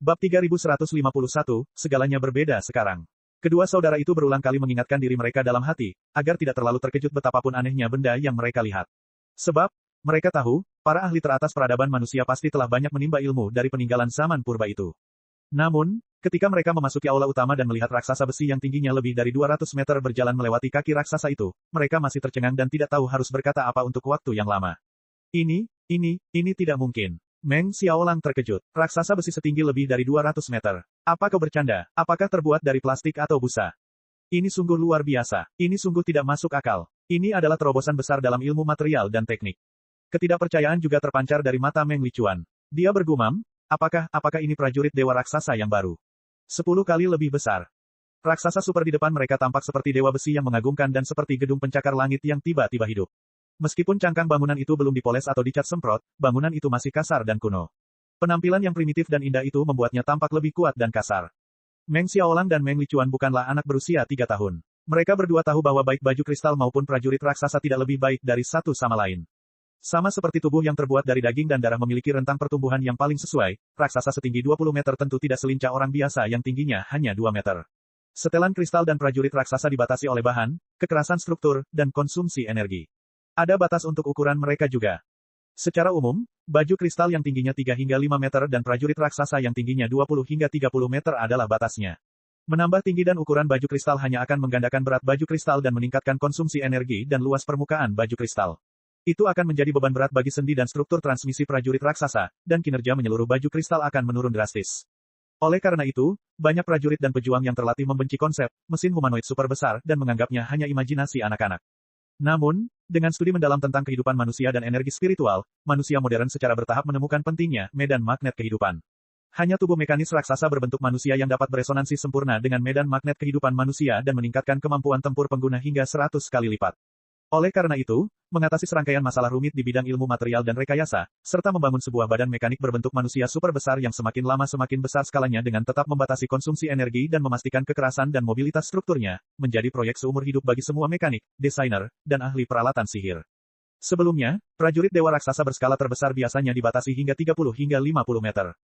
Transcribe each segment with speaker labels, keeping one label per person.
Speaker 1: Bab 3151, segalanya berbeda sekarang. Kedua saudara itu berulang kali mengingatkan diri mereka dalam hati, agar tidak terlalu terkejut betapapun anehnya benda yang mereka lihat. Sebab, mereka tahu, para ahli teratas peradaban manusia pasti telah banyak menimba ilmu dari peninggalan zaman purba itu. Namun, ketika mereka memasuki aula utama dan melihat raksasa besi yang tingginya lebih dari 200 meter berjalan melewati kaki raksasa itu, mereka masih tercengang dan tidak tahu harus berkata apa untuk waktu yang lama. Ini tidak mungkin. Meng Xiaolang terkejut. Raksasa besi setinggi lebih dari 200 meter. Apa kau bercanda? Apakah terbuat dari plastik atau busa? Ini sungguh luar biasa. Ini sungguh tidak masuk akal. Ini adalah terobosan besar dalam ilmu material dan teknik. Ketidakpercayaan juga terpancar dari mata Meng Lichuan. Dia bergumam, apakah ini prajurit dewa raksasa yang baru? 10 kali lebih besar. Raksasa super di depan mereka tampak seperti dewa besi yang mengagumkan dan seperti gedung pencakar langit yang tiba-tiba hidup. Meskipun cangkang bangunan itu belum dipoles atau dicat semprot, bangunan itu masih kasar dan kuno. Penampilan yang primitif dan indah itu membuatnya tampak lebih kuat dan kasar. Meng Xiaolang dan Meng Lichuan bukanlah anak berusia 3 tahun. Mereka berdua tahu bahwa baik baju kristal maupun prajurit raksasa tidak lebih baik dari satu sama lain. Sama seperti tubuh yang terbuat dari daging dan darah memiliki rentang pertumbuhan yang paling sesuai, raksasa setinggi 20 meter tentu tidak selincah orang biasa yang tingginya hanya 2 meter. Setelan kristal dan prajurit raksasa dibatasi oleh bahan, kekerasan struktur, dan konsumsi energi. Ada batas untuk ukuran mereka juga. Secara umum, baju kristal yang tingginya 3 hingga 5 meter dan prajurit raksasa yang tingginya 20 hingga 30 meter adalah batasnya. Menambah tinggi dan ukuran baju kristal hanya akan menggandakan berat baju kristal dan meningkatkan konsumsi energi dan luas permukaan baju kristal. Itu akan menjadi beban berat bagi sendi dan struktur transmisi prajurit raksasa, dan kinerja menyeluruh baju kristal akan menurun drastis. Oleh karena itu, banyak prajurit dan pejuang yang terlatih membenci konsep mesin humanoid super besar dan menganggapnya hanya imajinasi anak-anak. Namun, dengan studi mendalam tentang kehidupan manusia dan energi spiritual, manusia modern secara bertahap menemukan pentingnya medan magnet kehidupan. Hanya tubuh mekanis raksasa berbentuk manusia yang dapat beresonansi sempurna dengan medan magnet kehidupan manusia dan meningkatkan kemampuan tempur pengguna hingga 100 kali lipat. Oleh karena itu, mengatasi serangkaian masalah rumit di bidang ilmu material dan rekayasa, serta membangun sebuah badan mekanik berbentuk manusia super besar yang semakin lama semakin besar skalanya dengan tetap membatasi konsumsi energi dan memastikan kekerasan dan mobilitas strukturnya, menjadi proyek seumur hidup bagi semua mekanik, desainer, dan ahli peralatan sihir. Sebelumnya, prajurit dewa raksasa berskala terbesar biasanya dibatasi hingga 30 hingga 50 meter.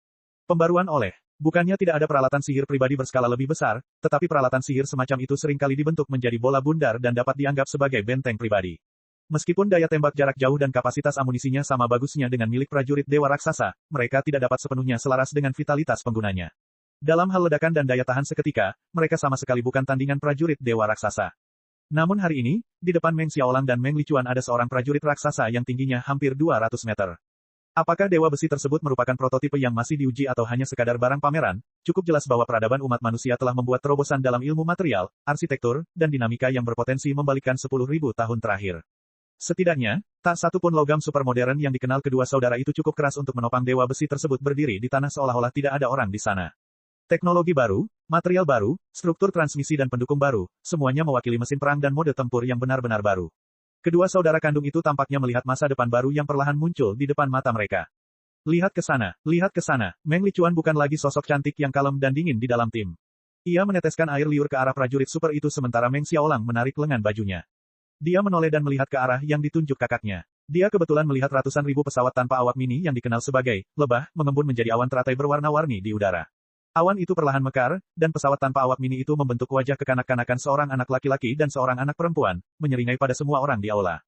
Speaker 1: Pembaruan oleh bukannya tidak ada peralatan sihir pribadi berskala lebih besar, tetapi peralatan sihir semacam itu seringkali dibentuk menjadi bola bundar dan dapat dianggap sebagai benteng pribadi. Meskipun daya tembak jarak jauh dan kapasitas amunisinya sama bagusnya dengan milik prajurit dewa raksasa, mereka tidak dapat sepenuhnya selaras dengan vitalitas penggunanya. Dalam hal ledakan dan daya tahan seketika, mereka sama sekali bukan tandingan prajurit dewa raksasa. Namun hari ini, di depan Meng Xiaolang dan Meng Lichuan ada seorang prajurit raksasa yang tingginya hampir 200 meter. Apakah dewa besi tersebut merupakan prototipe yang masih diuji atau hanya sekadar barang pameran? Cukup jelas bahwa peradaban umat manusia telah membuat terobosan dalam ilmu material, arsitektur, dan dinamika yang berpotensi membalikkan 10.000 tahun terakhir. Setidaknya, tak satu pun logam super modern yang dikenal kedua saudara itu cukup keras untuk menopang dewa besi tersebut berdiri di tanah seolah-olah tidak ada orang di sana. Teknologi baru, material baru, struktur transmisi dan pendukung baru, semuanya mewakili mesin perang dan mode tempur yang benar-benar baru. Kedua saudara kandung itu tampaknya melihat masa depan baru yang perlahan muncul di depan mata mereka. Lihat ke sana, lihat ke sana. Meng Lichuan bukan lagi sosok cantik yang kalem dan dingin di dalam tim. Ia meneteskan air liur ke arah prajurit super itu sementara Meng Xiaolang menarik lengan bajunya. Dia menoleh dan melihat ke arah yang ditunjuk kakaknya. Dia kebetulan melihat ratusan ribu pesawat tanpa awak mini yang dikenal sebagai lebah mengembun menjadi awan teratai berwarna-warni di udara. Awan itu perlahan mekar, dan pesawat tanpa awak mini itu membentuk wajah kekanak-kanakan seorang anak laki-laki dan seorang anak perempuan, menyeringai pada semua orang di aula.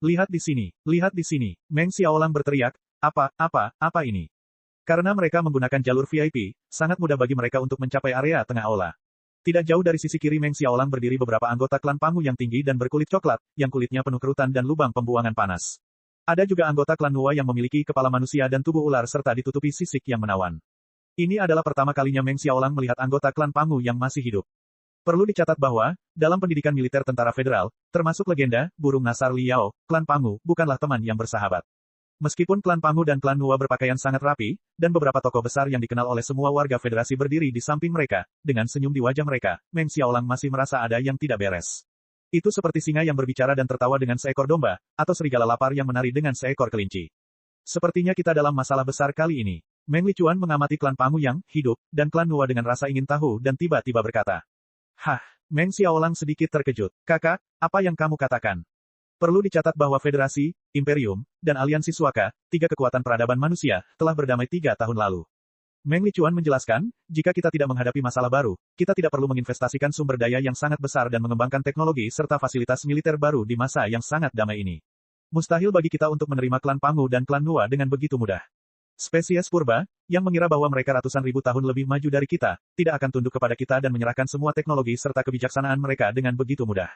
Speaker 1: Lihat di sini, lihat di sini, Meng Xiaolang berteriak, apa ini? Karena mereka menggunakan jalur VIP, sangat mudah bagi mereka untuk mencapai area tengah aula. Tidak jauh dari sisi kiri Meng Xiaolang berdiri beberapa anggota klan Pangu yang tinggi dan berkulit coklat, yang kulitnya penuh kerutan dan lubang pembuangan panas. Ada juga anggota klan Nuwa yang memiliki kepala manusia dan tubuh ular serta ditutupi sisik yang menawan. Ini adalah pertama kalinya Meng Xiaolang melihat anggota klan Pangu yang masih hidup. Perlu dicatat bahwa, dalam pendidikan militer tentara federal, termasuk legenda, burung Nasar Liao, klan Pangu bukanlah teman yang bersahabat. Meskipun klan Pangu dan klan Nuwa berpakaian sangat rapi, dan beberapa tokoh besar yang dikenal oleh semua warga federasi berdiri di samping mereka, dengan senyum di wajah mereka, Meng Xiaolang masih merasa ada yang tidak beres. Itu seperti singa yang berbicara dan tertawa dengan seekor domba, atau serigala lapar yang menari dengan seekor kelinci. Sepertinya kita dalam masalah besar kali ini. Meng Lichuan mengamati klan Pangu yang hidup, dan klan Nuwa dengan rasa ingin tahu dan tiba-tiba berkata. Hah, Meng Xiaolang sedikit terkejut. Kakak, apa yang kamu katakan? Perlu dicatat bahwa Federasi, Imperium, dan Aliansi Suaka, 3 kekuatan peradaban manusia, telah berdamai 3 tahun lalu. Meng Lichuan menjelaskan, jika kita tidak menghadapi masalah baru, kita tidak perlu menginvestasikan sumber daya yang sangat besar dan mengembangkan teknologi serta fasilitas militer baru di masa yang sangat damai ini. Mustahil bagi kita untuk menerima klan Pangu dan klan Nua dengan begitu mudah. Spesies purba, yang mengira bahwa mereka ratusan ribu tahun lebih maju dari kita, tidak akan tunduk kepada kita dan menyerahkan semua teknologi serta kebijaksanaan mereka dengan begitu mudah.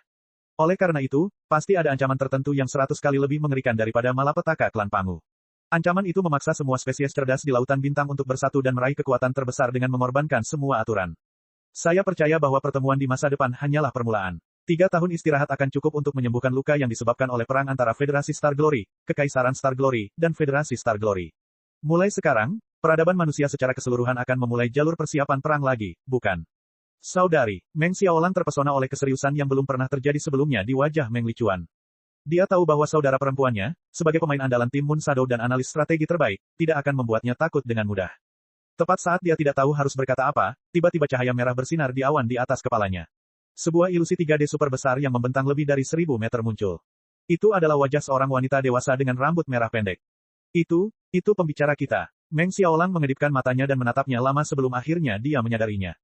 Speaker 1: Oleh karena itu, pasti ada ancaman tertentu yang 100 kali lebih mengerikan daripada malapetaka klan Pangu. Ancaman itu memaksa semua spesies cerdas di Lautan Bintang untuk bersatu dan meraih kekuatan terbesar dengan mengorbankan semua aturan. Saya percaya bahwa pertemuan di masa depan hanyalah permulaan. 3 tahun istirahat akan cukup untuk menyembuhkan luka yang disebabkan oleh perang antara Federasi Star Glory, Kekaisaran Star Glory, dan Federasi Star Glory. Mulai sekarang, peradaban manusia secara keseluruhan akan memulai jalur persiapan perang lagi, bukan? Saudari, Meng Xiaolang terpesona oleh keseriusan yang belum pernah terjadi sebelumnya di wajah Meng Lichuan. Dia tahu bahwa saudara perempuannya, sebagai pemain andalan tim Moon Shadow dan analis strategi terbaik, tidak akan membuatnya takut dengan mudah. Tepat saat dia tidak tahu harus berkata apa, tiba-tiba cahaya merah bersinar di awan di atas kepalanya. Sebuah ilusi 3D super besar yang membentang lebih dari 1000 meter muncul. Itu adalah wajah seorang wanita dewasa dengan rambut merah pendek. Itu pembicara kita. Meng Xiaolang mengedipkan matanya dan menatapnya lama sebelum akhirnya dia menyadarinya.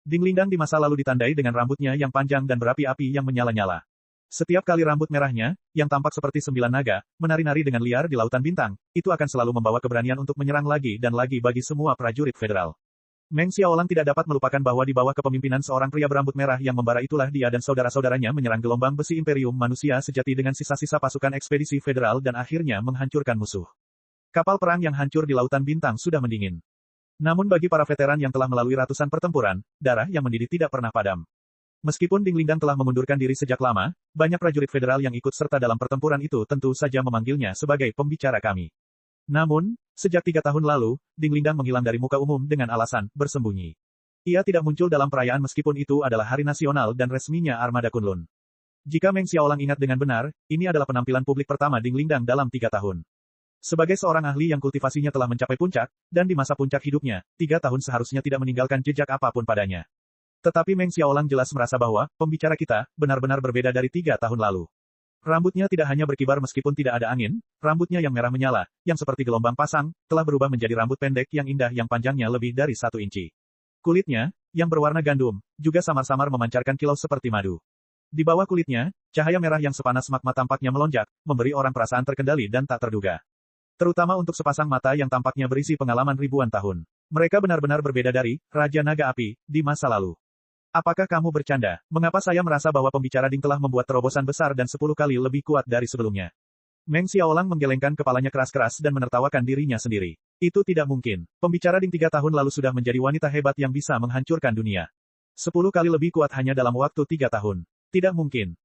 Speaker 1: Ding Lingdang di masa lalu ditandai dengan rambutnya yang panjang dan berapi-api yang menyala-nyala. Setiap kali rambut merahnya, yang tampak seperti 9 naga, menari-nari dengan liar di Lautan Bintang, itu akan selalu membawa keberanian untuk menyerang lagi dan lagi bagi semua prajurit federal. Meng Xiaolang tidak dapat melupakan bahwa di bawah kepemimpinan seorang pria berambut merah yang membara itulah dia dan saudara-saudaranya menyerang gelombang besi Imperium Manusia sejati dengan sisa-sisa pasukan ekspedisi federal dan akhirnya menghancurkan musuh. Kapal perang yang hancur di Lautan Bintang sudah mendingin. Namun bagi para veteran yang telah melalui ratusan pertempuran, darah yang mendidih tidak pernah padam. Meskipun Ding Lingdang telah mengundurkan diri sejak lama, banyak prajurit federal yang ikut serta dalam pertempuran itu tentu saja memanggilnya sebagai pembicara kami. Namun, sejak 3 tahun lalu, Ding Lingdang menghilang dari muka umum dengan alasan bersembunyi. Ia tidak muncul dalam perayaan meskipun itu adalah hari nasional dan resminya Armada Kunlun. Jika Meng Xiaolang ingat dengan benar, ini adalah penampilan publik pertama Ding Lingdang dalam 3 tahun. Sebagai seorang ahli yang kultivasinya telah mencapai puncak, dan di masa puncak hidupnya, 3 tahun seharusnya tidak meninggalkan jejak apapun padanya. Tetapi Meng Xiaolang jelas merasa bahwa, pembicara kita, benar-benar berbeda dari 3 tahun lalu. Rambutnya tidak hanya berkibar meskipun tidak ada angin, rambutnya yang merah menyala, yang seperti gelombang pasang, telah berubah menjadi rambut pendek yang indah yang panjangnya lebih dari 1 inci. Kulitnya, yang berwarna gandum, juga samar-samar memancarkan kilau seperti madu. Di bawah kulitnya, cahaya merah yang sepanas magma tampaknya melonjak, memberi orang perasaan terkendali dan tak terduga. Terutama untuk sepasang mata yang tampaknya berisi pengalaman ribuan tahun. Mereka benar-benar berbeda dari Raja Naga Api di masa lalu. Apakah kamu bercanda? Mengapa saya merasa bahwa pembicara Ding telah membuat terobosan besar dan 10 kali lebih kuat dari sebelumnya? Meng Xiaolang menggelengkan kepalanya keras-keras dan menertawakan dirinya sendiri. Itu tidak mungkin. Pembicara Ding 3 tahun lalu sudah menjadi wanita hebat yang bisa menghancurkan dunia. 10 kali lebih kuat hanya dalam waktu 3 tahun. Tidak mungkin.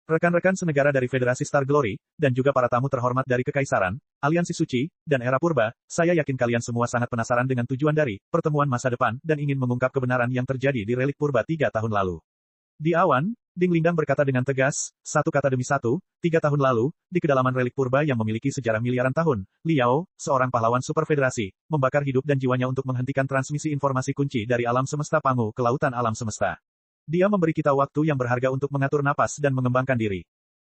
Speaker 1: Rekan-rekan senegara dari Federasi Star Glory, dan juga para tamu terhormat dari Kekaisaran, Aliansi Suci, dan Era Purba, saya yakin kalian semua sangat penasaran dengan tujuan dari pertemuan masa depan dan ingin mengungkap kebenaran yang terjadi di relik Purba 3 tahun lalu. Di awan, Ding Lingdang berkata dengan tegas, satu kata demi satu, 3 tahun lalu, di kedalaman relik Purba yang memiliki sejarah miliaran tahun, Liao, seorang pahlawan Super Federasi, membakar hidup dan jiwanya untuk menghentikan transmisi informasi kunci dari alam semesta Pangu ke lautan alam semesta. Dia memberi kita waktu yang berharga untuk mengatur napas dan mengembangkan diri.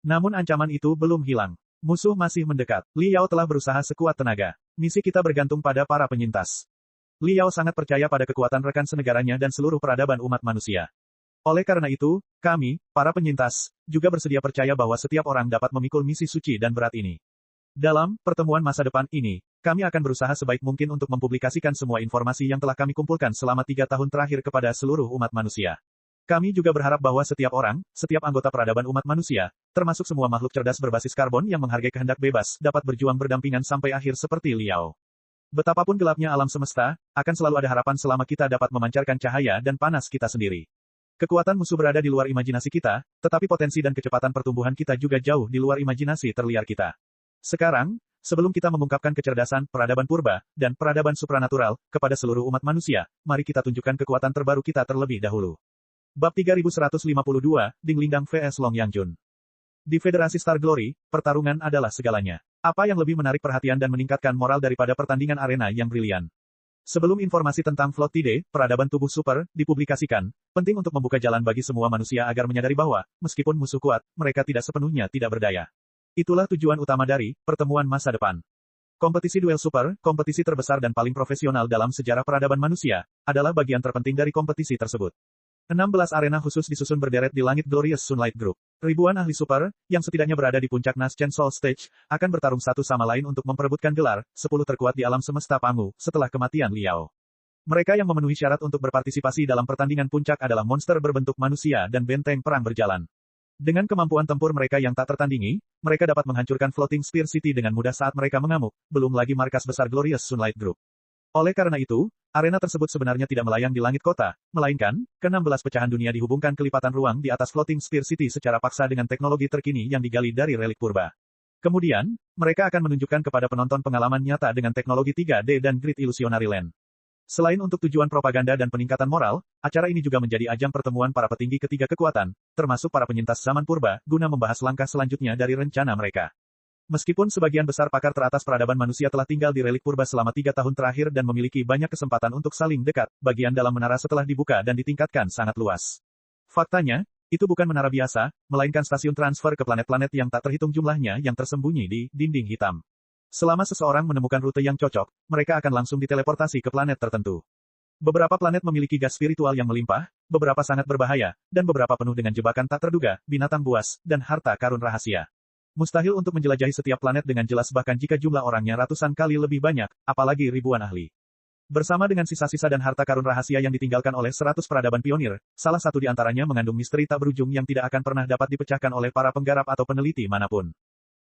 Speaker 1: Namun ancaman itu belum hilang. Musuh masih mendekat. Liao telah berusaha sekuat tenaga. Misi kita bergantung pada para penyintas. Liao sangat percaya pada kekuatan rekan senegaranya dan seluruh peradaban umat manusia. Oleh karena itu, kami, para penyintas, juga bersedia percaya bahwa setiap orang dapat memikul misi suci dan berat ini. Dalam pertemuan masa depan ini, kami akan berusaha sebaik mungkin untuk mempublikasikan semua informasi yang telah kami kumpulkan selama 3 tahun terakhir kepada seluruh umat manusia. Kami juga berharap bahwa setiap orang, setiap anggota peradaban umat manusia, termasuk semua makhluk cerdas berbasis karbon yang menghargai kehendak bebas, dapat berjuang berdampingan sampai akhir seperti Liao. Betapapun gelapnya alam semesta, akan selalu ada harapan selama kita dapat memancarkan cahaya dan panas kita sendiri. Kekuatan musuh berada di luar imajinasi kita, tetapi potensi dan kecepatan pertumbuhan kita juga jauh di luar imajinasi terliar kita. Sekarang, sebelum kita mengungkapkan kecerdasan, peradaban purba, dan peradaban supranatural, kepada seluruh umat manusia, mari kita tunjukkan kekuatan terbaru kita terlebih dahulu. Bab 3152, Ding Lingdang vs Long Yangjun. Di Federasi Star Glory, pertarungan adalah segalanya. Apa yang lebih menarik perhatian dan meningkatkan moral daripada pertandingan arena yang brilian? Sebelum informasi tentang Float Tide, peradaban tubuh super, dipublikasikan, penting untuk membuka jalan bagi semua manusia agar menyadari bahwa, meskipun musuh kuat, mereka tidak sepenuhnya tidak berdaya. Itulah tujuan utama dari pertemuan masa depan. Kompetisi duel super, kompetisi terbesar dan paling profesional dalam sejarah peradaban manusia, adalah bagian terpenting dari kompetisi tersebut. 16 arena khusus disusun berderet di langit Glorious Sunlight Group. Ribuan ahli super, yang setidaknya berada di puncak Naschen Soul Stage, akan bertarung satu sama lain untuk memperebutkan gelar 10 terkuat di alam semesta Pangu, setelah kematian Liao. Mereka yang memenuhi syarat untuk berpartisipasi dalam pertandingan puncak adalah monster berbentuk manusia dan benteng perang berjalan. Dengan kemampuan tempur mereka yang tak tertandingi, mereka dapat menghancurkan Floating Spear City dengan mudah saat mereka mengamuk, belum lagi markas besar Glorious Sunlight Group. Oleh karena itu, arena tersebut sebenarnya tidak melayang di langit kota, melainkan, ke-16 pecahan dunia dihubungkan ke lipatan ruang di atas Floating Spear City secara paksa dengan teknologi terkini yang digali dari relik purba. Kemudian, mereka akan menunjukkan kepada penonton pengalaman nyata dengan teknologi 3D dan Great Illusionary Land. Selain untuk tujuan propaganda dan peningkatan moral, acara ini juga menjadi ajang pertemuan para petinggi ketiga kekuatan, termasuk para penyintas zaman purba, guna membahas langkah selanjutnya dari rencana mereka. Meskipun sebagian besar pakar teratas peradaban manusia telah tinggal di relik purba selama 3 tahun terakhir dan memiliki banyak kesempatan untuk saling dekat, bagian dalam menara setelah dibuka dan ditingkatkan sangat luas. Faktanya, itu bukan menara biasa, melainkan stasiun transfer ke planet-planet yang tak terhitung jumlahnya yang tersembunyi di dinding hitam. Selama seseorang menemukan rute yang cocok, mereka akan langsung diteleportasi ke planet tertentu. Beberapa planet memiliki gas spiritual yang melimpah, beberapa sangat berbahaya, dan beberapa penuh dengan jebakan tak terduga, binatang buas, dan harta karun rahasia. Mustahil untuk menjelajahi setiap planet dengan jelas bahkan jika jumlah orangnya ratusan kali lebih banyak, apalagi ribuan ahli. Bersama dengan sisa-sisa dan harta karun rahasia yang ditinggalkan oleh 100 peradaban pionir, salah satu di antaranya mengandung misteri tak berujung yang tidak akan pernah dapat dipecahkan oleh para penggarap atau peneliti manapun.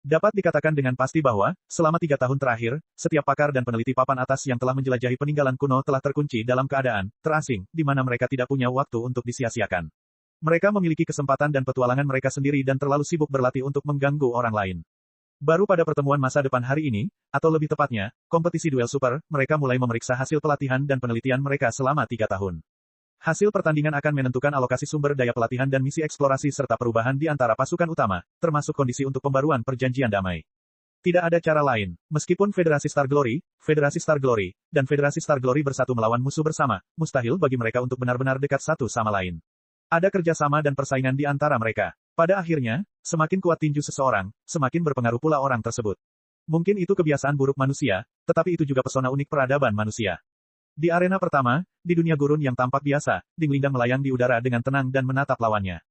Speaker 1: Dapat dikatakan dengan pasti bahwa, selama 3 tahun terakhir, setiap pakar dan peneliti papan atas yang telah menjelajahi peninggalan kuno telah terkunci dalam keadaan terasing, di mana mereka tidak punya waktu untuk disia-siakan. Mereka memiliki kesempatan dan petualangan mereka sendiri dan terlalu sibuk berlatih untuk mengganggu orang lain. Baru pada pertemuan masa depan hari ini, atau lebih tepatnya, kompetisi duel super, mereka mulai memeriksa hasil pelatihan dan penelitian mereka selama 3 tahun. Hasil pertandingan akan menentukan alokasi sumber daya pelatihan dan misi eksplorasi serta perubahan di antara pasukan utama, termasuk kondisi untuk pembaruan perjanjian damai. Tidak ada cara lain, meskipun Federasi Star Glory, dan Federasi Star Glory bersatu melawan musuh bersama, mustahil bagi mereka untuk benar-benar dekat satu sama lain. Ada kerjasama dan persaingan di antara mereka. Pada akhirnya, semakin kuat tinju seseorang, semakin berpengaruh pula orang tersebut. Mungkin itu kebiasaan buruk manusia, tetapi itu juga pesona unik peradaban manusia. Di arena pertama, di dunia gurun yang tampak biasa, Ding Lingdang melayang di udara dengan tenang dan menatap lawannya.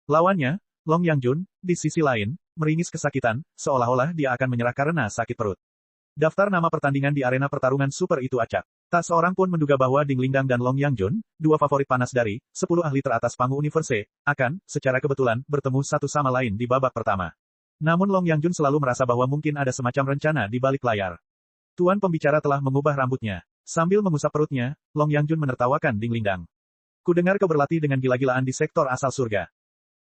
Speaker 1: Lawannya, Long Yangjun, di sisi lain, meringis kesakitan, seolah-olah dia akan menyerah karena sakit perut. Daftar nama pertandingan di arena pertarungan super itu acak. Tak seorang pun menduga bahwa Ding Lingdang dan Long Yangjun, dua favorit panas dari 10 ahli teratas Pangu Universe, akan, secara kebetulan, bertemu satu sama lain di babak pertama. Namun Long Yangjun selalu merasa bahwa mungkin ada semacam rencana di balik layar. Tuan pembicara telah mengubah rambutnya. Sambil mengusap perutnya, Long Yangjun menertawakan Ding Lingdang. Kudengar kau berlatih dengan gila-gilaan di sektor asal surga.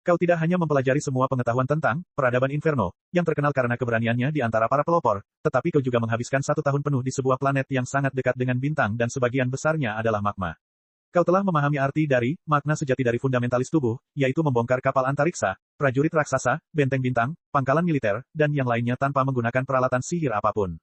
Speaker 1: Kau tidak hanya mempelajari semua pengetahuan tentang peradaban Inferno, yang terkenal karena keberaniannya di antara para pelopor, tetapi kau juga menghabiskan 1 tahun penuh di sebuah planet yang sangat dekat dengan bintang dan sebagian besarnya adalah magma. Kau telah memahami arti dari makna sejati dari fundamentalis tubuh, yaitu membongkar kapal antariksa, prajurit raksasa, benteng bintang, pangkalan militer, dan yang lainnya tanpa menggunakan peralatan sihir apapun.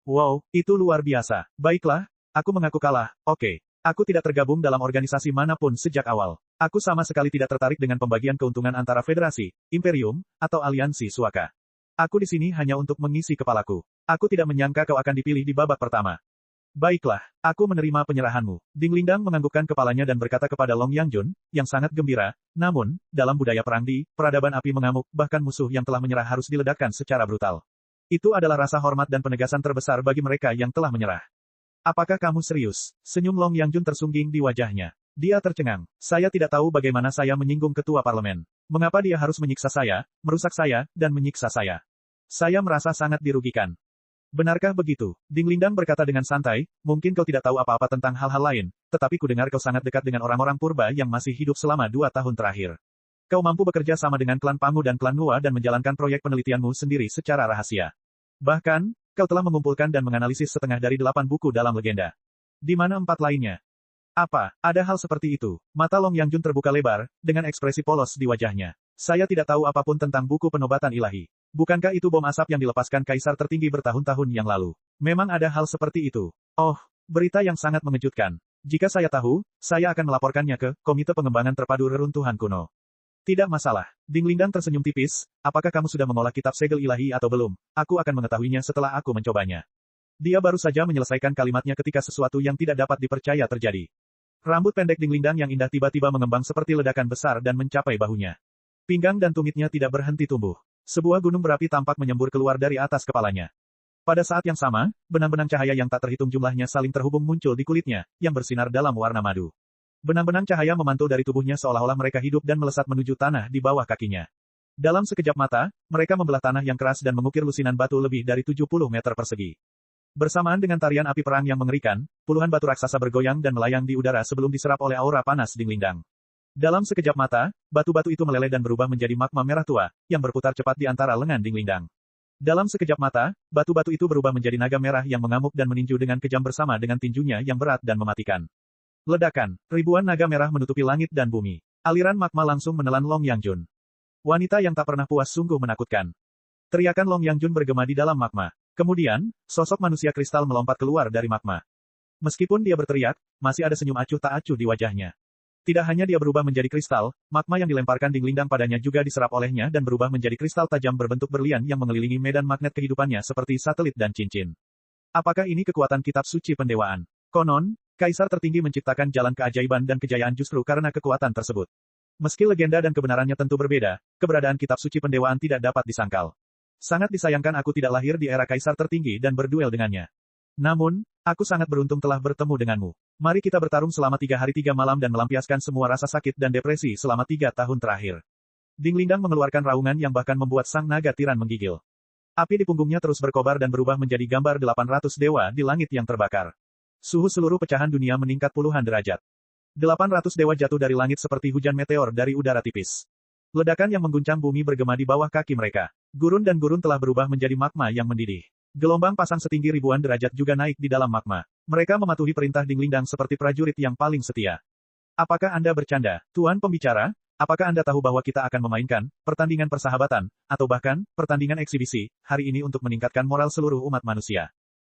Speaker 1: Wow, itu luar biasa. Baiklah. Aku mengaku kalah, oke. Aku tidak tergabung dalam organisasi manapun sejak awal. Aku sama sekali tidak tertarik dengan pembagian keuntungan antara federasi, imperium, atau aliansi suaka. Aku di sini hanya untuk mengisi kepalaku. Aku tidak menyangka kau akan dipilih di babak pertama. Baiklah, aku menerima penyerahanmu. Ding Lingdang menganggukkan kepalanya dan berkata kepada Long Yangjun, yang sangat gembira, namun, dalam budaya perang di peradaban api mengamuk, bahkan musuh yang telah menyerah harus diledakkan secara brutal. Itu adalah rasa hormat dan penegasan terbesar bagi mereka yang telah menyerah. Apakah kamu serius? Senyum Long Yangjun tersungging di wajahnya. Dia tercengang. Saya tidak tahu bagaimana saya menyinggung ketua parlemen. Mengapa dia harus menyiksa saya, merusak saya, dan menyiksa saya? Saya merasa sangat dirugikan. Benarkah begitu? Ding Lingdang berkata dengan santai, mungkin kau tidak tahu apa-apa tentang hal-hal lain, tetapi kudengar kau sangat dekat dengan orang-orang purba yang masih hidup selama 2 tahun terakhir. Kau mampu bekerja sama dengan klan Pangu dan klan Nua dan menjalankan proyek penelitianmu sendiri secara rahasia. Bahkan, kau telah mengumpulkan dan menganalisis setengah dari 8 buku dalam legenda. Di mana 4 lainnya? Apa, ada hal seperti itu? Mata Long Yangjun terbuka lebar, dengan ekspresi polos di wajahnya. Saya tidak tahu apapun tentang buku penobatan ilahi. Bukankah itu bom asap yang dilepaskan kaisar tertinggi bertahun-tahun yang lalu? Memang ada hal seperti itu. Oh, berita yang sangat mengejutkan. Jika saya tahu, saya akan melaporkannya ke Komite Pengembangan Terpadu Reruntuhan Kuno. Tidak masalah. Ding Lingdang tersenyum tipis, apakah kamu sudah mengolah kitab segel ilahi atau belum? Aku akan mengetahuinya setelah aku mencobanya. Dia baru saja menyelesaikan kalimatnya ketika sesuatu yang tidak dapat dipercaya terjadi. Rambut pendek Ding Lindang yang indah tiba-tiba mengembang seperti ledakan besar dan mencapai bahunya. Pinggang dan tumitnya tidak berhenti tumbuh. Sebuah gunung berapi tampak menyembur keluar dari atas kepalanya. Pada saat yang sama, benang-benang cahaya yang tak terhitung jumlahnya saling terhubung muncul di kulitnya, yang bersinar dalam warna madu. Benang-benang cahaya memantul dari tubuhnya seolah-olah mereka hidup dan melesat menuju tanah di bawah kakinya. Dalam sekejap mata, mereka membelah tanah yang keras dan mengukir lusinan batu lebih dari 70 meter persegi. Bersamaan dengan tarian api perang yang mengerikan, puluhan batu raksasa bergoyang dan melayang di udara sebelum diserap oleh aura panas Ding Lindang. Dalam sekejap mata, batu-batu itu meleleh dan berubah menjadi magma merah tua, yang berputar cepat di antara lengan Ding Lindang. Dalam sekejap mata, batu-batu itu berubah menjadi naga merah yang mengamuk dan meninju dengan kejam bersama dengan tinjunya yang berat dan mematikan. Ledakan, ribuan naga merah menutupi langit dan bumi. Aliran magma langsung menelan Long Yangjun. Wanita yang tak pernah puas sungguh menakutkan. Teriakan Long Yangjun bergema di dalam magma. Kemudian, sosok manusia kristal melompat keluar dari magma. Meskipun dia berteriak, masih ada senyum acuh tak acuh di wajahnya. Tidak hanya dia berubah menjadi kristal, magma yang dilemparkan Ding Lindang padanya juga diserap olehnya dan berubah menjadi kristal tajam berbentuk berlian yang mengelilingi medan magnet kehidupannya seperti satelit dan cincin. Apakah ini kekuatan kitab suci pendewaan? Konon, Kaisar tertinggi menciptakan jalan keajaiban dan kejayaan justru karena kekuatan tersebut. Meski legenda dan kebenarannya tentu berbeda, keberadaan kitab suci pendewaan tidak dapat disangkal. Sangat disayangkan aku tidak lahir di era Kaisar tertinggi dan berduel dengannya. Namun, aku sangat beruntung telah bertemu denganmu. Mari kita bertarung selama 3 hari 3 malam dan melampiaskan semua rasa sakit dan depresi selama 3 tahun terakhir. Ding Lindang mengeluarkan raungan yang bahkan membuat sang naga tiran menggigil. Api di punggungnya terus berkobar dan berubah menjadi gambar 800 dewa di langit yang terbakar. Suhu seluruh pecahan dunia meningkat puluhan derajat. 800 dewa jatuh dari langit seperti hujan meteor dari udara tipis. Ledakan yang mengguncang bumi bergema di bawah kaki mereka. Gurun dan gurun telah berubah menjadi magma yang mendidih. Gelombang pasang setinggi ribuan derajat juga naik di dalam magma. Mereka mematuhi perintah Ding Lindang seperti prajurit yang paling setia. Apakah Anda bercanda, Tuan Pembicara? Apakah Anda tahu bahwa kita akan memainkan pertandingan persahabatan, atau bahkan pertandingan eksibisi, hari ini untuk meningkatkan moral seluruh umat manusia?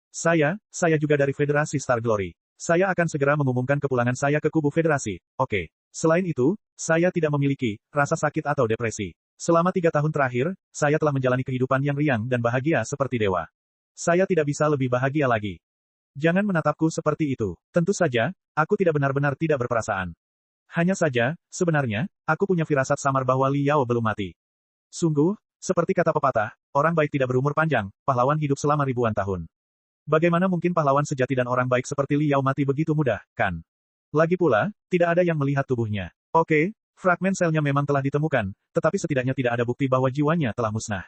Speaker 1: Saya juga dari Federasi Star Glory. Saya akan segera mengumumkan kepulangan saya ke kubu Federasi, oke. Selain itu, saya tidak memiliki rasa sakit atau depresi. Selama 3 tahun terakhir, saya telah menjalani kehidupan yang riang dan bahagia seperti dewa. Saya tidak bisa lebih bahagia lagi. Jangan menatapku seperti itu. Tentu saja, aku tidak benar-benar tidak berperasaan. Hanya saja, sebenarnya, aku punya firasat samar bahwa Li Yao belum mati. Sungguh, seperti kata pepatah, orang baik tidak berumur panjang, pahlawan hidup selama ribuan tahun. Bagaimana mungkin pahlawan sejati dan orang baik seperti Li Yao mati begitu mudah, kan? Lagi pula, tidak ada yang melihat tubuhnya. Oke, fragmen selnya memang telah ditemukan, tetapi setidaknya tidak ada bukti bahwa jiwanya telah musnah.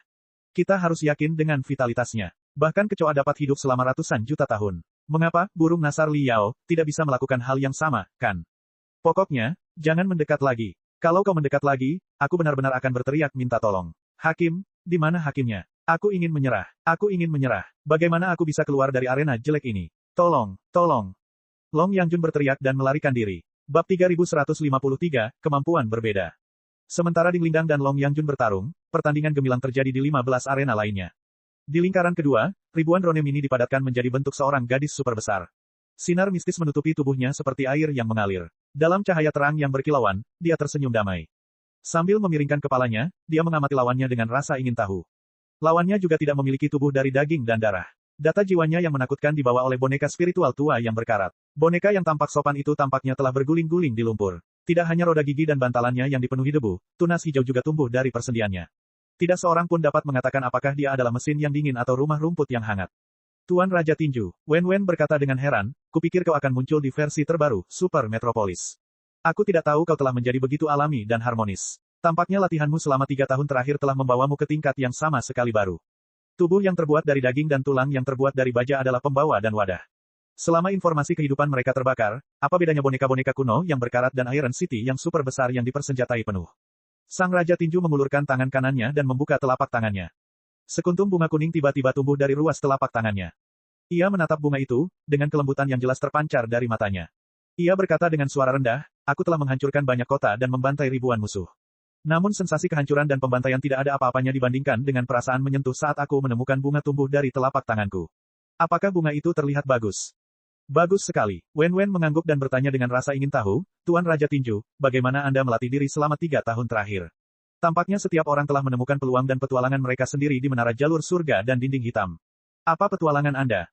Speaker 1: Kita harus yakin dengan vitalitasnya. Bahkan kecoa dapat hidup selama ratusan juta tahun. Mengapa, burung nasar Li Yao, tidak bisa melakukan hal yang sama, kan? Pokoknya, jangan mendekat lagi. Kalau kau mendekat lagi, aku benar-benar akan berteriak minta tolong. Hakim, di mana hakimnya? Aku ingin menyerah. Aku ingin menyerah. Bagaimana aku bisa keluar dari arena jelek ini? Tolong, tolong. Long Yangjun berteriak dan melarikan diri. Bab 3153, Kemampuan Berbeda. Sementara Ding Lindang dan Long Yangjun bertarung, pertandingan gemilang terjadi di 15 arena lainnya. Di lingkaran kedua, ribuan ronem ini dipadatkan menjadi bentuk seorang gadis super besar. Sinar mistis menutupi tubuhnya seperti air yang mengalir. Dalam cahaya terang yang berkilauan, dia tersenyum damai. Sambil memiringkan kepalanya, dia mengamati lawannya dengan rasa ingin tahu. Lawannya juga tidak memiliki tubuh dari daging dan darah. Data jiwanya yang menakutkan dibawa oleh boneka spiritual tua yang berkarat. Boneka yang tampak sopan itu tampaknya telah berguling-guling di lumpur. Tidak hanya roda gigi dan bantalannya yang dipenuhi debu, tunas hijau juga tumbuh dari persendiannya. Tidak seorang pun dapat mengatakan apakah dia adalah mesin yang dingin atau rumah rumput yang hangat. Tuan Raja Tinju, Wen Wen berkata dengan heran, kupikir kau akan muncul di versi terbaru, Super Metropolis. Aku tidak tahu kau telah menjadi begitu alami dan harmonis. Tampaknya latihanmu selama 3 tahun terakhir telah membawamu ke tingkat yang sama sekali baru. Tubuh yang terbuat dari daging dan tulang yang terbuat dari baja adalah pembawa dan wadah. Selama informasi kehidupan mereka terbakar, apa bedanya boneka-boneka kuno yang berkarat dan Iron City yang super besar yang dipersenjatai penuh? Sang Raja Tinju mengulurkan tangan kanannya dan membuka telapak tangannya. Sekuntum bunga kuning tiba-tiba tumbuh dari ruas telapak tangannya. Ia menatap bunga itu, dengan kelembutan yang jelas terpancar dari matanya. Ia berkata dengan suara rendah, aku telah menghancurkan banyak kota dan membantai ribuan musuh. Namun sensasi kehancuran dan pembantaian tidak ada apa-apanya dibandingkan dengan perasaan menyentuh saat aku menemukan bunga tumbuh dari telapak tanganku. Apakah bunga itu terlihat bagus? Bagus sekali. Wen Wen mengangguk dan bertanya dengan rasa ingin tahu, Tuan Raja Tinju, bagaimana Anda melatih diri selama 3 tahun terakhir? Tampaknya setiap orang telah menemukan peluang dan petualangan mereka sendiri di menara jalur surga dan dinding hitam. Apa petualangan Anda?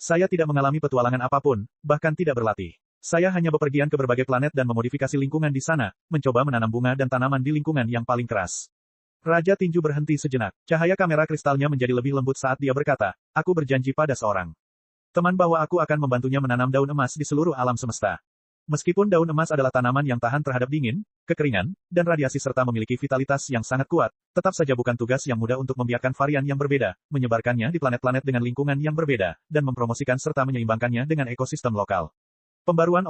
Speaker 1: Saya tidak mengalami petualangan apapun, bahkan tidak berlatih. Saya hanya bepergian ke berbagai planet dan memodifikasi lingkungan di sana, mencoba menanam bunga dan tanaman di lingkungan yang paling keras. Raja Tinju berhenti sejenak. Cahaya kamera kristalnya menjadi lebih lembut saat dia berkata, aku berjanji pada seorang teman bahwa aku akan membantunya menanam daun emas di seluruh alam semesta. Meskipun daun emas adalah tanaman yang tahan terhadap dingin, kekeringan, dan radiasi serta memiliki vitalitas yang sangat kuat, tetap saja bukan tugas yang mudah untuk membiarkan varian yang berbeda, menyebarkannya di planet-planet dengan lingkungan yang berbeda, dan mempromosikan serta menyeimbangkannya dengan ekosistem lokal. Pembaruan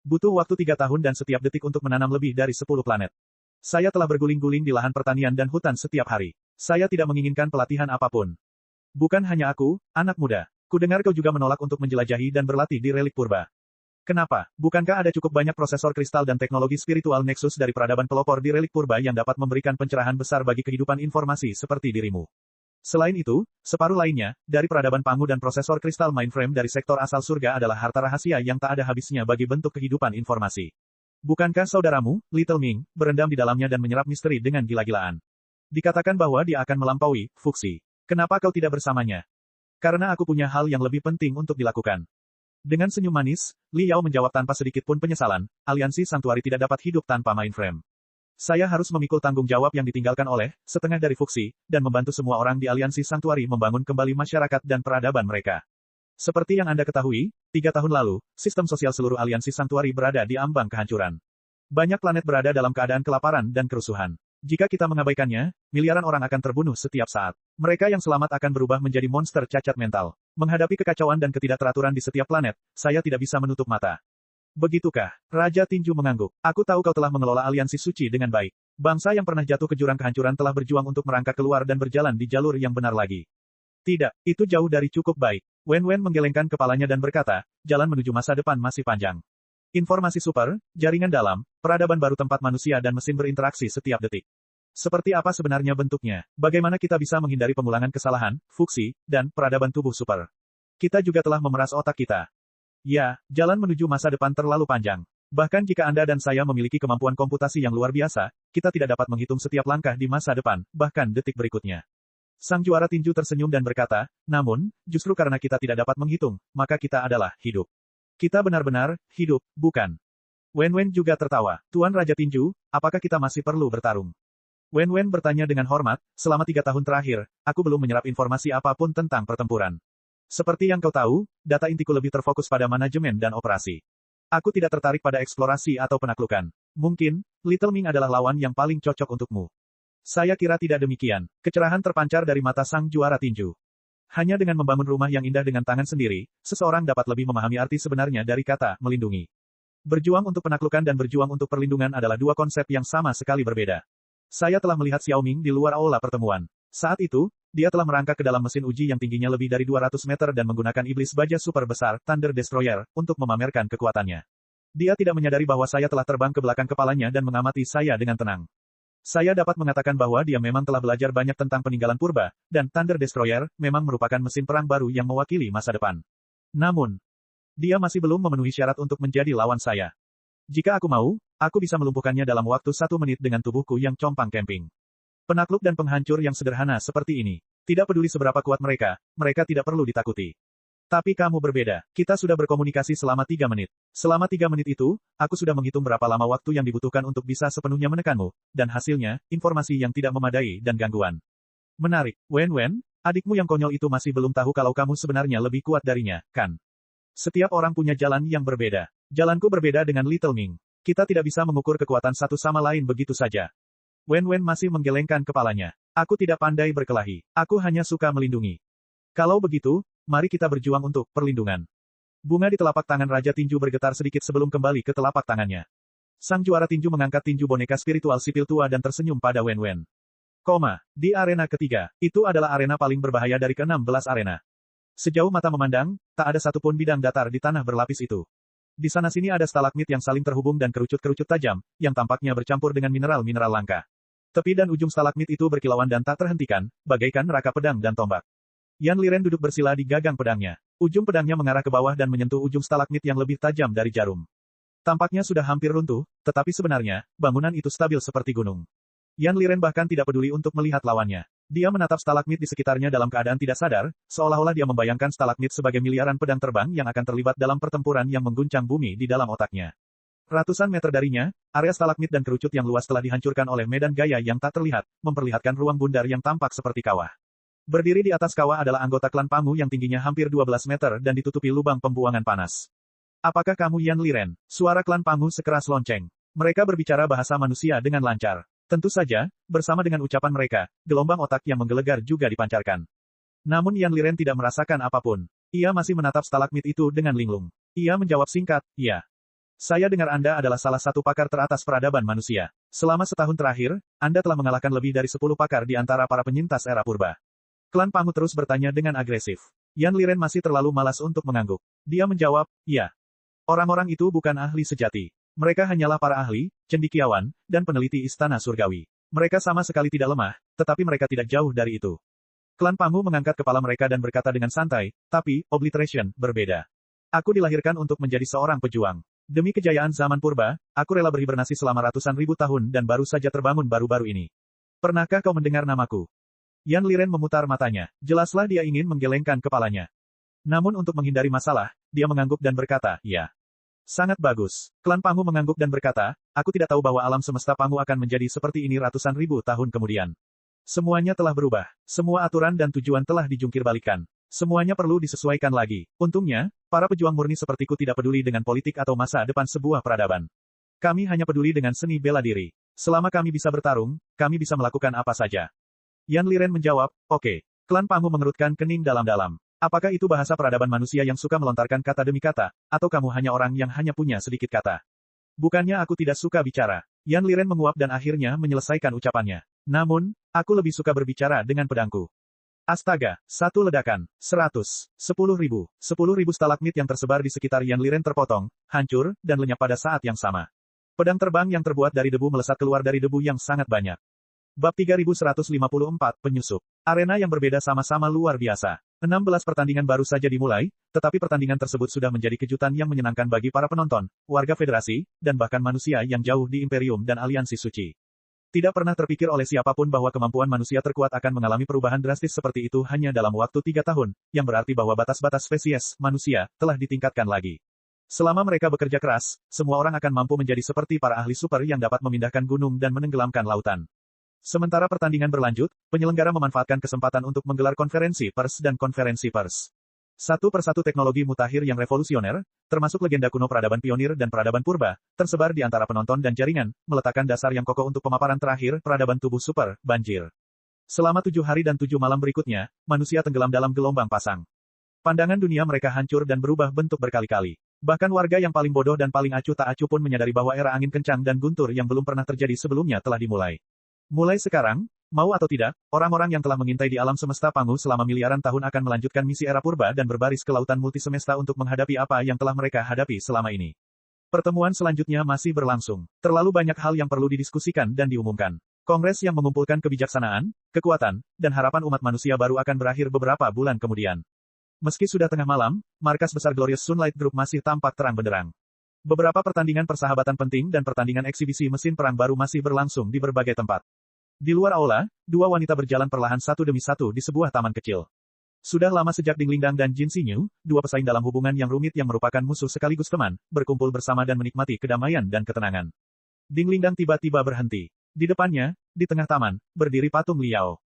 Speaker 1: butuh waktu 3 tahun dan setiap detik untuk menanam lebih dari 10 planet. Saya telah berguling-guling di lahan pertanian dan hutan setiap hari. Saya tidak menginginkan pelatihan apapun. Bukan hanya aku, anak muda. Kudengar kau juga menolak untuk menjelajahi dan berlatih di relik purba. Kenapa? Bukankah ada cukup banyak prosesor kristal dan teknologi spiritual Nexus dari peradaban pelopor di relik purba yang dapat memberikan pencerahan besar bagi kehidupan informasi seperti dirimu? Selain itu, separuh lainnya, dari peradaban Pangu dan prosesor kristal mainframe dari sektor asal surga adalah harta rahasia yang tak ada habisnya bagi bentuk kehidupan informasi. Bukankah saudaramu, Little Ming, berendam di dalamnya dan menyerap misteri dengan gila-gilaan? Dikatakan bahwa dia akan melampaui Fuxi. Kenapa kau tidak bersamanya? Karena aku punya hal yang lebih penting untuk dilakukan. Dengan senyum manis, Li Yao menjawab tanpa sedikit pun penyesalan, aliansi Santuari tidak dapat hidup tanpa mainframe. Saya harus memikul tanggung jawab yang ditinggalkan oleh setengah dari Fuxi, dan membantu semua orang di aliansi Santuari membangun kembali masyarakat dan peradaban mereka. Seperti yang Anda ketahui, 3 tahun lalu, sistem sosial seluruh aliansi Santuari berada di ambang kehancuran. Banyak planet berada dalam keadaan kelaparan dan kerusuhan. Jika kita mengabaikannya, miliaran orang akan terbunuh setiap saat. Mereka yang selamat akan berubah menjadi monster cacat mental. Menghadapi kekacauan dan ketidakteraturan di setiap planet, saya tidak bisa menutup mata. Begitukah? Raja Tinju mengangguk. Aku tahu kau telah mengelola aliansi suci dengan baik. Bangsa yang pernah jatuh ke jurang kehancuran telah berjuang untuk merangkak keluar dan berjalan di jalur yang benar lagi. Tidak, itu jauh dari cukup baik. Wen Wen menggelengkan kepalanya dan berkata, jalan menuju masa depan masih panjang. Informasi super, jaringan dalam, peradaban baru tempat manusia dan mesin berinteraksi setiap detik. Seperti apa sebenarnya bentuknya? Bagaimana kita bisa menghindari pengulangan kesalahan, Fuxi, dan peradaban tubuh super? Kita juga telah memeras otak kita. Ya, jalan menuju masa depan terlalu panjang. Bahkan jika Anda dan saya memiliki kemampuan komputasi yang luar biasa, kita tidak dapat menghitung setiap langkah di masa depan, bahkan detik berikutnya. Sang juara tinju tersenyum dan berkata, namun, justru karena kita tidak dapat menghitung, maka kita adalah hidup. Kita benar-benar hidup, bukan? Wen Wen juga tertawa. Tuan Raja Tinju, apakah kita masih perlu bertarung? Wen Wen bertanya dengan hormat, selama 3 tahun terakhir, aku belum menyerap informasi apapun tentang pertempuran. Seperti yang kau tahu, data intiku lebih terfokus pada manajemen dan operasi. Aku tidak tertarik pada eksplorasi atau penaklukan. Mungkin, Little Ming adalah lawan yang paling cocok untukmu. Saya kira tidak demikian. Kecerahan terpancar dari mata sang juara tinju. Hanya dengan membangun rumah yang indah dengan tangan sendiri, seseorang dapat lebih memahami arti sebenarnya dari kata melindungi. Berjuang untuk penaklukan dan berjuang untuk perlindungan adalah dua konsep yang sama sekali berbeda. Saya telah melihat Xiao Ming di luar aula pertemuan. Saat itu, dia telah merangkak ke dalam mesin uji yang tingginya lebih dari 200 meter dan menggunakan iblis baja super besar, Thunder Destroyer, untuk memamerkan kekuatannya. Dia tidak menyadari bahwa saya telah terbang ke belakang kepalanya dan mengamati saya dengan tenang. Saya dapat mengatakan bahwa dia memang telah belajar banyak tentang peninggalan purba, dan Thunder Destroyer memang merupakan mesin perang baru yang mewakili masa depan. Namun, dia masih belum memenuhi syarat untuk menjadi lawan saya. Jika aku mau, aku bisa melumpuhkannya dalam waktu 1 menit dengan tubuhku yang compang camping. Penakluk dan penghancur yang sederhana seperti ini. Tidak peduli seberapa kuat mereka, mereka tidak perlu ditakuti. Tapi kamu berbeda. Kita sudah berkomunikasi selama 3 menit. Selama 3 menit itu, aku sudah menghitung berapa lama waktu yang dibutuhkan untuk bisa sepenuhnya menekanmu, dan hasilnya, informasi yang tidak memadai dan gangguan. Menarik, Wen Wen, adikmu yang konyol itu masih belum tahu kalau kamu sebenarnya lebih kuat darinya, kan? Setiap orang punya jalan yang berbeda. Jalanku berbeda dengan Little Ming. Kita tidak bisa mengukur kekuatan satu sama lain begitu saja. Wen Wen masih menggelengkan kepalanya. Aku tidak pandai berkelahi. Aku hanya suka melindungi. Kalau begitu, mari kita berjuang untuk perlindungan. Bunga di telapak tangan Raja Tinju bergetar sedikit sebelum kembali ke telapak tangannya. Sang juara tinju mengangkat tinju boneka spiritual sipil tua dan tersenyum pada Wen Wen. Di arena ketiga, itu adalah arena paling berbahaya dari ke-16 arena. Sejauh mata memandang, tak ada satupun bidang datar di tanah berlapis itu. Di sana-sini ada stalagmit yang saling terhubung dan kerucut-kerucut tajam, yang tampaknya bercampur dengan mineral-mineral langka. Tepi dan ujung stalagmit itu berkilauan dan tak terhentikan, bagaikan raka pedang dan tombak. Yan Liren duduk bersila di gagang pedangnya. Ujung pedangnya mengarah ke bawah dan menyentuh ujung stalagmit yang lebih tajam dari jarum. Tampaknya sudah hampir runtuh, tetapi sebenarnya, bangunan itu stabil seperti gunung. Yan Liren bahkan tidak peduli untuk melihat lawannya. Dia menatap stalagmit di sekitarnya dalam keadaan tidak sadar, seolah-olah dia membayangkan stalagmit sebagai miliaran pedang terbang yang akan terlibat dalam pertempuran yang mengguncang bumi di dalam otaknya. Ratusan meter darinya, area stalagmit dan kerucut yang luas telah dihancurkan oleh medan gaya yang tak terlihat, memperlihatkan ruang bundar yang tampak seperti kawah. Berdiri di atas kawah adalah anggota klan Pangu yang tingginya hampir 12 meter dan ditutupi lubang pembuangan panas. Apakah kamu Yan Liren? Suara klan Pangu sekeras lonceng. Mereka berbicara bahasa manusia dengan lancar. Tentu saja, bersama dengan ucapan mereka, gelombang otak yang menggelegar juga dipancarkan. Namun Yan Liren tidak merasakan apapun. Ia masih menatap stalagmit itu dengan linglung. Ia menjawab singkat, iya. Saya dengar Anda adalah salah satu pakar teratas peradaban manusia. Selama setahun terakhir, Anda telah mengalahkan lebih dari 10 pakar di antara para penyintas era purba. Klan Pangu terus bertanya dengan agresif. Yan Liren masih terlalu malas untuk mengangguk. Dia menjawab, iya. Orang-orang itu bukan ahli sejati. Mereka hanyalah para ahli, cendekiawan, dan peneliti istana surgawi. Mereka sama sekali tidak lemah, tetapi mereka tidak jauh dari itu. Klan Pangu mengangkat kepala mereka dan berkata dengan santai, tapi, Obliteration, berbeda. Aku dilahirkan untuk menjadi seorang pejuang. Demi kejayaan zaman purba, aku rela berhibernasi selama ratusan ribu tahun dan baru saja terbangun baru-baru ini. Pernahkah kau mendengar namaku? Yan Liren memutar matanya. Jelaslah dia ingin menggelengkan kepalanya. Namun untuk menghindari masalah, dia mengangguk dan berkata, ya. Sangat bagus. Klan Pangu mengangguk dan berkata, aku tidak tahu bahwa alam semesta Pangu akan menjadi seperti ini ratusan ribu tahun kemudian. Semuanya telah berubah. Semua aturan dan tujuan telah dijungkir-balikan. Semuanya perlu disesuaikan lagi. Untungnya, para pejuang murni sepertiku tidak peduli dengan politik atau masa depan sebuah peradaban. Kami hanya peduli dengan seni bela diri. Selama kami bisa bertarung, kami bisa melakukan apa saja. Yan Liren menjawab, oke. Klan Pangu mengerutkan kening dalam-dalam. Apakah itu bahasa peradaban manusia yang suka melontarkan kata demi kata, atau kamu hanya orang yang hanya punya sedikit kata? Bukannya aku tidak suka bicara. Yan Liren menguap dan akhirnya menyelesaikan ucapannya. Namun, aku lebih suka berbicara dengan pedangku. Astaga, satu ledakan, 100, 10.000 stalagmit yang tersebar di sekitar Yan Liren terpotong, hancur, dan lenyap pada saat yang sama. Pedang terbang yang terbuat dari debu melesat keluar dari debu yang sangat banyak. Bab 3154, Penyusup. Arena yang berbeda sama-sama luar biasa. 16 pertandingan baru saja dimulai, tetapi pertandingan tersebut sudah menjadi kejutan yang menyenangkan bagi para penonton, warga federasi, dan bahkan manusia yang jauh di Imperium dan Aliansi Suci. Tidak pernah terpikir oleh siapapun bahwa kemampuan manusia terkuat akan mengalami perubahan drastis seperti itu hanya dalam waktu 3 tahun, yang berarti bahwa batas-batas spesies manusia telah ditingkatkan lagi. Selama mereka bekerja keras, semua orang akan mampu menjadi seperti para ahli super yang dapat memindahkan gunung dan menenggelamkan lautan. Sementara pertandingan berlanjut, penyelenggara memanfaatkan kesempatan untuk menggelar konferensi pers dan konferensi pers. Satu persatu teknologi mutakhir yang revolusioner, termasuk legenda kuno peradaban pionir dan peradaban purba, tersebar di antara penonton dan jaringan, meletakkan dasar yang kokoh untuk pemaparan terakhir peradaban tubuh super, banjir. Selama 7 hari dan 7 malam berikutnya, manusia tenggelam dalam gelombang pasang. Pandangan dunia mereka hancur dan berubah bentuk berkali-kali. Bahkan warga yang paling bodoh dan paling acuh tak acuh pun menyadari bahwa era angin kencang dan guntur yang belum pernah terjadi sebelumnya telah dimulai. Mulai sekarang, mau atau tidak, orang-orang yang telah mengintai di alam semesta Pangu selama miliaran tahun akan melanjutkan misi era purba dan berbaris ke lautan multisemesta untuk menghadapi apa yang telah mereka hadapi selama ini. Pertemuan selanjutnya masih berlangsung. Terlalu banyak hal yang perlu didiskusikan dan diumumkan. Kongres yang mengumpulkan kebijaksanaan, kekuatan, dan harapan umat manusia baru akan berakhir beberapa bulan kemudian. Meski sudah tengah malam, markas besar Glorious Sunlight Group masih tampak terang benderang. Beberapa pertandingan persahabatan penting dan pertandingan eksibisi mesin perang baru masih berlangsung di berbagai tempat. Di luar aula, 2 wanita berjalan perlahan satu demi satu di sebuah taman kecil. Sudah lama sejak Ding Lingdang dan Jin Xinyu, 2 pesaing dalam hubungan yang rumit yang merupakan musuh sekaligus teman, berkumpul bersama dan menikmati kedamaian dan ketenangan. Ding Lingdang tiba-tiba berhenti. Di depannya, di tengah taman, berdiri patung Liao.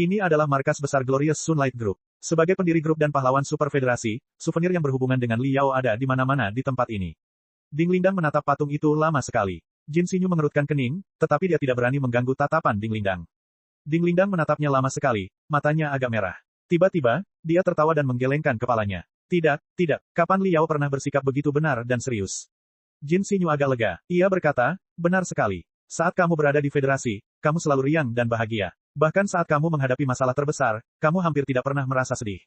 Speaker 1: Ini adalah markas besar Glorious Sunlight Group. Sebagai pendiri grup dan pahlawan Super Federasi, souvenir yang berhubungan dengan Liao ada di mana-mana di tempat ini. Ding Lingdang menatap patung itu lama sekali. Jin Xinyu mengerutkan kening, tetapi dia tidak berani mengganggu tatapan Ding Lingdang. Ding Lingdang menatapnya lama sekali, matanya agak merah. Tiba-tiba, dia tertawa dan menggelengkan kepalanya. Tidak, kapan Liao pernah bersikap begitu benar dan serius? Jin Xinyu agak lega. Ia berkata, benar sekali. Saat kamu berada di federasi, kamu selalu riang dan bahagia. Bahkan saat kamu menghadapi masalah terbesar, kamu hampir tidak pernah merasa sedih.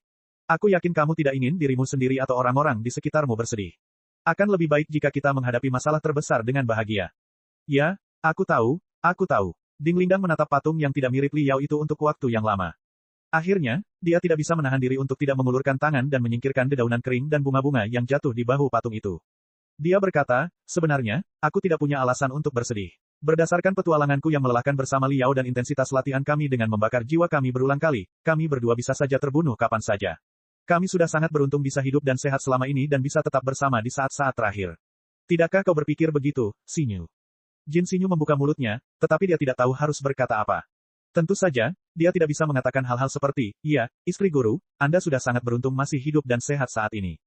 Speaker 1: Aku yakin kamu tidak ingin dirimu sendiri atau orang-orang di sekitarmu bersedih. Akan lebih baik jika kita menghadapi masalah terbesar dengan bahagia. Ya, aku tahu. Ding Lingdang menatap patung yang tidak mirip Liao itu untuk waktu yang lama. Akhirnya, dia tidak bisa menahan diri untuk tidak mengulurkan tangan dan menyingkirkan dedaunan kering dan bunga-bunga yang jatuh di bahu patung itu. Dia berkata, sebenarnya, aku tidak punya alasan untuk bersedih. Berdasarkan petualanganku yang melelahkan bersama Liao dan intensitas latihan kami dengan membakar jiwa kami berulang kali, kami berdua bisa saja terbunuh kapan saja. Kami sudah sangat beruntung bisa hidup dan sehat selama ini dan bisa tetap bersama di saat-saat terakhir. Tidakkah kau berpikir begitu, Xinyu? Jin Xinyu membuka mulutnya, tetapi dia tidak tahu harus berkata apa. Tentu saja, dia tidak bisa mengatakan hal-hal seperti, iya, istri guru, Anda sudah sangat beruntung masih hidup dan sehat saat ini.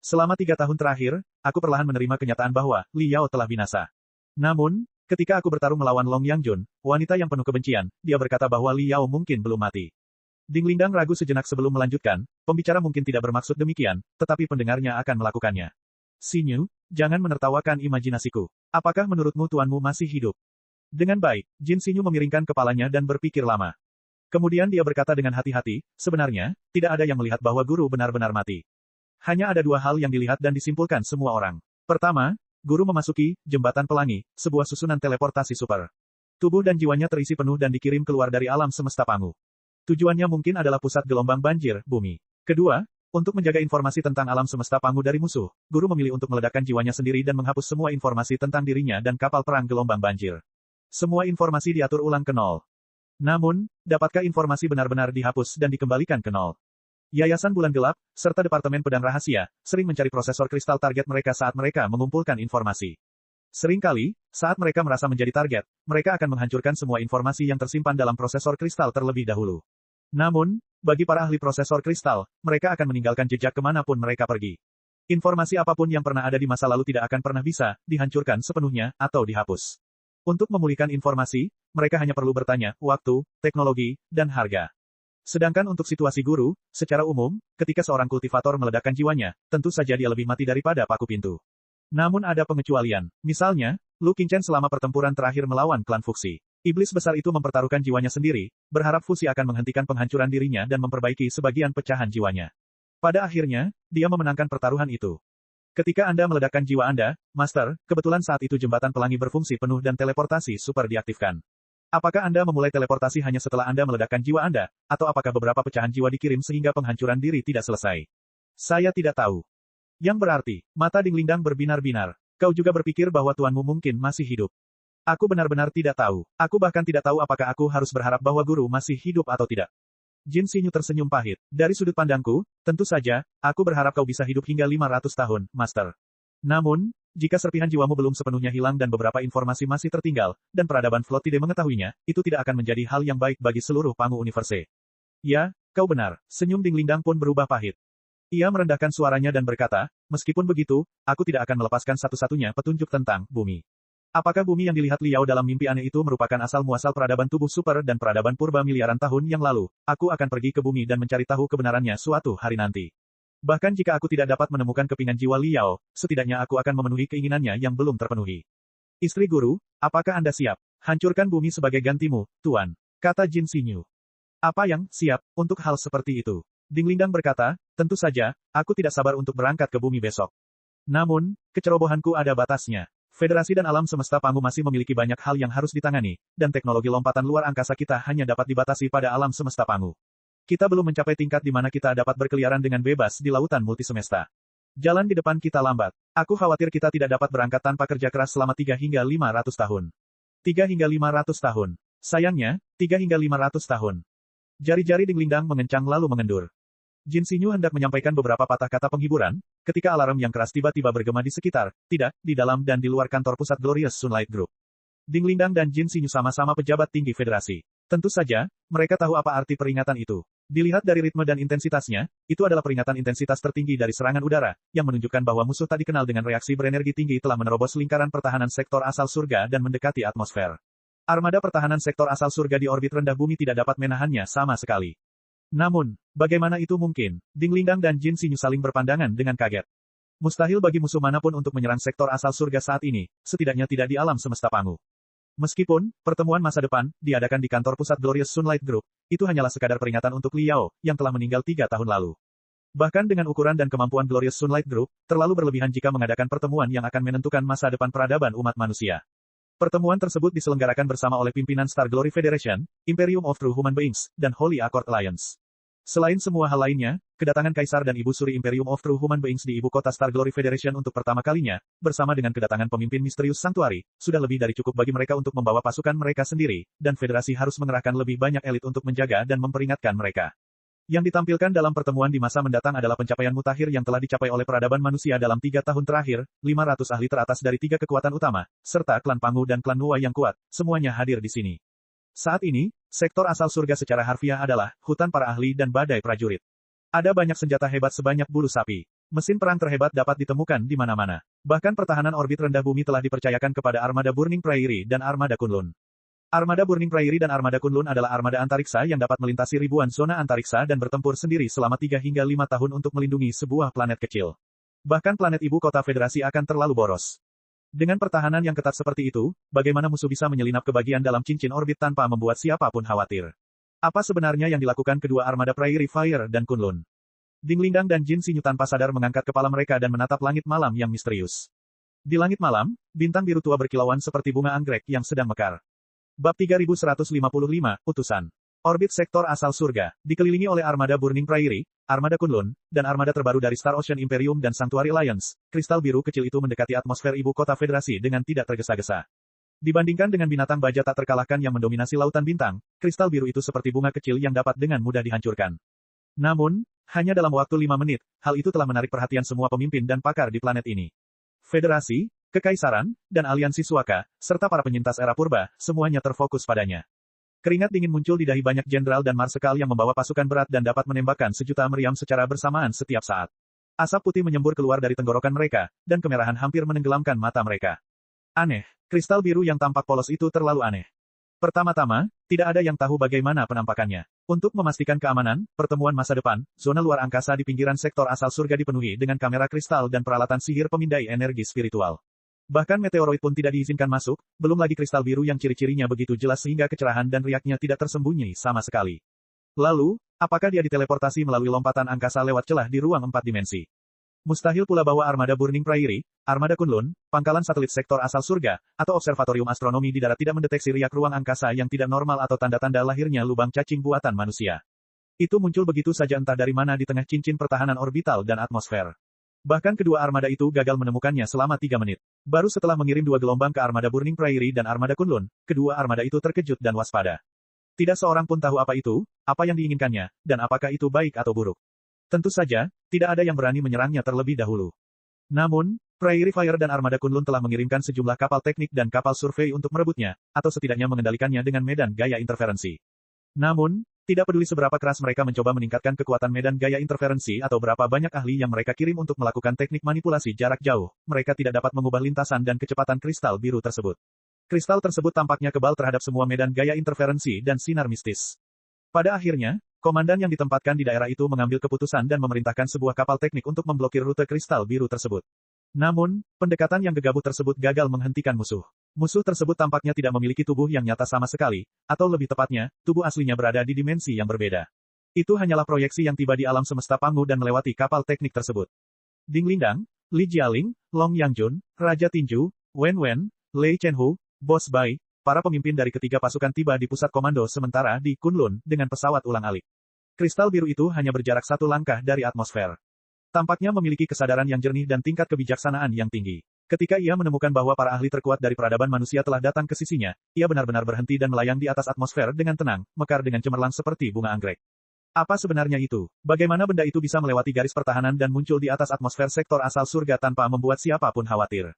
Speaker 1: Selama 3 tahun terakhir, aku perlahan menerima kenyataan bahwa Liao telah binasa. Namun, ketika aku bertarung melawan Long Yangjun, wanita yang penuh kebencian, dia berkata bahwa Liao mungkin belum mati. Ding Lingdang ragu sejenak sebelum melanjutkan, pembicara mungkin tidak bermaksud demikian, tetapi pendengarnya akan melakukannya. Xinyu, jangan menertawakan imajinasiku. Apakah menurutmu tuanmu masih hidup? Dengan baik, Jin Xinyu memiringkan kepalanya dan berpikir lama. Kemudian dia berkata dengan hati-hati, sebenarnya, tidak ada yang melihat bahwa guru benar-benar mati. Hanya ada 2 hal yang dilihat dan disimpulkan semua orang. Pertama, guru memasuki jembatan pelangi, sebuah susunan teleportasi super. Tubuh dan jiwanya terisi penuh dan dikirim keluar dari alam semesta Pangu. Tujuannya mungkin adalah pusat gelombang banjir, bumi. Kedua, untuk menjaga informasi tentang alam semesta Pangu dari musuh, guru memilih untuk meledakkan jiwanya sendiri dan menghapus semua informasi tentang dirinya dan kapal perang gelombang banjir. Semua informasi diatur ulang ke nol. Namun, dapatkah informasi benar-benar dihapus dan dikembalikan ke nol? Yayasan Bulan Gelap, serta Departemen Pedang Rahasia, sering mencari prosesor kristal target mereka saat mereka mengumpulkan informasi. Seringkali, saat mereka merasa menjadi target, mereka akan menghancurkan semua informasi yang tersimpan dalam prosesor kristal terlebih dahulu. Namun, bagi para ahli prosesor kristal, mereka akan meninggalkan jejak kemanapun mereka pergi. Informasi apapun yang pernah ada di masa lalu tidak akan pernah bisa dihancurkan sepenuhnya atau dihapus. Untuk memulihkan informasi, mereka hanya perlu bertanya, waktu, teknologi, dan harga. Sedangkan untuk situasi guru, secara umum, ketika seorang kultivator meledakkan jiwanya, tentu saja dia lebih mati daripada paku pintu. Namun ada pengecualian. Misalnya, Lu Qingchen selama pertempuran terakhir melawan klan Fuxi. Iblis besar itu mempertaruhkan jiwanya sendiri, berharap Fuxi akan menghentikan penghancuran dirinya dan memperbaiki sebagian pecahan jiwanya. Pada akhirnya, dia memenangkan pertaruhan itu. Ketika Anda meledakkan jiwa Anda, Master, kebetulan saat itu jembatan pelangi berfungsi penuh dan teleportasi super diaktifkan. Apakah Anda memulai teleportasi hanya setelah Anda meledakkan jiwa Anda, atau apakah beberapa pecahan jiwa dikirim sehingga penghancuran diri tidak selesai? Saya tidak tahu. Yang berarti, mata Ding Lingdang berbinar-binar. Kau juga berpikir bahwa tuanmu mungkin masih hidup. Aku benar-benar tidak tahu. Aku bahkan tidak tahu apakah aku harus berharap bahwa guru masih hidup atau tidak. Jin Xinyu tersenyum pahit. Dari sudut pandangku, tentu saja, aku berharap kau bisa hidup hingga 500 tahun, Master. Namun, jika serpihan jiwamu belum sepenuhnya hilang dan beberapa informasi masih tertinggal, dan peradaban Float tidak mengetahuinya, itu tidak akan menjadi hal yang baik bagi seluruh Pangu Universe. Ya, kau benar. Senyum Ding Lingdang pun berubah pahit. Ia merendahkan suaranya dan berkata, meskipun begitu, aku tidak akan melepaskan satu-satunya petunjuk tentang bumi. Apakah bumi yang dilihat Liao dalam mimpi aneh itu merupakan asal-muasal peradaban tubuh super dan peradaban purba miliaran tahun yang lalu? Aku akan pergi ke bumi dan mencari tahu kebenarannya suatu hari nanti. Bahkan jika aku tidak dapat menemukan kepingan jiwa Liao, setidaknya aku akan memenuhi keinginannya yang belum terpenuhi. Istri guru, apakah Anda siap? Hancurkan bumi sebagai gantimu, Tuan. Kata Jin Xinyu. Apa yang siap untuk hal seperti itu? Ding Lingdang berkata, tentu saja, aku tidak sabar untuk berangkat ke bumi besok. Namun, kecerobohanku ada batasnya. Federasi dan alam semesta Pangu masih memiliki banyak hal yang harus ditangani, dan teknologi lompatan luar angkasa kita hanya dapat dibatasi pada alam semesta Pangu. Kita belum mencapai tingkat di mana kita dapat berkeliaran dengan bebas di lautan multisemesta. Jalan di depan kita lambat. Aku khawatir kita tidak dapat berangkat tanpa kerja keras selama 3 hingga 500 tahun. 3 hingga 500 tahun. Sayangnya, 3 hingga 500 tahun. Jari-jari Ding Lingdang mengencang lalu mengendur. Jin Xinyu hendak menyampaikan beberapa patah kata penghiburan, ketika alarm yang keras tiba-tiba bergema di sekitar, tidak, di dalam dan di luar kantor pusat Glorious Sunlight Group. Ding Lingdang dan Jin Xinyu sama-sama pejabat tinggi federasi. Tentu saja, mereka tahu apa arti peringatan itu. Dilihat dari ritme dan intensitasnya, itu adalah peringatan intensitas tertinggi dari serangan udara, yang menunjukkan bahwa musuh tak dikenal dengan reaksi berenergi tinggi telah menerobos lingkaran pertahanan sektor asal surga dan mendekati atmosfer. Armada pertahanan sektor asal surga di orbit rendah bumi tidak dapat menahannya sama sekali. Namun, bagaimana itu mungkin? Ding Lingdang dan Jin Xinyu saling berpandangan dengan kaget. Mustahil bagi musuh manapun untuk menyerang sektor asal surga saat ini, setidaknya tidak di alam semesta Pangu. Meskipun, pertemuan masa depan, diadakan di kantor pusat Glorious Sunlight Group, itu hanyalah sekadar peringatan untuk Liao, yang telah meninggal 3 tahun lalu. Bahkan dengan ukuran dan kemampuan Glorious Sunlight Group, terlalu berlebihan jika mengadakan pertemuan yang akan menentukan masa depan peradaban umat manusia. Pertemuan tersebut diselenggarakan bersama oleh pimpinan Star Glory Federation, Imperium of True Human Beings, dan Holy Accord Alliance. Selain semua hal lainnya, kedatangan Kaisar dan Ibu Suri Imperium of True Human Beings di ibu kota Star Glory Federation untuk pertama kalinya, bersama dengan kedatangan pemimpin misterius Sanctuary, sudah lebih dari cukup bagi mereka untuk membawa pasukan mereka sendiri, dan Federasi harus mengerahkan lebih banyak elit untuk menjaga dan memperingatkan mereka. Yang ditampilkan dalam pertemuan di masa mendatang adalah pencapaian mutakhir yang telah dicapai oleh peradaban manusia dalam 3 tahun terakhir, 500 ahli teratas dari 3 kekuatan utama, serta klan Pangu dan klan Nuwa yang kuat, semuanya hadir di sini. Saat ini, sektor asal surga secara harfiah adalah hutan para ahli dan badai prajurit. Ada banyak senjata hebat sebanyak bulu sapi. Mesin perang terhebat dapat ditemukan di mana-mana. Bahkan pertahanan orbit rendah bumi telah dipercayakan kepada armada Burning Prairie dan armada Kunlun. Armada Burning Prairie dan armada Kunlun adalah armada antariksa yang dapat melintasi ribuan zona antariksa dan bertempur sendiri selama 3 hingga 5 tahun untuk melindungi sebuah planet kecil. Bahkan planet ibu kota Federasi akan terlalu boros. Dengan pertahanan yang ketat seperti itu, bagaimana musuh bisa menyelinap ke bagian dalam cincin orbit tanpa membuat siapapun khawatir? Apa sebenarnya yang dilakukan kedua armada Prairie Fire dan Kunlun? Ding Lingdang dan Jin Sinyu tanpa sadar mengangkat kepala mereka dan menatap langit malam yang misterius. Di langit malam, bintang biru tua berkilauan seperti bunga anggrek yang sedang mekar. Bab 3155, Utusan. Orbit sektor asal surga, dikelilingi oleh armada Burning Prairie, armada Kunlun, dan armada terbaru dari Star Ocean Imperium dan Sanctuary Alliance, kristal biru kecil itu mendekati atmosfer ibu kota Federasi dengan tidak tergesa-gesa. Dibandingkan dengan binatang baja tak terkalahkan yang mendominasi lautan bintang, kristal biru itu seperti bunga kecil yang dapat dengan mudah dihancurkan. Namun, hanya dalam waktu 5 menit, hal itu telah menarik perhatian semua pemimpin dan pakar di planet ini. Federasi, Kekaisaran, dan Aliansi Suaka, serta para penyintas era purba, semuanya terfokus padanya. Keringat dingin muncul di dahi banyak jenderal dan marsekal yang membawa pasukan berat dan dapat menembakkan sejuta meriam secara bersamaan setiap saat. Asap putih menyembur keluar dari tenggorokan mereka, dan kemerahan hampir menenggelamkan mata mereka. Aneh, kristal biru yang tampak polos itu terlalu aneh. Pertama-tama, tidak ada yang tahu bagaimana penampakannya. Untuk memastikan keamanan, pertemuan masa depan, zona luar angkasa di pinggiran sektor asal surga dipenuhi dengan kamera kristal dan peralatan sihir pemindai energi spiritual. Bahkan meteoroid pun tidak diizinkan masuk, belum lagi kristal biru yang ciri-cirinya begitu jelas sehingga kecerahan dan riaknya tidak tersembunyi sama sekali. Lalu, apakah dia diteleportasi melalui lompatan angkasa lewat celah di ruang 4 dimensi? Mustahil pula bahwa armada Burning Prairie, armada Kunlun, pangkalan satelit sektor asal surga, atau observatorium astronomi di darat tidak mendeteksi riak ruang angkasa yang tidak normal atau tanda-tanda lahirnya lubang cacing buatan manusia. Itu muncul begitu saja entah dari mana di tengah cincin pertahanan orbital dan atmosfer. Bahkan kedua armada itu gagal menemukannya selama 3 menit. Baru setelah mengirim 2 gelombang ke armada Burning Prairie dan armada Kunlun, kedua armada itu terkejut dan waspada. Tidak seorang pun tahu apa itu, apa yang diinginkannya, dan apakah itu baik atau buruk. Tentu saja, tidak ada yang berani menyerangnya terlebih dahulu. Namun, Prairie Fire dan armada Kunlun telah mengirimkan sejumlah kapal teknik dan kapal survei untuk merebutnya, atau setidaknya mengendalikannya dengan medan gaya interferensi. Namun, tidak peduli seberapa keras mereka mencoba meningkatkan kekuatan medan gaya interferensi atau berapa banyak ahli yang mereka kirim untuk melakukan teknik manipulasi jarak jauh, mereka tidak dapat mengubah lintasan dan kecepatan kristal biru tersebut. Kristal tersebut tampaknya kebal terhadap semua medan gaya interferensi dan sinar mistis. Pada akhirnya, komandan yang ditempatkan di daerah itu mengambil keputusan dan memerintahkan sebuah kapal teknik untuk memblokir rute kristal biru tersebut. Namun, pendekatan yang gegabah tersebut gagal menghentikan musuh. Musuh tersebut tampaknya tidak memiliki tubuh yang nyata sama sekali, atau lebih tepatnya, tubuh aslinya berada di dimensi yang berbeda. Itu hanyalah proyeksi yang tiba di alam semesta Pangu dan melewati kapal teknik tersebut. Ding Lingdang, Li Jialing, Long Yangjun, Raja Tinju, Wen Wen, Lei Chenhu, Boss Bai, para pemimpin dari ketiga pasukan tiba di pusat komando sementara di Kunlun dengan pesawat ulang-alik. Kristal biru itu hanya berjarak 1 langkah dari atmosfer. Tampaknya memiliki kesadaran yang jernih dan tingkat kebijaksanaan yang tinggi. Ketika ia menemukan bahwa para ahli terkuat dari peradaban manusia telah datang ke sisinya, ia benar-benar berhenti dan melayang di atas atmosfer dengan tenang, mekar dengan cemerlang seperti bunga anggrek. Apa sebenarnya itu? Bagaimana benda itu bisa melewati garis pertahanan dan muncul di atas atmosfer sektor asal surga tanpa membuat siapapun khawatir?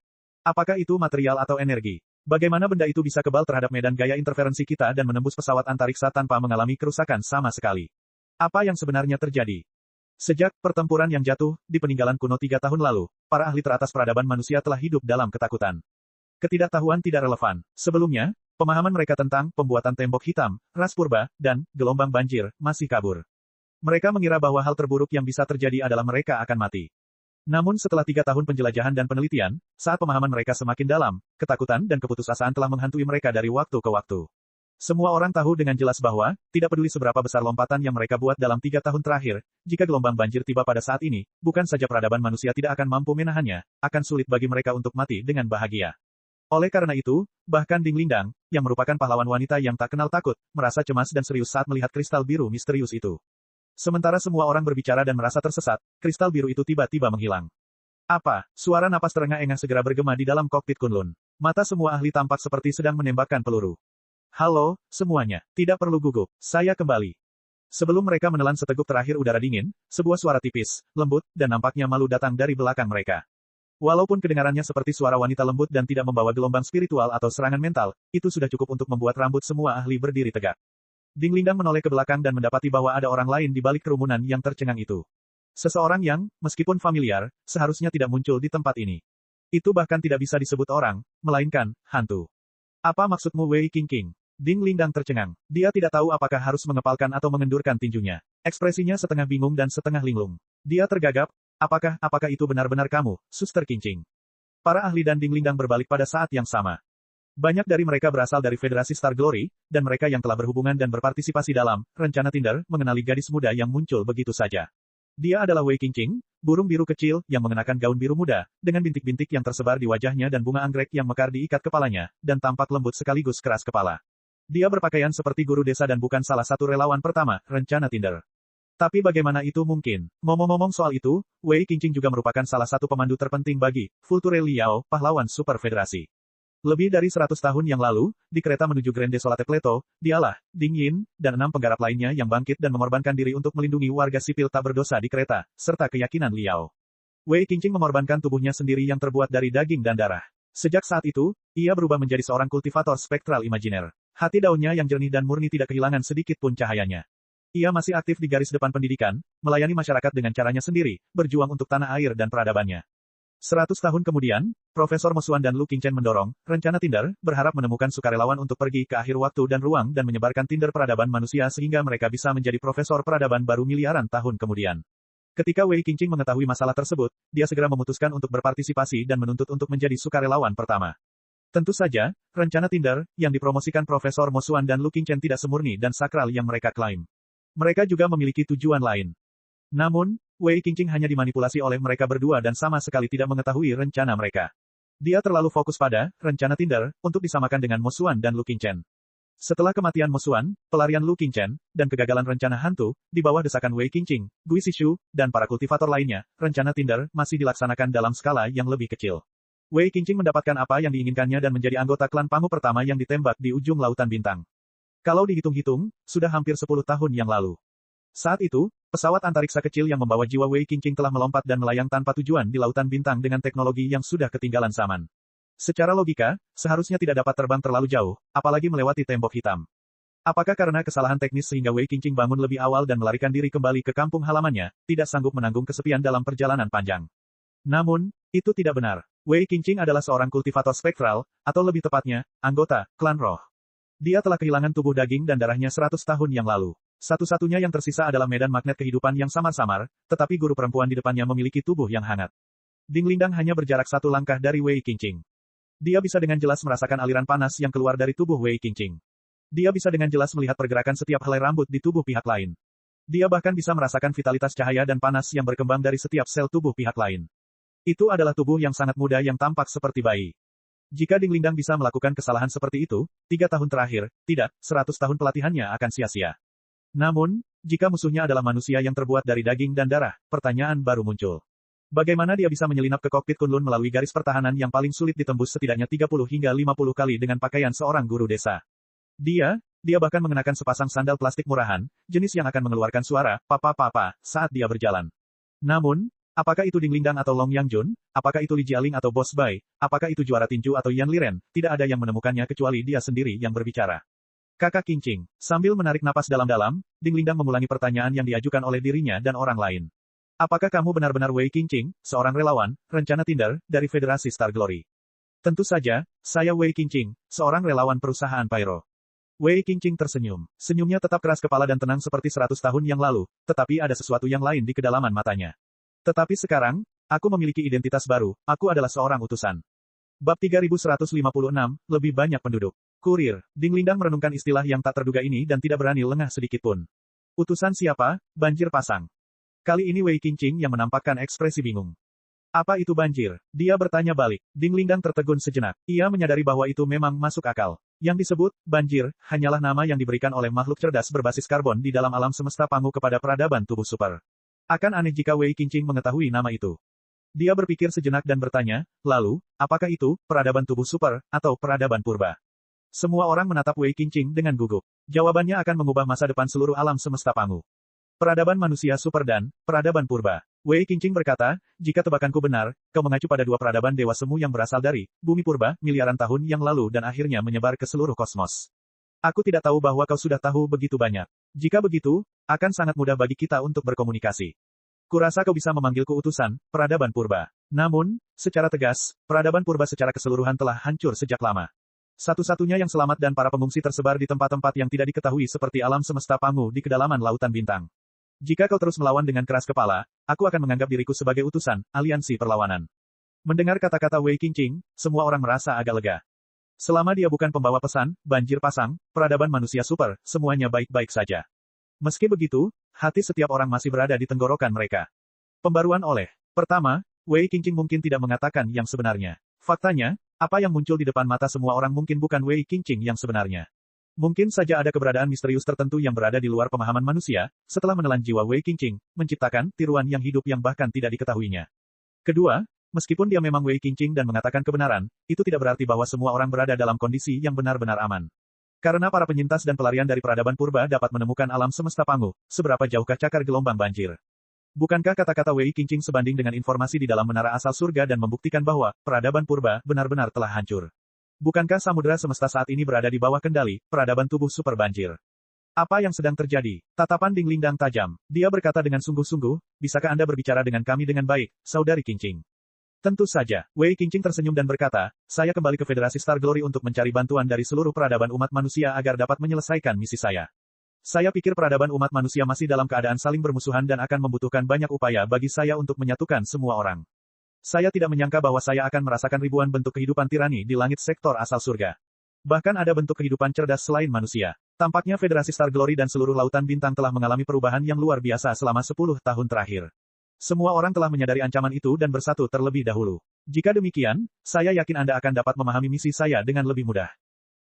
Speaker 1: Apakah itu material atau energi? Bagaimana benda itu bisa kebal terhadap medan gaya interferensi kita dan menembus pesawat antariksa tanpa mengalami kerusakan sama sekali? Apa yang sebenarnya terjadi? Sejak pertempuran yang jatuh di peninggalan kuno 3 tahun lalu, para ahli teratas peradaban manusia telah hidup dalam ketakutan. Ketidaktahuan tidak relevan. Sebelumnya, pemahaman mereka tentang pembuatan tembok hitam, ras purba, dan gelombang banjir masih kabur. Mereka mengira bahwa hal terburuk yang bisa terjadi adalah mereka akan mati. Namun setelah 3 tahun penjelajahan dan penelitian, saat pemahaman mereka semakin dalam, ketakutan dan keputusasaan telah menghantui mereka dari waktu ke waktu. Semua orang tahu dengan jelas bahwa, tidak peduli seberapa besar lompatan yang mereka buat dalam 3 tahun terakhir, jika gelombang banjir tiba pada saat ini, bukan saja peradaban manusia tidak akan mampu menahannya, akan sulit bagi mereka untuk mati dengan bahagia. Oleh karena itu, bahkan Ding Lingdang, yang merupakan pahlawan wanita yang tak kenal takut, merasa cemas dan serius saat melihat kristal biru misterius itu. Sementara semua orang berbicara dan merasa tersesat, kristal biru itu tiba-tiba menghilang. Apa? Suara napas terengah-engah segera bergema di dalam kokpit Kunlun. Mata semua ahli tampak seperti sedang menembakkan peluru. Halo, semuanya. Tidak perlu gugup. Saya kembali. Sebelum mereka menelan seteguk terakhir udara dingin, sebuah suara tipis, lembut, dan nampaknya malu datang dari belakang mereka. Walaupun kedengarannya seperti suara wanita lembut dan tidak membawa gelombang spiritual atau serangan mental, itu sudah cukup untuk membuat rambut semua ahli berdiri tegak. Ding Lingdang menoleh ke belakang dan mendapati bahwa ada orang lain di balik kerumunan yang tercengang itu. Seseorang yang, meskipun familiar, seharusnya tidak muncul di tempat ini. Itu bahkan tidak bisa disebut orang, melainkan hantu. Apa maksudmu Wei Qingqing? Ding Lingdang tercengang. Dia tidak tahu apakah harus mengepalkan atau mengendurkan tinjunya. Ekspresinya setengah bingung dan setengah linglung. Dia tergagap. Apakah itu benar-benar kamu, Suster Qingqing? Para ahli dan Ding Lingdang berbalik pada saat yang sama. Banyak dari mereka berasal dari Federasi Star Glory, dan mereka yang telah berhubungan dan berpartisipasi dalam rencana Tinder mengenali gadis muda yang muncul begitu saja. Dia adalah Wei Qingqing, burung biru kecil yang mengenakan gaun biru muda, dengan bintik-bintik yang tersebar di wajahnya dan bunga anggrek yang mekar diikat kepalanya, dan tampak lembut sekaligus keras kepala. Dia berpakaian seperti guru desa dan bukan salah satu relawan pertama rencana Tinder. Tapi bagaimana itu mungkin? Ngomong-ngomong soal itu, Wei Qingqing juga merupakan salah satu pemandu terpenting bagi Vulture Liao, pahlawan Super Federasi. Lebih dari 100 tahun yang lalu, di kereta menuju Grand Desolate Plateau, dialah, Ding Yin, dan 6 penggarap lainnya yang bangkit dan mengorbankan diri untuk melindungi warga sipil tak berdosa di kereta, serta keyakinan Liao. Wei Qingqing mengorbankan tubuhnya sendiri yang terbuat dari daging dan darah. Sejak saat itu, ia berubah menjadi seorang kultivator spektral imajiner. Hati daunnya yang jernih dan murni tidak kehilangan sedikit pun cahayanya. Ia masih aktif di garis depan pendidikan, melayani masyarakat dengan caranya sendiri, berjuang untuk tanah air dan peradabannya. 100 tahun kemudian, Profesor Mo Xuan dan Lu Qingchen mendorong rencana Tinder, berharap menemukan sukarelawan untuk pergi ke akhir waktu dan ruang dan menyebarkan Tinder peradaban manusia sehingga mereka bisa menjadi profesor peradaban baru miliaran tahun kemudian. Ketika Wei Qingqing mengetahui masalah tersebut, dia segera memutuskan untuk berpartisipasi dan menuntut untuk menjadi sukarelawan pertama. Tentu saja, rencana Tinder, yang dipromosikan Profesor Mo Xuan dan Lu Qingchen tidak semurni dan sakral yang mereka klaim. Mereka juga memiliki tujuan lain. Namun, Wei Qingqing hanya dimanipulasi oleh mereka berdua dan sama sekali tidak mengetahui rencana mereka. Dia terlalu fokus pada rencana Tinder untuk disamakan dengan Mo Xuan dan Lu Qingchen. Setelah kematian Mo Xuan, pelarian Lu Qingchen, dan kegagalan rencana hantu, di bawah desakan Wei Qingqing, Gui Sishu, dan para kultivator lainnya, rencana Tinder masih dilaksanakan dalam skala yang lebih kecil. Wei Qingqing mendapatkan apa yang diinginkannya dan menjadi anggota klan Pangu pertama yang ditembak di ujung lautan bintang. Kalau dihitung-hitung, sudah hampir 10 tahun yang lalu. Saat itu, pesawat antariksa kecil yang membawa jiwa Wei Qingqing telah melompat dan melayang tanpa tujuan di lautan bintang dengan teknologi yang sudah ketinggalan zaman. Secara logika, seharusnya tidak dapat terbang terlalu jauh, apalagi melewati tembok hitam. Apakah karena kesalahan teknis sehingga Wei Qingqing bangun lebih awal dan melarikan diri kembali ke kampung halamannya, tidak sanggup menanggung kesepian dalam perjalanan panjang? Namun, itu tidak benar. Wei Qingqing adalah seorang kultivator spektral, atau lebih tepatnya, anggota klan roh. Dia telah kehilangan tubuh daging dan darahnya 100 tahun yang lalu. Satu-satunya yang tersisa adalah medan magnet kehidupan yang samar-samar, tetapi guru perempuan di depannya memiliki tubuh yang hangat. Ding Lingdang hanya berjarak 1 langkah dari Wei Qingqing. Dia bisa dengan jelas merasakan aliran panas yang keluar dari tubuh Wei Qingqing. Dia bisa dengan jelas melihat pergerakan setiap helai rambut di tubuh pihak lain. Dia bahkan bisa merasakan vitalitas cahaya dan panas yang berkembang dari setiap sel tubuh pihak lain. Itu adalah tubuh yang sangat muda yang tampak seperti bayi. Jika Ding Lingdang bisa melakukan kesalahan seperti itu, 3 tahun terakhir, tidak, 100 tahun pelatihannya akan sia-sia. Namun, jika musuhnya adalah manusia yang terbuat dari daging dan darah, pertanyaan baru muncul. Bagaimana dia bisa menyelinap ke kokpit Kunlun melalui garis pertahanan yang paling sulit ditembus setidaknya 30 hingga 50 kali dengan pakaian seorang guru desa? Dia bahkan mengenakan sepasang sandal plastik murahan, jenis yang akan mengeluarkan suara, papa, saat dia berjalan. Namun, apakah itu Ding Lingdang atau Long Yangjun? Apakah itu Li Jialing atau Boss Bai? Apakah itu juara tinju atau Yan Liren? Tidak ada yang menemukannya kecuali dia sendiri yang berbicara. Kakak Qingqing. Sambil menarik napas dalam-dalam, Ding Lingdang mengulangi pertanyaan yang diajukan oleh dirinya dan orang lain. Apakah kamu benar-benar Wei Qingqing, seorang relawan, rencana Tinder, dari Federasi Star Glory? Tentu saja, saya Wei Qingqing, seorang relawan perusahaan Pyro. Wei Qingqing tersenyum. Senyumnya tetap keras kepala dan tenang seperti 100 tahun yang lalu, tetapi ada sesuatu yang lain di kedalaman matanya. Tetapi sekarang, aku memiliki identitas baru, aku adalah seorang utusan. Bab 3156, lebih banyak penduduk. Kurir. Ding Lingdang merenungkan istilah yang tak terduga ini dan tidak berani lengah sedikitpun. Utusan siapa? Banjir pasang. Kali ini Wei Qingqing yang menampakkan ekspresi bingung. Apa itu banjir? Dia bertanya balik. Ding Lingdang tertegun sejenak. Ia menyadari bahwa itu memang masuk akal. Yang disebut banjir hanyalah nama yang diberikan oleh makhluk cerdas berbasis karbon di dalam alam semesta Pangu kepada peradaban tubuh super. Akan aneh jika Wei Qingqing mengetahui nama itu. Dia berpikir sejenak dan bertanya, lalu, apakah itu peradaban tubuh super atau peradaban purba? Semua orang menatap Wei Qingqing dengan gugup. Jawabannya akan mengubah masa depan seluruh alam semesta Pangu. Peradaban manusia super dan peradaban purba. Wei Qingqing berkata, jika tebakanku benar, kau mengacu pada dua peradaban dewa semu yang berasal dari bumi purba miliaran tahun yang lalu dan akhirnya menyebar ke seluruh kosmos. Aku tidak tahu bahwa kau sudah tahu begitu banyak. Jika begitu, akan sangat mudah bagi kita untuk berkomunikasi. Kurasa kau bisa memanggilku utusan, peradaban purba. Namun, secara tegas, peradaban purba secara keseluruhan telah hancur sejak lama. Satu-satunya yang selamat dan para pengungsi tersebar di tempat-tempat yang tidak diketahui seperti alam semesta Pangu di kedalaman lautan bintang. Jika kau terus melawan dengan keras kepala, aku akan menganggap diriku sebagai utusan, aliansi perlawanan. Mendengar kata-kata Wei Qingqing, semua orang merasa agak lega. Selama dia bukan pembawa pesan, banjir pasang, peradaban manusia super, semuanya baik-baik saja. Meski begitu, hati setiap orang masih berada di tenggorokan mereka. Pembaruan oleh. Pertama, Wei Qingqing mungkin tidak mengatakan yang sebenarnya. Faktanya, apa yang muncul di depan mata semua orang mungkin bukan Wei Qingqing yang sebenarnya. Mungkin saja ada keberadaan misterius tertentu yang berada di luar pemahaman manusia, setelah menelan jiwa Wei Qingqing, menciptakan tiruan yang hidup yang bahkan tidak diketahuinya. Kedua, meskipun dia memang Wei Qingqing dan mengatakan kebenaran, itu tidak berarti bahwa semua orang berada dalam kondisi yang benar-benar aman. Karena para penyintas dan pelarian dari peradaban purba dapat menemukan alam semesta Pangu, seberapa jauhkah cakar gelombang banjir? Bukankah kata-kata Wei Qingqing sebanding dengan informasi di dalam menara asal surga dan membuktikan bahwa peradaban purba benar-benar telah hancur? Bukankah samudera semesta saat ini berada di bawah kendali peradaban tubuh super banjir? Apa yang sedang terjadi? Tatapan Ding Lingdang tajam. Dia berkata dengan sungguh-sungguh, bisakah Anda berbicara dengan kami dengan baik, Saudari Qingqing? Tentu saja. Wei Qingqing tersenyum dan berkata, saya kembali ke Federasi Star Glory untuk mencari bantuan dari seluruh peradaban umat manusia agar dapat menyelesaikan misi saya. Saya pikir peradaban umat manusia masih dalam keadaan saling bermusuhan dan akan membutuhkan banyak upaya bagi saya untuk menyatukan semua orang. Saya tidak menyangka bahwa saya akan merasakan ribuan bentuk kehidupan tirani di langit sektor asal surga. Bahkan ada bentuk kehidupan cerdas selain manusia. Tampaknya Federasi Star Glory dan seluruh lautan bintang telah mengalami perubahan yang luar biasa selama 10 tahun terakhir. Semua orang telah menyadari ancaman itu dan bersatu terlebih dahulu. Jika demikian, saya yakin Anda akan dapat memahami misi saya dengan lebih mudah.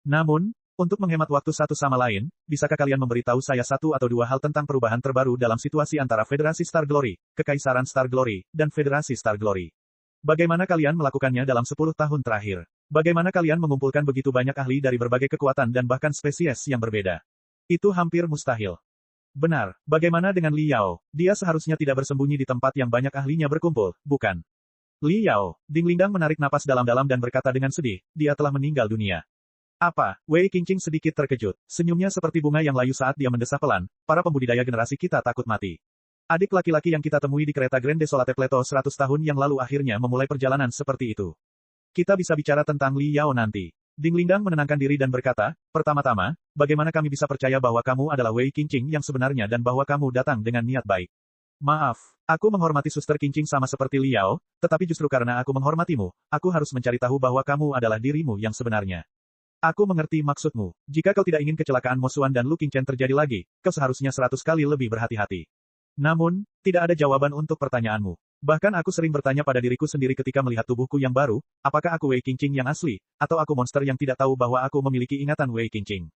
Speaker 1: Namun, untuk menghemat waktu satu sama lain, bisakah kalian memberitahu saya satu atau dua hal tentang perubahan terbaru dalam situasi antara Federasi Star Glory, Kekaisaran Star Glory, dan Federasi Star Glory? Bagaimana kalian melakukannya dalam 10 tahun terakhir? Bagaimana kalian mengumpulkan begitu banyak ahli dari berbagai kekuatan dan bahkan spesies yang berbeda? Itu hampir mustahil. Benar, bagaimana dengan Li Yao? Dia seharusnya tidak bersembunyi di tempat yang banyak ahlinya berkumpul, bukan? Li Yao, Ding Lingdang menarik napas dalam-dalam dan berkata dengan sedih, dia telah meninggal dunia. Apa? Wei Qingqing sedikit terkejut. Senyumnya seperti bunga yang layu saat dia mendesah pelan, para pembudidaya generasi kita takut mati. Adik laki-laki yang kita temui di kereta Grand Desolate Plateau 100 tahun yang lalu akhirnya memulai perjalanan seperti itu. Kita bisa bicara tentang Li Yao nanti. Ding Lingdang menenangkan diri dan berkata, pertama-tama, bagaimana kami bisa percaya bahwa kamu adalah Wei Qingqing yang sebenarnya dan bahwa kamu datang dengan niat baik? Maaf, aku menghormati Suster Qingqing sama seperti Li Yao, tetapi justru karena aku menghormatimu, aku harus mencari tahu bahwa kamu adalah dirimu yang sebenarnya. Aku mengerti maksudmu. Jika kau tidak ingin kecelakaan Mo Xuan dan Lu Qingchen terjadi lagi, kau seharusnya 100 kali lebih berhati-hati. Namun, tidak ada jawaban untuk pertanyaanmu. Bahkan aku sering bertanya pada diriku sendiri ketika melihat tubuhku yang baru, apakah aku Wei Qingqing yang asli, atau aku monster yang tidak tahu bahwa aku memiliki ingatan Wei Qingqing.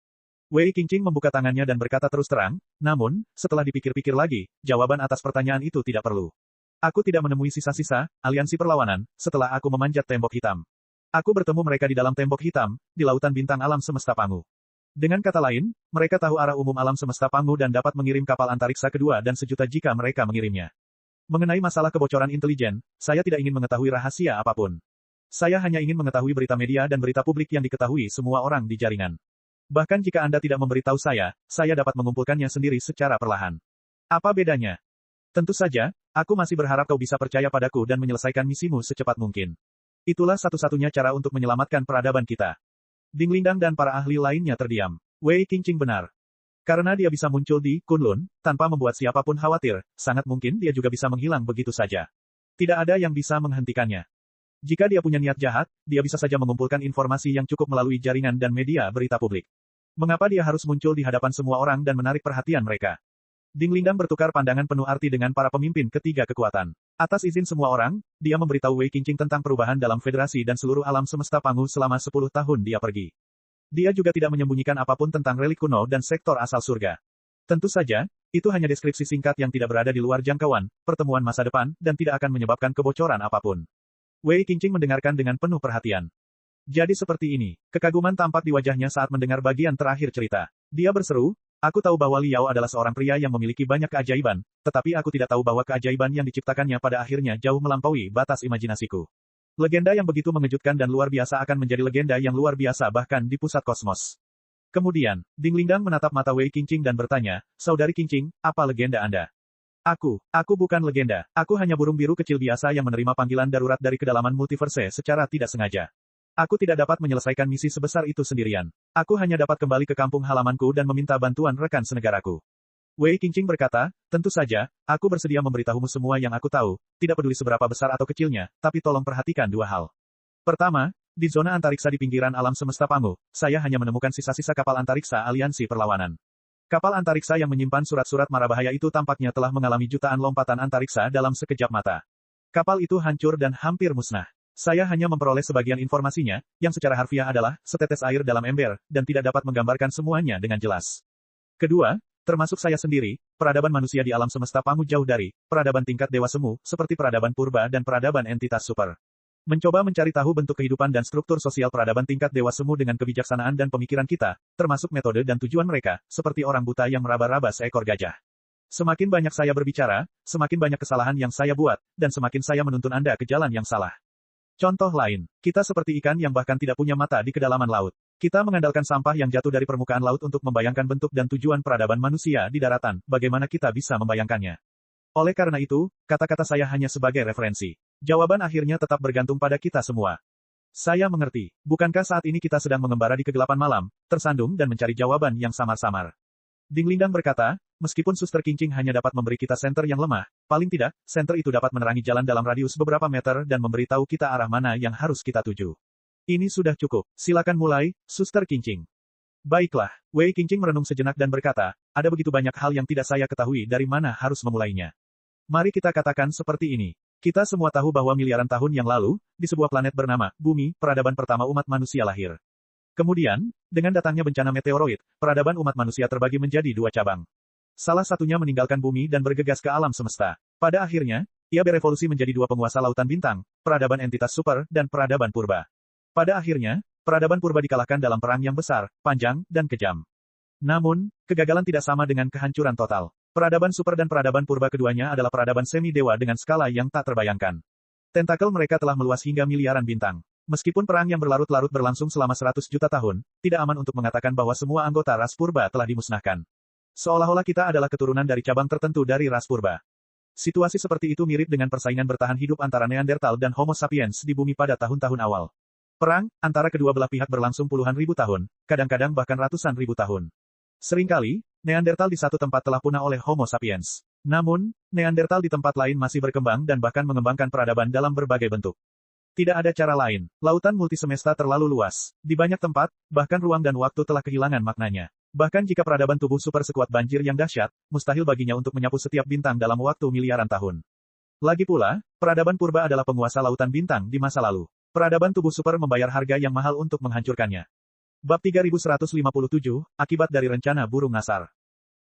Speaker 1: Wei Qingqing membuka tangannya dan berkata terus terang, namun, setelah dipikir-pikir lagi, jawaban atas pertanyaan itu tidak perlu. Aku tidak menemui sisa-sisa, aliansi perlawanan, setelah aku memanjat tembok hitam. Aku bertemu mereka di dalam tembok hitam, di lautan bintang alam semesta Pangu. Dengan kata lain, mereka tahu arah umum alam semesta Pangu dan dapat mengirim kapal antariksa kedua dan sejuta jika mereka mengirimnya. Mengenai masalah kebocoran intelijen, saya tidak ingin mengetahui rahasia apapun. Saya hanya ingin mengetahui berita media dan berita publik yang diketahui semua orang di jaringan. Bahkan jika Anda tidak memberitahu saya dapat mengumpulkannya sendiri secara perlahan. Apa bedanya? Tentu saja, aku masih berharap kau bisa percaya padaku dan menyelesaikan misimu secepat mungkin. Itulah satu-satunya cara untuk menyelamatkan peradaban kita. Ding Lingdang dan para ahli lainnya terdiam. Wei Qingqing benar. Karena dia bisa muncul di Kunlun, tanpa membuat siapapun khawatir, sangat mungkin dia juga bisa menghilang begitu saja. Tidak ada yang bisa menghentikannya. Jika dia punya niat jahat, dia bisa saja mengumpulkan informasi yang cukup melalui jaringan dan media berita publik. Mengapa dia harus muncul di hadapan semua orang dan menarik perhatian mereka? Ding Lingdang bertukar pandangan penuh arti dengan para pemimpin ketiga kekuatan. Atas izin semua orang, dia memberitahu Wei Qingqing tentang perubahan dalam federasi dan seluruh alam semesta Pangu selama 10 tahun dia pergi. Dia juga tidak menyembunyikan apapun tentang relik kuno dan sektor asal surga. Tentu saja, itu hanya deskripsi singkat yang tidak berada di luar jangkauan, pertemuan masa depan, dan tidak akan menyebabkan kebocoran apapun. Wei Qingqing mendengarkan dengan penuh perhatian. Jadi seperti ini, kekaguman tampak di wajahnya saat mendengar bagian terakhir cerita. Dia berseru, aku tahu bahwa Liao adalah seorang pria yang memiliki banyak keajaiban, tetapi aku tidak tahu bahwa keajaiban yang diciptakannya pada akhirnya jauh melampaui batas imajinasiku. Legenda yang begitu mengejutkan dan luar biasa akan menjadi legenda yang luar biasa bahkan di pusat kosmos. Kemudian, Ding Lingdang menatap mata Wei Qingqing dan bertanya, Saudari Qingqing, apa legenda Anda? Aku bukan legenda. Aku hanya burung biru kecil biasa yang menerima panggilan darurat dari kedalaman multiverse secara tidak sengaja. Aku tidak dapat menyelesaikan misi sebesar itu sendirian. Aku hanya dapat kembali ke kampung halamanku dan meminta bantuan rekan senegaraku. Wei Qingqing berkata, tentu saja, aku bersedia memberitahumu semua yang aku tahu, tidak peduli seberapa besar atau kecilnya, tapi tolong perhatikan dua hal. Pertama, di zona antariksa di pinggiran alam semesta Pangu, saya hanya menemukan sisa-sisa kapal antariksa aliansi perlawanan. Kapal antariksa yang menyimpan surat-surat mara bahaya itu tampaknya telah mengalami jutaan lompatan antariksa dalam sekejap mata. Kapal itu hancur dan hampir musnah. Saya hanya memperoleh sebagian informasinya, yang secara harfiah adalah setetes air dalam ember, dan tidak dapat menggambarkan semuanya dengan jelas. Kedua, termasuk saya sendiri, peradaban manusia di alam semesta Pangu jauh dari peradaban tingkat dewa semu, seperti peradaban purba dan peradaban entitas super. Mencoba mencari tahu bentuk kehidupan dan struktur sosial peradaban tingkat dewa semu dengan kebijaksanaan dan pemikiran kita, termasuk metode dan tujuan mereka, seperti orang buta yang meraba-raba seekor gajah. Semakin banyak saya berbicara, semakin banyak kesalahan yang saya buat, dan semakin saya menuntun Anda ke jalan yang salah. Contoh lain, kita seperti ikan yang bahkan tidak punya mata di kedalaman laut. Kita mengandalkan sampah yang jatuh dari permukaan laut untuk membayangkan bentuk dan tujuan peradaban manusia di daratan, bagaimana kita bisa membayangkannya. Oleh karena itu, kata-kata saya hanya sebagai referensi. Jawaban akhirnya tetap bergantung pada kita semua. Saya mengerti, bukankah saat ini kita sedang mengembara di kegelapan malam, tersandung dan mencari jawaban yang samar-samar. Ding Lingdang berkata, meskipun Suster Qingqing hanya dapat memberi kita senter yang lemah, paling tidak, senter itu dapat menerangi jalan dalam radius beberapa meter dan memberitahu kita arah mana yang harus kita tuju. Ini sudah cukup. Silakan mulai, Suster Qingqing. Baiklah, Wei Qingqing merenung sejenak dan berkata, ada begitu banyak hal yang tidak saya ketahui dari mana harus memulainya. Mari kita katakan seperti ini. Kita semua tahu bahwa miliaran tahun yang lalu, di sebuah planet bernama Bumi, peradaban pertama umat manusia lahir. Kemudian, dengan datangnya bencana meteoroid, peradaban umat manusia terbagi menjadi dua cabang. Salah satunya meninggalkan bumi dan bergegas ke alam semesta. Pada akhirnya, ia berevolusi menjadi dua penguasa lautan bintang, peradaban entitas super, dan peradaban purba. Pada akhirnya, peradaban purba dikalahkan dalam perang yang besar, panjang, dan kejam. Namun, kegagalan tidak sama dengan kehancuran total. Peradaban super dan peradaban purba keduanya adalah peradaban semi-dewa dengan skala yang tak terbayangkan. Tentakel mereka telah meluas hingga miliaran bintang. Meskipun perang yang berlarut-larut berlangsung selama 100 juta tahun, tidak aman untuk mengatakan bahwa semua anggota ras purba telah dimusnahkan. Seolah-olah kita adalah keturunan dari cabang tertentu dari ras purba. Situasi seperti itu mirip dengan persaingan bertahan hidup antara Neandertal dan Homo sapiens di bumi pada tahun-tahun awal. Perang antara kedua belah pihak berlangsung puluhan ribu tahun, kadang-kadang bahkan ratusan ribu tahun. Seringkali, Neandertal di satu tempat telah punah oleh Homo sapiens. Namun, Neandertal di tempat lain masih berkembang dan bahkan mengembangkan peradaban dalam berbagai bentuk. Tidak ada cara lain. Lautan multisemesta terlalu luas. Di banyak tempat, bahkan ruang dan waktu telah kehilangan maknanya. Bahkan jika peradaban tubuh super sekuat banjir yang dahsyat, mustahil baginya untuk menyapu setiap bintang dalam waktu miliaran tahun. Lagi pula, peradaban purba adalah penguasa lautan bintang di masa lalu. Peradaban tubuh super membayar harga yang mahal untuk menghancurkannya. Bab 3157, Akibat dari Rencana Burung Nasar.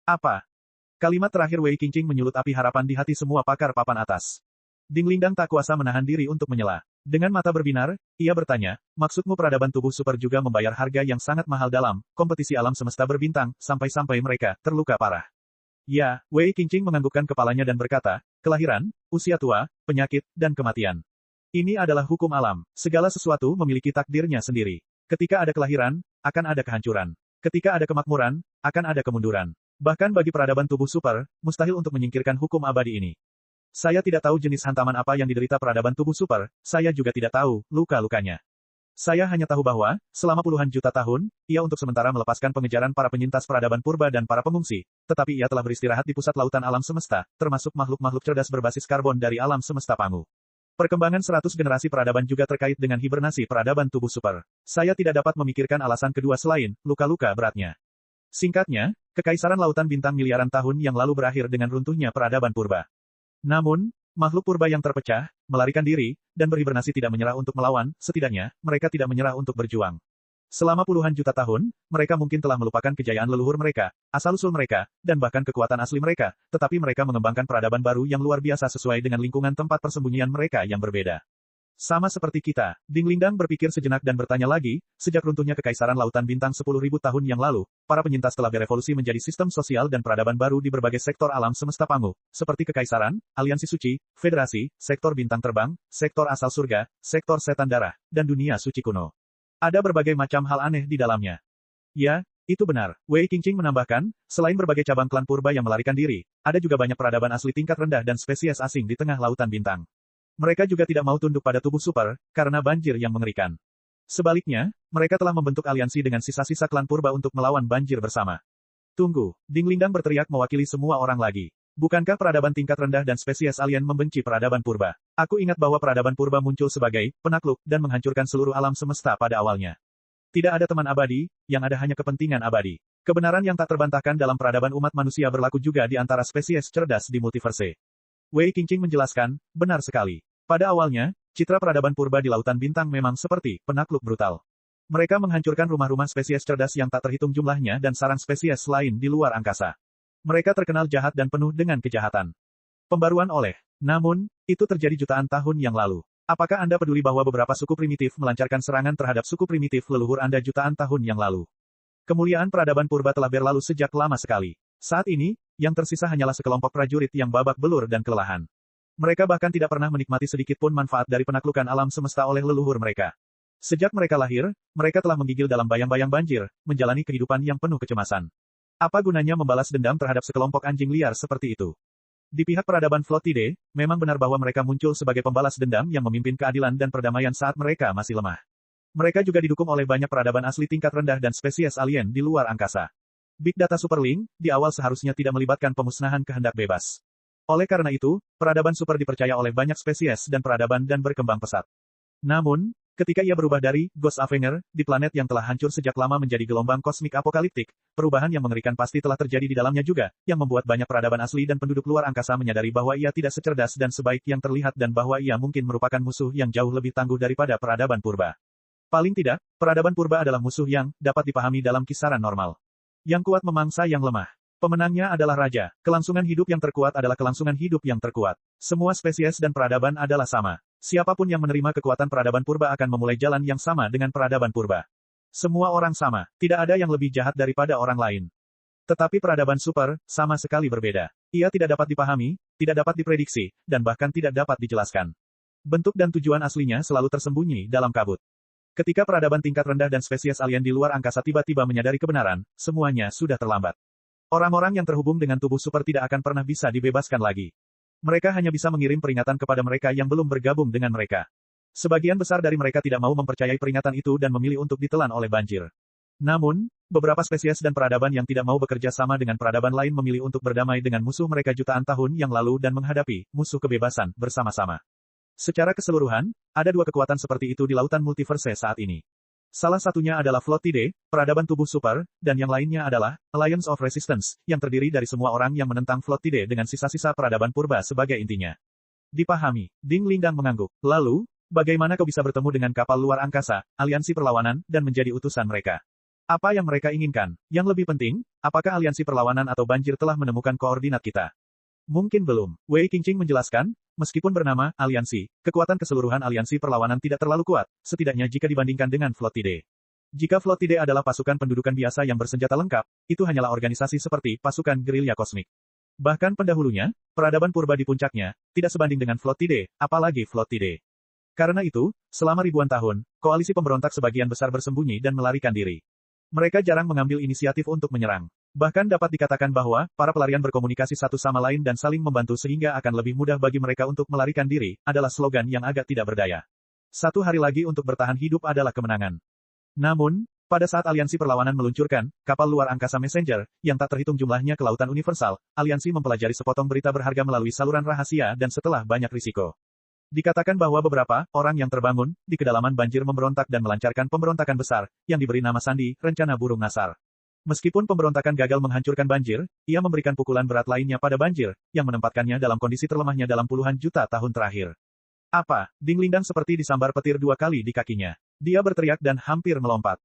Speaker 1: Apa? Kalimat terakhir Wei Qingqing menyulut api harapan di hati semua pakar papan atas. Ding Lingdang tak kuasa menahan diri untuk menyela. Dengan mata berbinar, ia bertanya, maksudmu peradaban tubuh super juga membayar harga yang sangat mahal dalam kompetisi alam semesta berbintang, sampai-sampai mereka terluka parah. Ya, Wei Qingqing menganggukkan kepalanya dan berkata, kelahiran, usia tua, penyakit, dan kematian. Ini adalah hukum alam. Segala sesuatu memiliki takdirnya sendiri. Ketika ada kelahiran, akan ada kehancuran. Ketika ada kemakmuran, akan ada kemunduran. Bahkan bagi peradaban tubuh super, mustahil untuk menyingkirkan hukum abadi ini. Saya tidak tahu jenis hantaman apa yang diderita peradaban tubuh super, saya juga tidak tahu luka-lukanya. Saya hanya tahu bahwa, selama puluhan juta tahun, ia untuk sementara melepaskan pengejaran para penyintas peradaban purba dan para pengungsi, tetapi ia telah beristirahat di pusat lautan alam semesta, termasuk makhluk-makhluk cerdas berbasis karbon dari alam semesta Pangu. Perkembangan 100 generasi peradaban juga terkait dengan hibernasi peradaban tubuh super. Saya tidak dapat memikirkan alasan kedua selain luka-luka beratnya. Singkatnya, kekaisaran lautan bintang miliaran tahun yang lalu berakhir dengan runtuhnya peradaban purba. Namun, makhluk purba yang terpecah, melarikan diri, dan berhibernasi tidak menyerah untuk melawan, setidaknya, mereka tidak menyerah untuk berjuang. Selama puluhan juta tahun, mereka mungkin telah melupakan kejayaan leluhur mereka, asal-usul mereka, dan bahkan kekuatan asli mereka, tetapi mereka mengembangkan peradaban baru yang luar biasa sesuai dengan lingkungan tempat persembunyian mereka yang berbeda. Sama seperti kita, Ding Lingdang berpikir sejenak dan bertanya lagi, sejak runtuhnya Kekaisaran Lautan Bintang 10.000 tahun yang lalu, para penyintas telah berevolusi menjadi sistem sosial dan peradaban baru di berbagai sektor alam semesta Pangu, seperti Kekaisaran, Aliansi Suci, Federasi, Sektor Bintang Terbang, Sektor Asal Surga, Sektor Setan Darah, dan Dunia Suci Kuno. Ada berbagai macam hal aneh di dalamnya. Ya, itu benar, Wei Qingqing menambahkan, selain berbagai cabang klan purba yang melarikan diri, ada juga banyak peradaban asli tingkat rendah dan spesies asing di tengah Lautan Bintang. Mereka juga tidak mau tunduk pada tubuh super, karena banjir yang mengerikan. Sebaliknya, mereka telah membentuk aliansi dengan sisa-sisa klan purba untuk melawan banjir bersama. Tunggu, Ding Lingdang berteriak mewakili semua orang lagi. Bukankah peradaban tingkat rendah dan spesies alien membenci peradaban purba? Aku ingat bahwa peradaban purba muncul sebagai penakluk dan menghancurkan seluruh alam semesta pada awalnya. Tidak ada teman abadi, yang ada hanya kepentingan abadi. Kebenaran yang tak terbantahkan dalam peradaban umat manusia berlaku juga di antara spesies cerdas di multiverse. Wei Qingqing menjelaskan, benar sekali. Pada awalnya, citra peradaban purba di Lautan Bintang memang seperti penakluk brutal. Mereka menghancurkan rumah-rumah spesies cerdas yang tak terhitung jumlahnya dan sarang spesies lain di luar angkasa. Mereka terkenal jahat dan penuh dengan kejahatan. Pembaruan oleh. Namun, itu terjadi jutaan tahun yang lalu. Apakah Anda peduli bahwa beberapa suku primitif melancarkan serangan terhadap suku primitif leluhur Anda jutaan tahun yang lalu? Kemuliaan peradaban purba telah berlalu sejak lama sekali. Saat ini, yang tersisa hanyalah sekelompok prajurit yang babak belur dan kelelahan. Mereka bahkan tidak pernah menikmati sedikit pun manfaat dari penaklukan alam semesta oleh leluhur mereka. Sejak mereka lahir, mereka telah menggigil dalam bayang-bayang banjir, menjalani kehidupan yang penuh kecemasan. Apa gunanya membalas dendam terhadap sekelompok anjing liar seperti itu? Di pihak peradaban Flottide, memang benar bahwa mereka muncul sebagai pembalas dendam yang memimpin keadilan dan perdamaian saat mereka masih lemah. Mereka juga didukung oleh banyak peradaban asli tingkat rendah dan spesies alien di luar angkasa. Big Data Superlink, di awal seharusnya tidak melibatkan pemusnahan kehendak bebas. Oleh karena itu, peradaban super dipercaya oleh banyak spesies dan peradaban dan berkembang pesat. Namun, ketika ia berubah dari Ghost Avenger, di planet yang telah hancur sejak lama menjadi gelombang kosmik apokaliptik, perubahan yang mengerikan pasti telah terjadi di dalamnya juga, yang membuat banyak peradaban asli dan penduduk luar angkasa menyadari bahwa ia tidak secerdas dan sebaik yang terlihat dan bahwa ia mungkin merupakan musuh yang jauh lebih tangguh daripada peradaban purba. Paling tidak, peradaban purba adalah musuh yang dapat dipahami dalam kisaran normal. Yang kuat memangsa yang lemah. Pemenangnya adalah raja. Kelangsungan hidup yang terkuat adalah kelangsungan hidup yang terkuat. Semua spesies dan peradaban adalah sama. Siapapun yang menerima kekuatan peradaban purba akan memulai jalan yang sama dengan peradaban purba. Semua orang sama. Tidak ada yang lebih jahat daripada orang lain. Tetapi peradaban super, sama sekali berbeda. Ia tidak dapat dipahami, tidak dapat diprediksi, dan bahkan tidak dapat dijelaskan. Bentuk dan tujuan aslinya selalu tersembunyi dalam kabut. Ketika peradaban tingkat rendah dan spesies alien di luar angkasa tiba-tiba menyadari kebenaran, semuanya sudah terlambat. Orang-orang yang terhubung dengan tubuh super tidak akan pernah bisa dibebaskan lagi. Mereka hanya bisa mengirim peringatan kepada mereka yang belum bergabung dengan mereka. Sebagian besar dari mereka tidak mau mempercayai peringatan itu dan memilih untuk ditelan oleh banjir. Namun, beberapa spesies dan peradaban yang tidak mau bekerja sama dengan peradaban lain memilih untuk berdamai dengan musuh mereka jutaan tahun yang lalu dan menghadapi musuh kebebasan bersama-sama. Secara keseluruhan, ada dua kekuatan seperti itu di lautan multiverse saat ini. Salah satunya adalah Flottide, peradaban tubuh super, dan yang lainnya adalah Alliance of Resistance, yang terdiri dari semua orang yang menentang Flottide dengan sisa-sisa peradaban purba sebagai intinya. Dipahami, Ding Lingdang mengangguk. Lalu, bagaimana kau bisa bertemu dengan kapal luar angkasa, aliansi perlawanan, dan menjadi utusan mereka? Apa yang mereka inginkan? Yang lebih penting, apakah aliansi perlawanan atau banjir telah menemukan koordinat kita? Mungkin belum. Wei Qingqing menjelaskan, meskipun bernama aliansi, kekuatan keseluruhan aliansi perlawanan tidak terlalu kuat, setidaknya jika dibandingkan dengan Flottide. Jika Flottide adalah pasukan pendudukan biasa yang bersenjata lengkap, itu hanyalah organisasi seperti pasukan gerilya kosmik. Bahkan pendahulunya, peradaban purba di puncaknya, tidak sebanding dengan Flottide, apalagi Flottide. Karena itu, selama ribuan tahun, koalisi pemberontak sebagian besar bersembunyi dan melarikan diri. Mereka jarang mengambil inisiatif untuk menyerang. Bahkan dapat dikatakan bahwa, para pelarian berkomunikasi satu sama lain dan saling membantu sehingga akan lebih mudah bagi mereka untuk melarikan diri, adalah slogan yang agak tidak berdaya. Satu hari lagi untuk bertahan hidup adalah kemenangan. Namun, pada saat aliansi perlawanan meluncurkan, kapal luar angkasa Messenger, yang tak terhitung jumlahnya ke lautan universal, aliansi mempelajari sepotong berita berharga melalui saluran rahasia dan setelah banyak risiko. Dikatakan bahwa beberapa orang yang terbangun di kedalaman banjir memberontak dan melancarkan pemberontakan besar, yang diberi nama sandi, Rencana Burung Nasar. Meskipun pemberontakan gagal menghancurkan banjir, ia memberikan pukulan berat lainnya pada banjir, yang menempatkannya dalam kondisi terlemahnya dalam puluhan juta tahun terakhir. Apa? Ding Lingdang seperti disambar petir 2 kali di kakinya. Dia berteriak dan hampir melompat.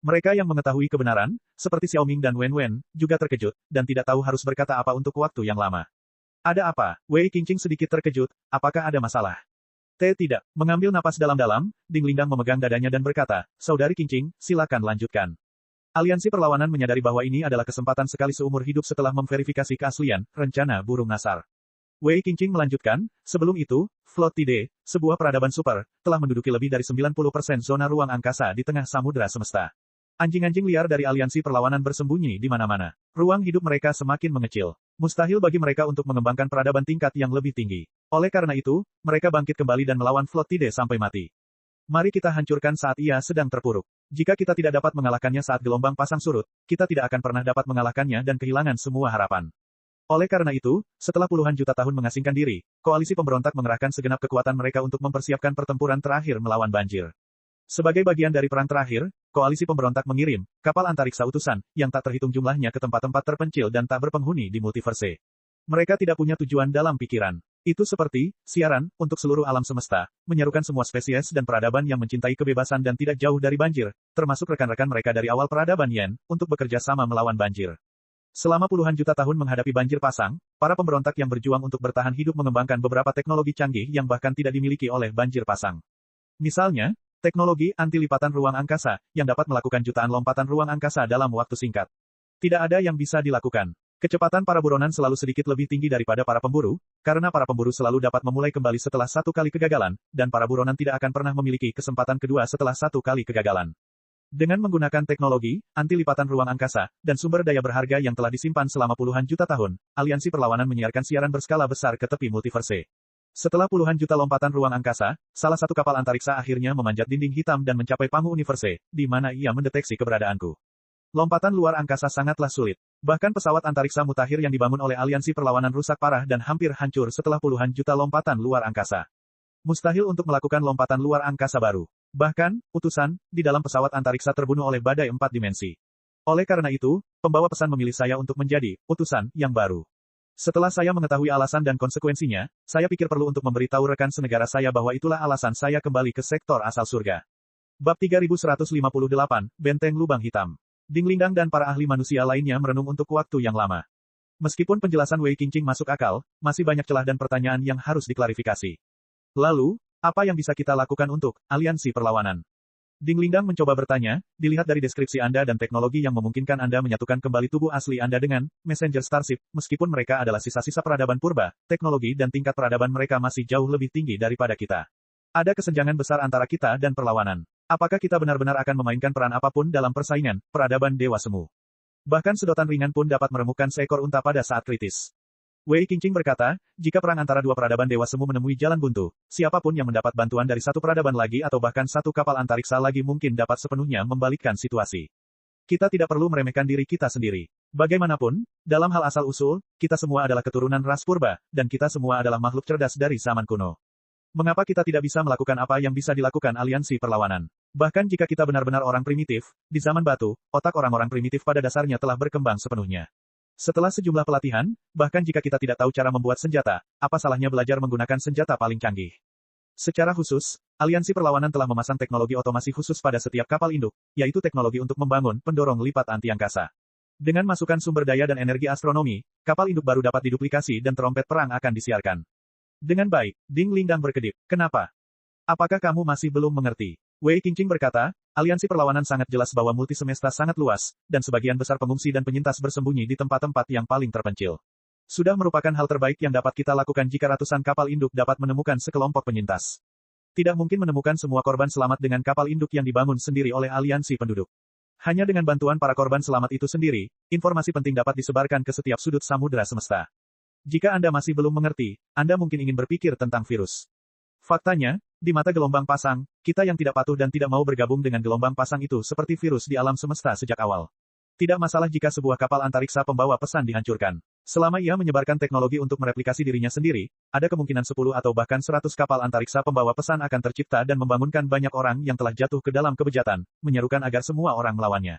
Speaker 1: Mereka yang mengetahui kebenaran, seperti Xiaoming dan Wen Wen, juga terkejut, dan tidak tahu harus berkata apa untuk waktu yang lama. Ada apa? Wei Qingqing sedikit terkejut, apakah ada masalah? Tidak. Mengambil napas dalam-dalam, Ding Lingdang memegang dadanya dan berkata, Saudari Qingqing, silakan lanjutkan. Aliansi Perlawanan menyadari bahwa ini adalah kesempatan sekali seumur hidup setelah memverifikasi keaslian, rencana burung nasar. Wei Qingqing melanjutkan, sebelum itu, Float Tide, sebuah peradaban super, telah menduduki lebih dari 90% zona ruang angkasa di tengah samudera semesta. Anjing-anjing liar dari aliansi perlawanan bersembunyi di mana-mana. Ruang hidup mereka semakin mengecil. Mustahil bagi mereka untuk mengembangkan peradaban tingkat yang lebih tinggi. Oleh karena itu, mereka bangkit kembali dan melawan Float Tide sampai mati. Mari kita hancurkan saat ia sedang terpuruk. Jika kita tidak dapat mengalahkannya saat gelombang pasang surut, kita tidak akan pernah dapat mengalahkannya dan kehilangan semua harapan. Oleh karena itu, setelah puluhan juta tahun mengasingkan diri, koalisi pemberontak mengerahkan segenap kekuatan mereka untuk mempersiapkan pertempuran terakhir melawan banjir. Sebagai bagian dari perang terakhir, koalisi pemberontak mengirim kapal antariksa utusan yang tak terhitung jumlahnya ke tempat-tempat terpencil dan tak berpenghuni di multiverse. Mereka tidak punya tujuan dalam pikiran. Itu seperti siaran untuk seluruh alam semesta, menyerukan semua spesies dan peradaban yang mencintai kebebasan dan tidak jauh dari banjir, termasuk rekan-rekan mereka dari awal peradaban Yen, untuk bekerja sama melawan banjir. Selama puluhan juta tahun menghadapi banjir pasang, para pemberontak yang berjuang untuk bertahan hidup mengembangkan beberapa teknologi canggih yang bahkan tidak dimiliki oleh banjir pasang. Misalnya, teknologi anti-lipatan ruang angkasa, yang dapat melakukan jutaan lompatan ruang angkasa dalam waktu singkat. Tidak ada yang bisa dilakukan. Kecepatan para buronan selalu sedikit lebih tinggi daripada para pemburu, karena para pemburu selalu dapat memulai kembali setelah satu kali kegagalan, dan para buronan tidak akan pernah memiliki kesempatan kedua setelah satu kali kegagalan. Dengan menggunakan teknologi, anti-lipatan ruang angkasa, dan sumber daya berharga yang telah disimpan selama puluhan juta tahun, aliansi perlawanan menyiarkan siaran berskala besar ke tepi multiverse. Setelah puluhan juta lompatan ruang angkasa, salah satu kapal antariksa akhirnya memanjat dinding hitam dan mencapai Pangu Universe, di mana ia mendeteksi keberadaanku. Lompatan luar angkasa sangatlah sulit. Bahkan pesawat antariksa mutakhir yang dibangun oleh aliansi perlawanan rusak parah dan hampir hancur setelah puluhan juta lompatan luar angkasa. Mustahil untuk melakukan lompatan luar angkasa baru. Bahkan, utusan, di dalam pesawat antariksa terbunuh oleh badai 4 dimensi. Oleh karena itu, pembawa pesan memilih saya untuk menjadi utusan yang baru. Setelah saya mengetahui alasan dan konsekuensinya, saya pikir perlu untuk memberitahu rekan senegara saya bahwa itulah alasan saya kembali ke sektor asal surga. Bab 3158, Benteng Lubang Hitam. Ding Lingdang dan para ahli manusia lainnya merenung untuk waktu yang lama. Meskipun penjelasan Wei Qingqing masuk akal, masih banyak celah dan pertanyaan yang harus diklarifikasi. Lalu, apa yang bisa kita lakukan untuk aliansi perlawanan? Ding Lingdang mencoba bertanya, dilihat dari deskripsi Anda dan teknologi yang memungkinkan Anda menyatukan kembali tubuh asli Anda dengan Messenger Starship, meskipun mereka adalah sisa-sisa peradaban purba, teknologi dan tingkat peradaban mereka masih jauh lebih tinggi daripada kita. Ada kesenjangan besar antara kita dan perlawanan. Apakah kita benar-benar akan memainkan peran apapun dalam persaingan peradaban Dewa Semu? Bahkan sedotan ringan pun dapat meremukkan seekor unta pada saat kritis. Wei Qingqing berkata, jika perang antara dua peradaban Dewa Semu menemui jalan buntu, siapapun yang mendapat bantuan dari satu peradaban lagi atau bahkan satu kapal antariksa lagi mungkin dapat sepenuhnya membalikkan situasi. Kita tidak perlu meremehkan diri kita sendiri. Bagaimanapun, dalam hal asal-usul, kita semua adalah keturunan ras purba, dan kita semua adalah makhluk cerdas dari zaman kuno. Mengapa kita tidak bisa melakukan apa yang bisa dilakukan aliansi perlawanan? Bahkan jika kita benar-benar orang primitif, di zaman batu, otak orang-orang primitif pada dasarnya telah berkembang sepenuhnya. Setelah sejumlah pelatihan, bahkan jika kita tidak tahu cara membuat senjata, apa salahnya belajar menggunakan senjata paling canggih? Secara khusus, aliansi perlawanan telah memasang teknologi otomasi khusus pada setiap kapal induk, yaitu teknologi untuk membangun pendorong lipat anti angkasa. Dengan masukan sumber daya dan energi astronomi, kapal induk baru dapat diduplikasi dan trompet perang akan disiarkan. Dengan baik, Ding Lingdang berkedip. Kenapa? Apakah kamu masih belum mengerti? Wei Qingqing berkata, aliansi perlawanan sangat jelas bahwa multisemesta sangat luas, dan sebagian besar pengungsi dan penyintas bersembunyi di tempat-tempat yang paling terpencil. Sudah merupakan hal terbaik yang dapat kita lakukan jika ratusan kapal induk dapat menemukan sekelompok penyintas. Tidak mungkin menemukan semua korban selamat dengan kapal induk yang dibangun sendiri oleh aliansi penduduk. Hanya dengan bantuan para korban selamat itu sendiri, informasi penting dapat disebarkan ke setiap sudut samudera semesta. Jika Anda masih belum mengerti, Anda mungkin ingin berpikir tentang virus. Faktanya, di mata gelombang pasang, kita yang tidak patuh dan tidak mau bergabung dengan gelombang pasang itu seperti virus di alam semesta sejak awal. Tidak masalah jika sebuah kapal antariksa pembawa pesan dihancurkan. Selama ia menyebarkan teknologi untuk mereplikasi dirinya sendiri, ada kemungkinan 10 atau bahkan 100 kapal antariksa pembawa pesan akan tercipta dan membangunkan banyak orang yang telah jatuh ke dalam kebejatan, menyerukan agar semua orang melawannya.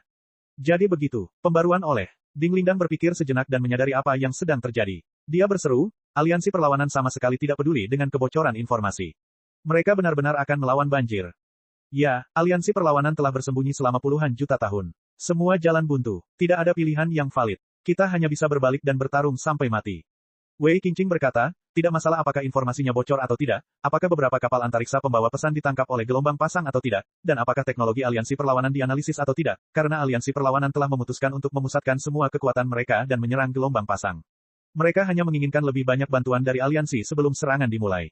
Speaker 1: Jadi begitu, pembaruan oleh Ding Lingdang berpikir sejenak dan menyadari apa yang sedang terjadi. Dia berseru, aliansi perlawanan sama sekali tidak peduli dengan kebocoran informasi. Mereka benar-benar akan melawan banjir. Ya, aliansi perlawanan telah bersembunyi selama puluhan juta tahun. Semua jalan buntu. Tidak ada pilihan yang valid. Kita hanya bisa berbalik dan bertarung sampai mati. Wei Qingqing berkata, tidak masalah apakah informasinya bocor atau tidak, apakah beberapa kapal antariksa pembawa pesan ditangkap oleh gelombang pasang atau tidak, dan apakah teknologi aliansi perlawanan dianalisis atau tidak, karena aliansi perlawanan telah memutuskan untuk memusatkan semua kekuatan mereka dan menyerang gelombang pasang. Mereka hanya menginginkan lebih banyak bantuan dari aliansi sebelum serangan dimulai.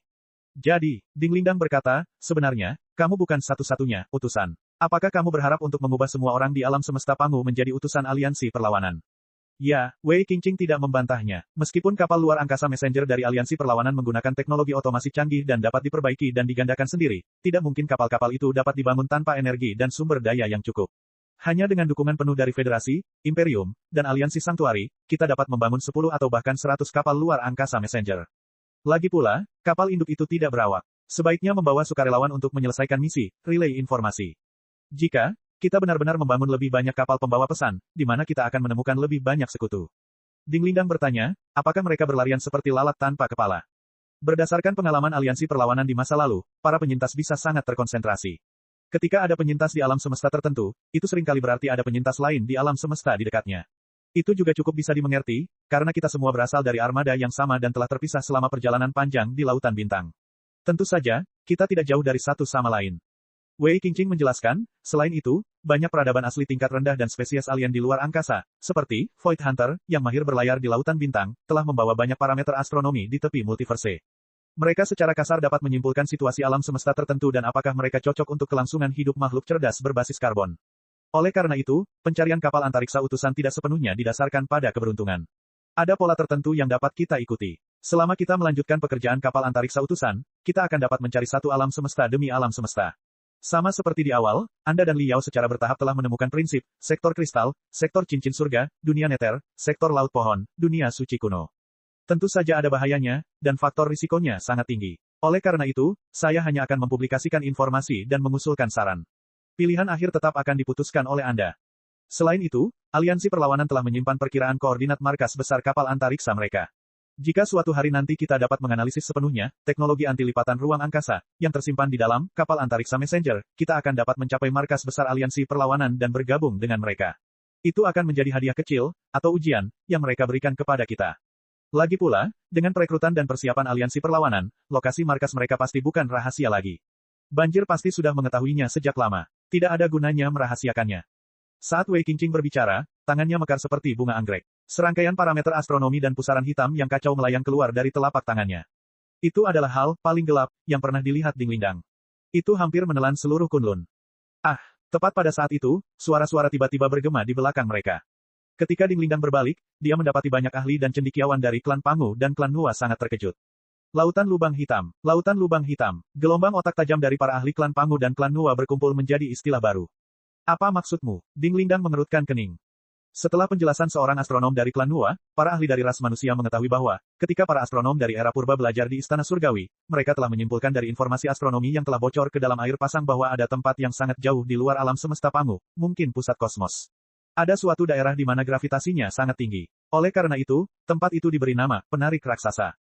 Speaker 1: Jadi, Ding Lindang berkata, sebenarnya, kamu bukan satu-satunya utusan. Apakah kamu berharap untuk mengubah semua orang di alam semesta Pangu menjadi utusan aliansi perlawanan? Ya, Wei Qingqing tidak membantahnya. Meskipun kapal luar angkasa messenger dari aliansi perlawanan menggunakan teknologi otomasi canggih dan dapat diperbaiki dan digandakan sendiri, tidak mungkin kapal-kapal itu dapat dibangun tanpa energi dan sumber daya yang cukup. Hanya dengan dukungan penuh dari Federasi, Imperium, dan Aliansi Sanctuary, kita dapat membangun 10 atau bahkan 100 kapal luar angkasa messenger. Lagi pula, kapal induk itu tidak berawak. Sebaiknya membawa sukarelawan untuk menyelesaikan misi, relay informasi. Jika kita benar-benar membangun lebih banyak kapal pembawa pesan, di mana kita akan menemukan lebih banyak sekutu. Ding Lindang bertanya, apakah mereka berlarian seperti lalat tanpa kepala? Berdasarkan pengalaman aliansi perlawanan di masa lalu, para penyintas bisa sangat terkonsentrasi. Ketika ada penyintas di alam semesta tertentu, itu seringkali berarti ada penyintas lain di alam semesta di dekatnya. Itu juga cukup bisa dimengerti, karena kita semua berasal dari armada yang sama dan telah terpisah selama perjalanan panjang di lautan bintang. Tentu saja, kita tidak jauh dari satu sama lain. Wei Qingqing menjelaskan, selain itu, banyak peradaban asli tingkat rendah dan spesies alien di luar angkasa, seperti Void Hunter, yang mahir berlayar di lautan bintang, telah membawa banyak parameter astronomi di tepi multiverse. Mereka secara kasar dapat menyimpulkan situasi alam semesta tertentu dan apakah mereka cocok untuk kelangsungan hidup makhluk cerdas berbasis karbon. Oleh karena itu, pencarian kapal antariksa utusan tidak sepenuhnya didasarkan pada keberuntungan. Ada pola tertentu yang dapat kita ikuti. Selama kita melanjutkan pekerjaan kapal antariksa utusan, kita akan dapat mencari satu alam semesta demi alam semesta. Sama seperti di awal, Anda dan Liao secara bertahap telah menemukan prinsip, sektor kristal, sektor cincin surga, dunia neter, sektor laut pohon, dunia suci kuno. Tentu saja ada bahayanya, dan faktor risikonya sangat tinggi. Oleh karena itu, saya hanya akan mempublikasikan informasi dan mengusulkan saran. Pilihan akhir tetap akan diputuskan oleh Anda. Selain itu, aliansi perlawanan telah menyimpan perkiraan koordinat markas besar kapal antariksa mereka. Jika suatu hari nanti kita dapat menganalisis sepenuhnya, teknologi anti lipatan ruang angkasa, yang tersimpan di dalam kapal antariksa messenger, kita akan dapat mencapai markas besar aliansi perlawanan dan bergabung dengan mereka. Itu akan menjadi hadiah kecil, atau ujian, yang mereka berikan kepada kita. Lagi pula, dengan perekrutan dan persiapan aliansi perlawanan, lokasi markas mereka pasti bukan rahasia lagi. Banjir pasti sudah mengetahuinya sejak lama. Tidak ada gunanya merahasiakannya. Saat Wei Qingqing berbicara, tangannya mekar seperti bunga anggrek. Serangkaian parameter astronomi dan pusaran hitam yang kacau melayang keluar dari telapak tangannya. Itu adalah hal paling gelap yang pernah dilihat Ding Lindang. Itu hampir menelan seluruh Kunlun. Ah, tepat pada saat itu, suara-suara tiba-tiba bergema di belakang mereka. Ketika Ding Lindang berbalik, dia mendapati banyak ahli dan cendekiawan dari klan Pangu dan klan Nuwa sangat terkejut. Lautan lubang hitam, lautan lubang hitam. Gelombang otak tajam dari para ahli klan Pangu dan klan Nuwa berkumpul menjadi istilah baru. Apa maksudmu? Ding Lindang mengerutkan kening. Setelah penjelasan seorang astronom dari klan Nuwa, para ahli dari ras manusia mengetahui bahwa, ketika para astronom dari era purba belajar di Istana Surgawi, mereka telah menyimpulkan dari informasi astronomi yang telah bocor ke dalam air pasang bahwa ada tempat yang sangat jauh di luar alam semesta Pangu, mungkin pusat kosmos. Ada suatu daerah di mana gravitasinya sangat tinggi. Oleh karena itu, tempat itu diberi nama, penarik raksasa.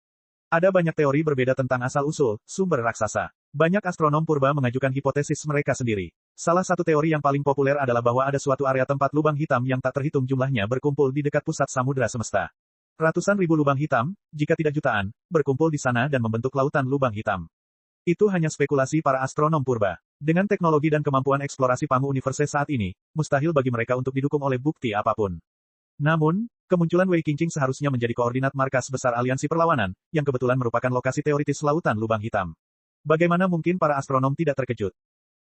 Speaker 1: Ada banyak teori berbeda tentang asal-usul, sumber raksasa. Banyak astronom purba mengajukan hipotesis mereka sendiri. Salah satu teori yang paling populer adalah bahwa ada suatu area tempat lubang hitam yang tak terhitung jumlahnya berkumpul di dekat pusat samudera semesta. Ratusan ribu lubang hitam, jika tidak jutaan, berkumpul di sana dan membentuk lautan lubang hitam. Itu hanya spekulasi para astronom purba. Dengan teknologi dan kemampuan eksplorasi Pangu Universe saat ini, mustahil bagi mereka untuk didukung oleh bukti apapun. Namun, kemunculan Wei Qingqing seharusnya menjadi koordinat markas besar aliansi perlawanan, yang kebetulan merupakan lokasi teoritis lautan lubang hitam. Bagaimana mungkin para astronom tidak terkejut?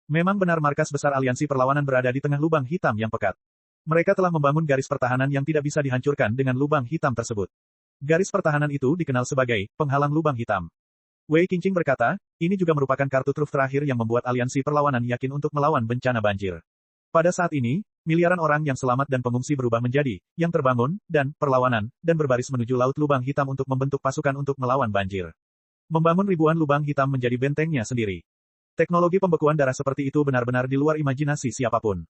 Speaker 1: Memang benar markas besar aliansi perlawanan berada di tengah lubang hitam yang pekat. Mereka telah membangun garis pertahanan yang tidak bisa dihancurkan dengan lubang hitam tersebut. Garis pertahanan itu dikenal sebagai penghalang lubang hitam. Wei Qingqing berkata, ini juga merupakan kartu truf terakhir yang membuat aliansi perlawanan yakin untuk melawan bencana banjir. Pada saat ini, miliaran orang yang selamat dan pengungsi berubah menjadi yang terbangun dan perlawanan dan berbaris menuju laut lubang hitam untuk membentuk pasukan untuk melawan banjir. Membangun ribuan lubang hitam menjadi bentengnya sendiri. Teknologi pembekuan darah seperti itu benar-benar di luar imajinasi siapapun.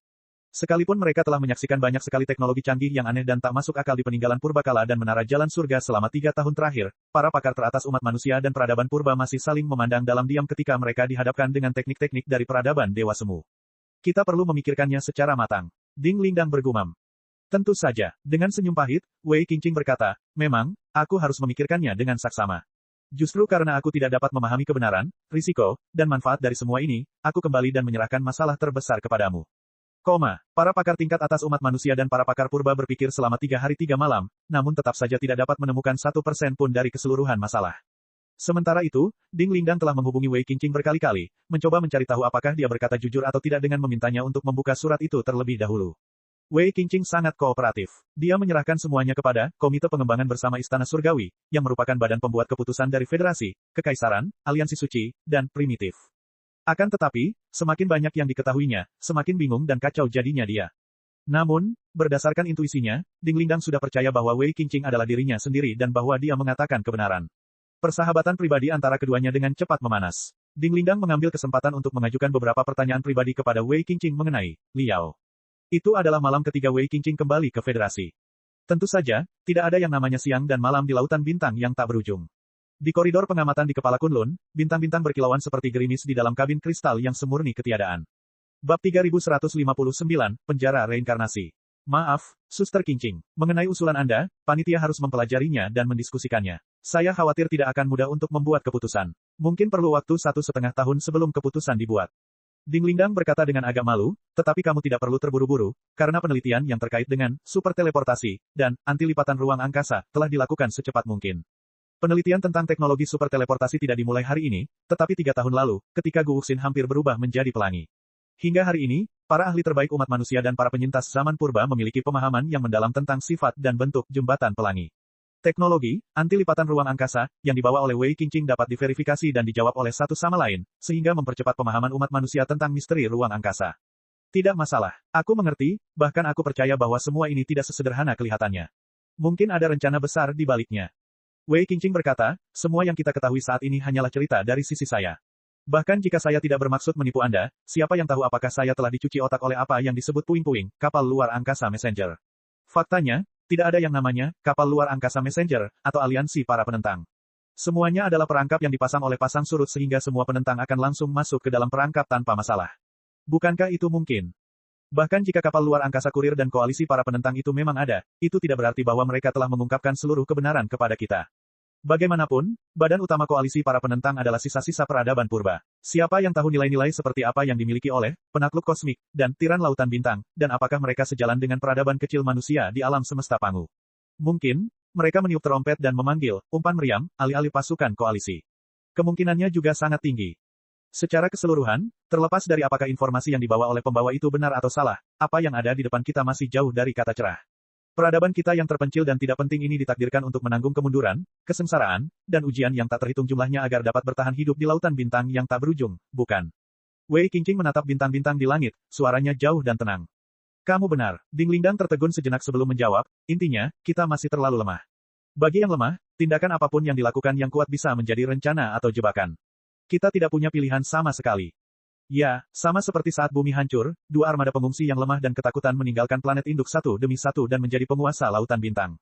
Speaker 1: Sekalipun mereka telah menyaksikan banyak sekali teknologi canggih yang aneh dan tak masuk akal di peninggalan purbakala dan menara jalan surga selama 3 tahun terakhir, para pakar teratas umat manusia dan peradaban purba masih saling memandang dalam diam ketika mereka dihadapkan dengan teknik-teknik dari peradaban Dewa Semu. Kita perlu memikirkannya secara matang. Ding Lingdang bergumam. Tentu saja, dengan senyum pahit, Wei Qingqing berkata, memang, aku harus memikirkannya dengan saksama. Justru karena aku tidak dapat memahami kebenaran, risiko, dan manfaat dari semua ini, aku kembali dan menyerahkan masalah terbesar kepadamu. Para pakar tingkat atas umat manusia dan para pakar purba berpikir selama 3 hari 3 malam, namun tetap saja tidak dapat menemukan 1% pun dari keseluruhan masalah. Sementara itu, Ding Lingdang telah menghubungi Wei Qingqing berkali-kali, mencoba mencari tahu apakah dia berkata jujur atau tidak dengan memintanya untuk membuka surat itu terlebih dahulu. Wei Qingqing sangat kooperatif. Dia menyerahkan semuanya kepada Komite Pengembangan Bersama Istana Surgawi, yang merupakan badan pembuat keputusan dari Federasi, Kekaisaran, Aliansi Suci, dan Primitif. Akan tetapi, semakin banyak yang diketahuinya, semakin bingung dan kacau jadinya dia. Namun, berdasarkan intuisinya, Ding Lingdang sudah percaya bahwa Wei Qingqing adalah dirinya sendiri dan bahwa dia mengatakan kebenaran. Persahabatan pribadi antara keduanya dengan cepat memanas. Ding Lingdang mengambil kesempatan untuk mengajukan beberapa pertanyaan pribadi kepada Wei Qingqing mengenai Liao. Itu adalah malam ketiga Wei Qingqing kembali ke Federasi. Tentu saja, tidak ada yang namanya siang dan malam di lautan bintang yang tak berujung. Di koridor pengamatan di kepala Kunlun, bintang-bintang berkilauan seperti gerimis di dalam kabin kristal yang semurni ketiadaan. Bab 3159, Penjara Reinkarnasi. Maaf, Suster Qingqing. Mengenai usulan Anda, panitia harus mempelajarinya dan mendiskusikannya. Saya khawatir tidak akan mudah untuk membuat keputusan. Mungkin perlu waktu 1,5 tahun sebelum keputusan dibuat. Ding Lingdang berkata dengan agak malu, tetapi kamu tidak perlu terburu-buru, karena penelitian yang terkait dengan super teleportasi dan anti-lipatan ruang angkasa telah dilakukan secepat mungkin. Penelitian tentang teknologi super teleportasi tidak dimulai hari ini, tetapi 3 tahun lalu, ketika Gu Wuxin hampir berubah menjadi pelangi. Hingga hari ini, para ahli terbaik umat manusia dan para penyintas zaman purba memiliki pemahaman yang mendalam tentang sifat dan bentuk jembatan pelangi. Teknologi, anti-lipatan ruang angkasa, yang dibawa oleh Wei Qingqing dapat diverifikasi dan dijawab oleh satu sama lain, sehingga mempercepat pemahaman umat manusia tentang misteri ruang angkasa. Tidak masalah. Aku mengerti, bahkan aku percaya bahwa semua ini tidak sesederhana kelihatannya. Mungkin ada rencana besar di baliknya. Wei Qingqing berkata, semua yang kita ketahui saat ini hanyalah cerita dari sisi saya. Bahkan jika saya tidak bermaksud menipu Anda, siapa yang tahu apakah saya telah dicuci otak oleh apa yang disebut puing-puing, kapal luar angkasa messenger. Faktanya, tidak ada yang namanya, kapal luar angkasa messenger, atau aliansi para penentang. Semuanya adalah perangkap yang dipasang oleh pasang surut sehingga semua penentang akan langsung masuk ke dalam perangkap tanpa masalah. Bukankah itu mungkin? Bahkan jika kapal luar angkasa kurir dan koalisi para penentang itu memang ada, itu tidak berarti bahwa mereka telah mengungkapkan seluruh kebenaran kepada kita. Bagaimanapun, badan utama koalisi para penentang adalah sisa-sisa peradaban purba. Siapa yang tahu nilai-nilai seperti apa yang dimiliki oleh penakluk kosmik dan tiran lautan bintang, dan apakah mereka sejalan dengan peradaban kecil manusia di alam semesta Pangu? Mungkin, mereka meniup terompet dan memanggil umpan meriam alih-alih pasukan koalisi. Kemungkinannya juga sangat tinggi. Secara keseluruhan, terlepas dari apakah informasi yang dibawa oleh pembawa itu benar atau salah, apa yang ada di depan kita masih jauh dari kata cerah. Peradaban kita yang terpencil dan tidak penting ini ditakdirkan untuk menanggung kemunduran, kesengsaraan, dan ujian yang tak terhitung jumlahnya agar dapat bertahan hidup di lautan bintang yang tak berujung, bukan? Wei Qingqing menatap bintang-bintang di langit, suaranya jauh dan tenang. Kamu benar. Ding Lingdang tertegun sejenak sebelum menjawab, intinya, kita masih terlalu lemah. Bagi yang lemah, tindakan apapun yang dilakukan yang kuat bisa menjadi rencana atau jebakan. Kita tidak punya pilihan sama sekali. Ya, sama seperti saat bumi hancur, 2 armada pengungsi yang lemah dan ketakutan meninggalkan planet induk satu demi satu dan menjadi penguasa lautan bintang.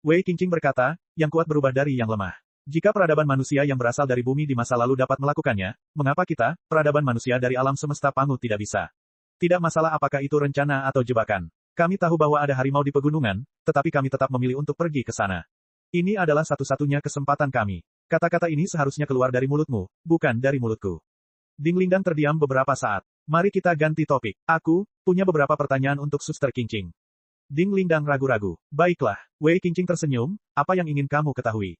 Speaker 1: Wei Qingqing berkata, yang kuat berubah dari yang lemah. Jika peradaban manusia yang berasal dari bumi di masa lalu dapat melakukannya, mengapa kita, peradaban manusia dari alam semesta Pangu tidak bisa? Tidak masalah apakah itu rencana atau jebakan. Kami tahu bahwa ada harimau di pegunungan, tetapi kami tetap memilih untuk pergi ke sana. Ini adalah satu-satunya kesempatan kami. Kata-kata ini seharusnya keluar dari mulutmu, bukan dari mulutku. Ding Lingdang terdiam beberapa saat. Mari kita ganti topik. Aku punya beberapa pertanyaan untuk Suster Qingqing. Ding Lingdang ragu-ragu. Baiklah, Wei Qingqing tersenyum, apa yang ingin kamu ketahui?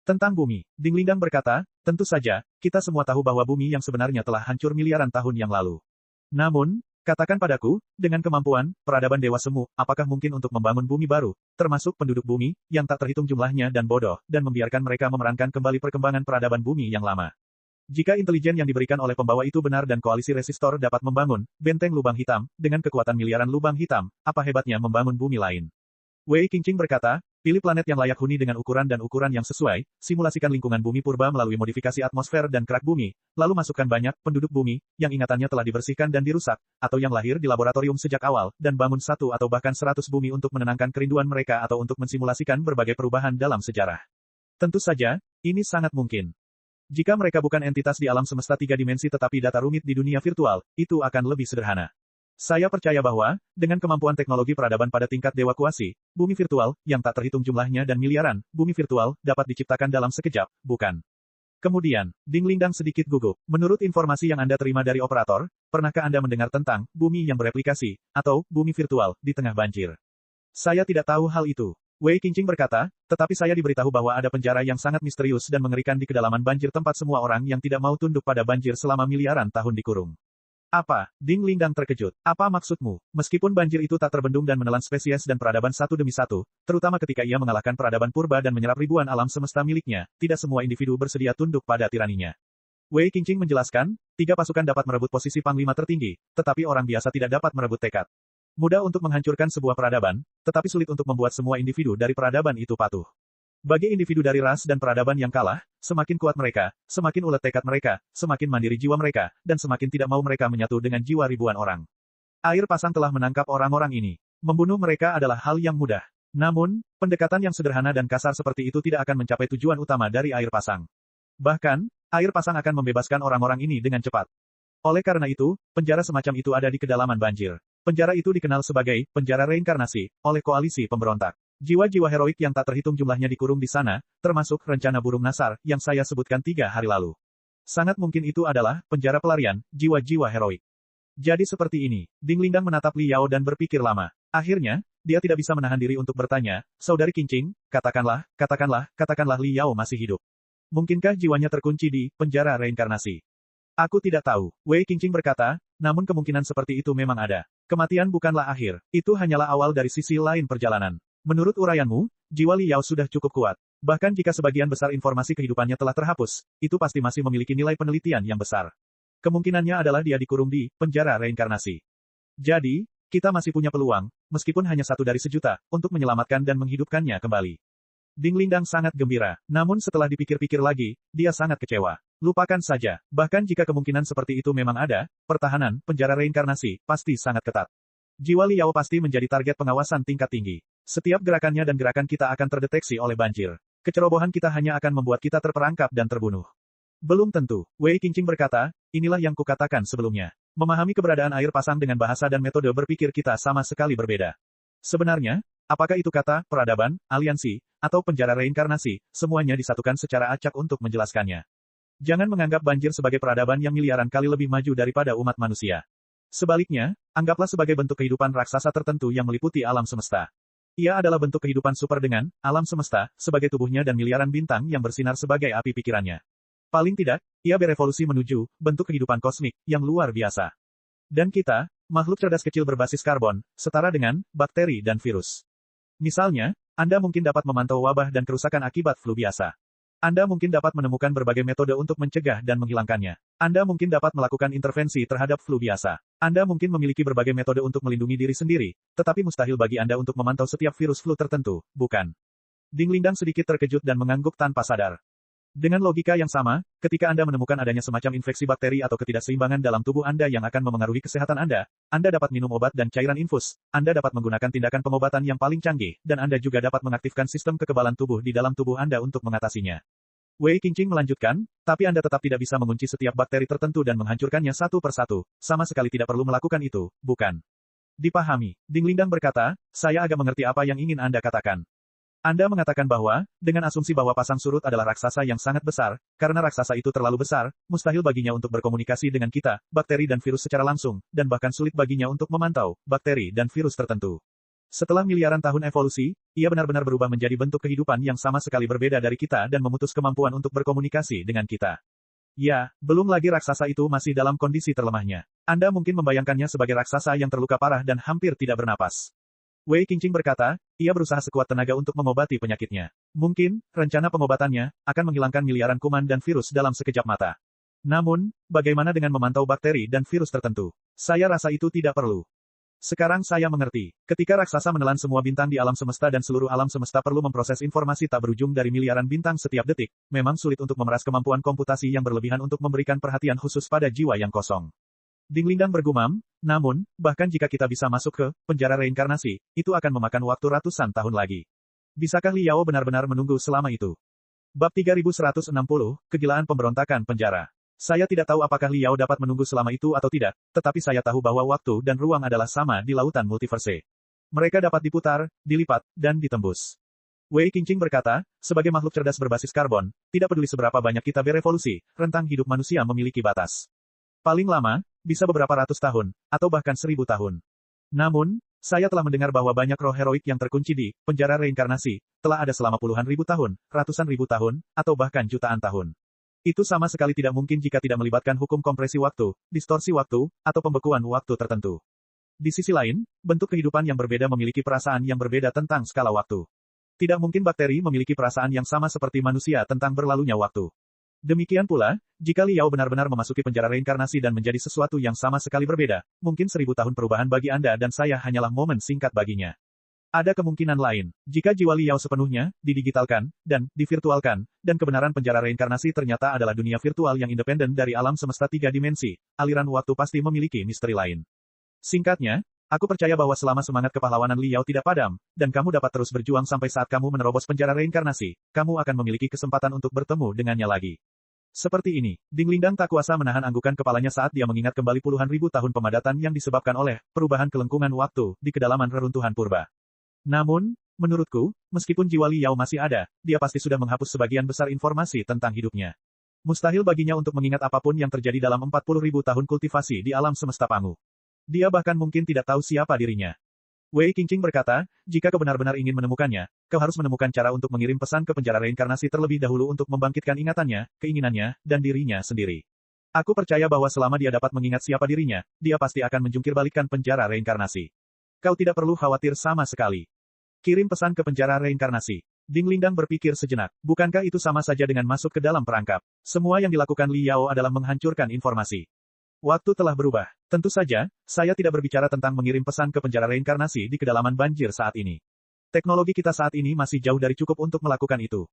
Speaker 1: Tentang bumi, Ding Lingdang berkata, tentu saja, kita semua tahu bahwa bumi yang sebenarnya telah hancur miliaran tahun yang lalu. Namun, katakan padaku, dengan kemampuan, peradaban Dewa Semu, apakah mungkin untuk membangun bumi baru, termasuk penduduk bumi, yang tak terhitung jumlahnya dan bodoh, dan membiarkan mereka memerankan kembali perkembangan peradaban bumi yang lama? Jika intelijen yang diberikan oleh pembawa itu benar dan koalisi resistor dapat membangun benteng lubang hitam, dengan kekuatan miliaran lubang hitam, apa hebatnya membangun bumi lain? Wei Qingqing berkata, Pilih planet yang layak huni dengan ukuran dan ukuran yang sesuai, simulasikan lingkungan bumi purba melalui modifikasi atmosfer dan kerak bumi, lalu masukkan banyak penduduk bumi, yang ingatannya telah dibersihkan dan dirusak, atau yang lahir di laboratorium sejak awal, dan bangun 1 atau bahkan 100 bumi untuk menenangkan kerinduan mereka atau untuk mensimulasikan berbagai perubahan dalam sejarah. Tentu saja, ini sangat mungkin. Jika mereka bukan entitas di alam semesta 3 dimensi tetapi data rumit di dunia virtual, itu akan lebih sederhana. Saya percaya bahwa, dengan kemampuan teknologi peradaban pada tingkat dewa kuasi, bumi virtual, yang tak terhitung jumlahnya dan miliaran, bumi virtual, dapat diciptakan dalam sekejap, bukan? Kemudian, Ding Lingdang sedikit gugup. Menurut informasi yang Anda terima dari operator, pernahkah Anda mendengar tentang bumi yang bereplikasi, atau bumi virtual, di tengah banjir? Saya tidak tahu hal itu. Wei Qingqing berkata, tetapi saya diberitahu bahwa ada penjara yang sangat misterius dan mengerikan di kedalaman banjir tempat semua orang yang tidak mau tunduk pada banjir selama miliaran tahun dikurung. Apa? Ding Lingdang terkejut. Apa maksudmu? Meskipun banjir itu tak terbendung dan menelan spesies dan peradaban satu demi satu, terutama ketika ia mengalahkan peradaban purba dan menyerap ribuan alam semesta miliknya, tidak semua individu bersedia tunduk pada tiraninya. Wei Qingqing menjelaskan, 3 pasukan dapat merebut posisi panglima tertinggi, tetapi orang biasa tidak dapat merebut tekad. Mudah untuk menghancurkan sebuah peradaban, tetapi sulit untuk membuat semua individu dari peradaban itu patuh. Bagi individu dari ras dan peradaban yang kalah, semakin kuat mereka, semakin ulet tekad mereka, semakin mandiri jiwa mereka, dan semakin tidak mau mereka menyatu dengan jiwa ribuan orang. Air pasang telah menangkap orang-orang ini. Membunuh mereka adalah hal yang mudah. Namun, pendekatan yang sederhana dan kasar seperti itu tidak akan mencapai tujuan utama dari air pasang. Bahkan, air pasang akan membebaskan orang-orang ini dengan cepat. Oleh karena itu, penjara semacam itu ada di kedalaman banjir. Penjara itu dikenal sebagai penjara reinkarnasi oleh koalisi pemberontak. Jiwa-jiwa heroik yang tak terhitung jumlahnya dikurung di sana, termasuk rencana burung Nasar yang saya sebutkan 3 hari lalu. Sangat mungkin itu adalah penjara pelarian jiwa-jiwa heroik. Jadi seperti ini, Ding Lingdang menatap Li Yao dan berpikir lama. Akhirnya, dia tidak bisa menahan diri untuk bertanya, Saudari Qingqing, katakanlah Li Yao masih hidup. Mungkinkah jiwanya terkunci di penjara reinkarnasi? Aku tidak tahu, Wei Qingqing berkata, namun kemungkinan seperti itu memang ada. Kematian bukanlah akhir, itu hanyalah awal dari sisi lain perjalanan. Menurut uraianmu, jiwa Li Yao sudah cukup kuat. Bahkan jika sebagian besar informasi kehidupannya telah terhapus, itu pasti masih memiliki nilai penelitian yang besar. Kemungkinannya adalah dia dikurung di penjara reinkarnasi. Jadi, kita masih punya peluang, meskipun hanya 1 dari sejuta, untuk menyelamatkan dan menghidupkannya kembali. Ding Lingdang sangat gembira, namun setelah dipikir-pikir lagi, dia sangat kecewa. Lupakan saja, bahkan jika kemungkinan seperti itu memang ada, pertahanan penjara reinkarnasi pasti sangat ketat. Jiwa Li Yao pasti menjadi target pengawasan tingkat tinggi. Setiap gerakannya dan gerakan kita akan terdeteksi oleh banjir. Kecerobohan kita hanya akan membuat kita terperangkap dan terbunuh. Belum tentu, Wei Qingqing berkata, inilah yang kukatakan sebelumnya. Memahami keberadaan air pasang dengan bahasa dan metode berpikir kita sama sekali berbeda. Sebenarnya, apakah itu kata, peradaban, aliansi, atau penjara reinkarnasi, semuanya disatukan secara acak untuk menjelaskannya. Jangan menganggap banjir sebagai peradaban yang miliaran kali lebih maju daripada umat manusia. Sebaliknya, anggaplah sebagai bentuk kehidupan raksasa tertentu yang meliputi alam semesta. Ia adalah bentuk kehidupan super dengan alam semesta, sebagai tubuhnya dan miliaran bintang yang bersinar sebagai api pikirannya. Paling tidak, ia berevolusi menuju bentuk kehidupan kosmik yang luar biasa. Dan kita, makhluk cerdas kecil berbasis karbon, setara dengan bakteri dan virus. Misalnya, Anda mungkin dapat memantau wabah dan kerusakan akibat flu biasa. Anda mungkin dapat menemukan berbagai metode untuk mencegah dan menghilangkannya. Anda mungkin dapat melakukan intervensi terhadap flu biasa. Anda mungkin memiliki berbagai metode untuk melindungi diri sendiri, tetapi mustahil bagi Anda untuk memantau setiap virus flu tertentu, bukan? Ding Lingdang sedikit terkejut dan mengangguk tanpa sadar. Dengan logika yang sama, ketika Anda menemukan adanya semacam infeksi bakteri atau ketidakseimbangan dalam tubuh Anda yang akan memengaruhi kesehatan Anda dapat minum obat dan cairan infus, Anda dapat menggunakan tindakan pengobatan yang paling canggih, dan Anda juga dapat mengaktifkan sistem kekebalan tubuh di dalam tubuh Anda untuk mengatasinya. Wei Qingqing melanjutkan, tapi Anda tetap tidak bisa mengunci setiap bakteri tertentu dan menghancurkannya satu persatu, sama sekali tidak perlu melakukan itu, bukan? Dipahami, Ding Lingdang berkata, saya agak mengerti apa yang ingin Anda katakan. Anda mengatakan bahwa, dengan asumsi bahwa pasang surut adalah raksasa yang sangat besar, karena raksasa itu terlalu besar, mustahil baginya untuk berkomunikasi dengan kita, bakteri dan virus secara langsung, dan bahkan sulit baginya untuk memantau bakteri dan virus tertentu. Setelah miliaran tahun evolusi, ia benar-benar berubah menjadi bentuk kehidupan yang sama sekali berbeda dari kita dan memutus kemampuan untuk berkomunikasi dengan kita. Ya, belum lagi raksasa itu masih dalam kondisi terlemahnya. Anda mungkin membayangkannya sebagai raksasa yang terluka parah dan hampir tidak bernapas. Wei Qingqing berkata, ia berusaha sekuat tenaga untuk mengobati penyakitnya. Mungkin, rencana pengobatannya akan menghilangkan miliaran kuman dan virus dalam sekejap mata. Namun, bagaimana dengan memantau bakteri dan virus tertentu? Saya rasa itu tidak perlu. Sekarang saya mengerti. Ketika raksasa menelan semua bintang di alam semesta dan seluruh alam semesta perlu memproses informasi tak berujung dari miliaran bintang setiap detik, memang sulit untuk memeras kemampuan komputasi yang berlebihan untuk memberikan perhatian khusus pada jiwa yang kosong. Ding Lingdang bergumam, namun, bahkan jika kita bisa masuk ke penjara reinkarnasi, itu akan memakan waktu ratusan tahun lagi. Bisakah Liao benar-benar menunggu selama itu? Bab 3160, Kegilaan Pemberontakan Penjara. Saya tidak tahu apakah Liao dapat menunggu selama itu atau tidak, tetapi saya tahu bahwa waktu dan ruang adalah sama di lautan multiverse. Mereka dapat diputar, dilipat, dan ditembus. Wei Qingqing berkata, sebagai makhluk cerdas berbasis karbon, tidak peduli seberapa banyak kita berevolusi, rentang hidup manusia memiliki batas. Paling lama, bisa beberapa ratus tahun, atau bahkan 1000 tahun. Namun, saya telah mendengar bahwa banyak roh heroik yang terkunci di penjara reinkarnasi, telah ada selama puluhan ribu tahun, ratusan ribu tahun, atau bahkan jutaan tahun. Itu sama sekali tidak mungkin jika tidak melibatkan hukum kompresi waktu, distorsi waktu, atau pembekuan waktu tertentu. Di sisi lain, bentuk kehidupan yang berbeda memiliki perasaan yang berbeda tentang skala waktu. Tidak mungkin bakteri memiliki perasaan yang sama seperti manusia tentang berlalunya waktu. Demikian pula, jika Liao benar-benar memasuki penjara reinkarnasi dan menjadi sesuatu yang sama sekali berbeda, mungkin 1000 tahun perubahan bagi Anda dan saya hanyalah momen singkat baginya. Ada kemungkinan lain, jika jiwa Liao sepenuhnya didigitalkan dan divirtualkan, dan kebenaran penjara reinkarnasi ternyata adalah dunia virtual yang independen dari alam semesta 3 dimensi, aliran waktu pasti memiliki misteri lain. Singkatnya, aku percaya bahwa selama semangat kepahlawanan Liao tidak padam, dan kamu dapat terus berjuang sampai saat kamu menerobos penjara reinkarnasi, kamu akan memiliki kesempatan untuk bertemu dengannya lagi. Seperti ini, Ding Lingdang tak kuasa menahan anggukan kepalanya saat dia mengingat kembali puluhan ribu tahun pemadatan yang disebabkan oleh perubahan kelengkungan waktu di kedalaman reruntuhan purba. Namun, menurutku, meskipun jiwa Liao masih ada, dia pasti sudah menghapus sebagian besar informasi tentang hidupnya. Mustahil baginya untuk mengingat apapun yang terjadi dalam 40.000 tahun kultivasi di alam semesta Pangu. Dia bahkan mungkin tidak tahu siapa dirinya. Wei Qingqing berkata, jika kau benar-benar ingin menemukannya, kau harus menemukan cara untuk mengirim pesan ke penjara reinkarnasi terlebih dahulu untuk membangkitkan ingatannya, keinginannya, dan dirinya sendiri. Aku percaya bahwa selama dia dapat mengingat siapa dirinya, dia pasti akan menjungkirbalikkan penjara reinkarnasi. Kau tidak perlu khawatir sama sekali. Kirim pesan ke penjara reinkarnasi. Ding Lingdang berpikir sejenak. Bukankah itu sama saja dengan masuk ke dalam perangkap? Semua yang dilakukan Liao adalah menghancurkan informasi. Waktu telah berubah. Tentu saja, saya tidak berbicara tentang mengirim pesan ke penjara reinkarnasi di kedalaman banjir saat ini. Teknologi kita saat ini masih jauh dari cukup untuk melakukan itu.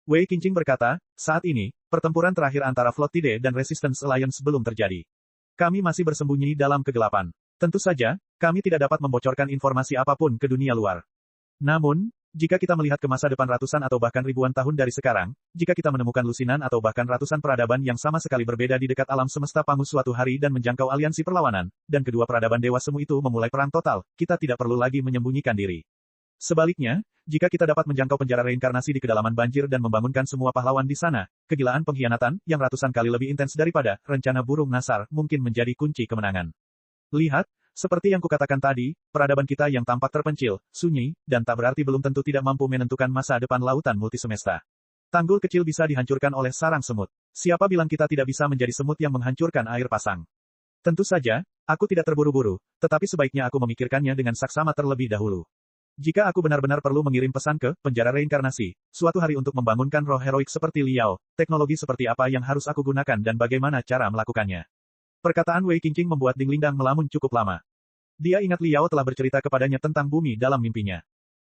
Speaker 1: Wei Qingqing berkata, saat ini, pertempuran terakhir antara Flottide dan Resistance Alliance belum terjadi. Kami masih bersembunyi dalam kegelapan. Tentu saja, kami tidak dapat membocorkan informasi apapun ke dunia luar. Namun, jika kita melihat ke masa depan ratusan atau bahkan ribuan tahun dari sekarang, jika kita menemukan lusinan atau bahkan ratusan peradaban yang sama sekali berbeda di dekat alam semesta Pangu suatu hari dan menjangkau aliansi perlawanan, dan kedua peradaban Dewa Semu itu memulai perang total, kita tidak perlu lagi menyembunyikan diri. Sebaliknya, jika kita dapat menjangkau penjara reinkarnasi di kedalaman banjir dan membangunkan semua pahlawan di sana, kegilaan pengkhianatan, yang ratusan kali lebih intens daripada rencana burung Nasar, mungkin menjadi kunci kemenangan. Lihat, seperti yang kukatakan tadi, peradaban kita yang tampak terpencil, sunyi, dan tak berarti belum tentu tidak mampu menentukan masa depan lautan multisemesta. Tanggul kecil bisa dihancurkan oleh sarang semut. Siapa bilang kita tidak bisa menjadi semut yang menghancurkan air pasang? Tentu saja, aku tidak terburu-buru, tetapi sebaiknya aku memikirkannya dengan saksama terlebih dahulu. Jika aku benar-benar perlu mengirim pesan ke penjara reinkarnasi, suatu hari untuk membangunkan roh heroik seperti Liao, teknologi seperti apa yang harus aku gunakan dan bagaimana cara melakukannya? Perkataan Wei Qingqing membuat Ding Lingdang melamun cukup lama. Dia ingat Liao telah bercerita kepadanya tentang bumi dalam mimpinya.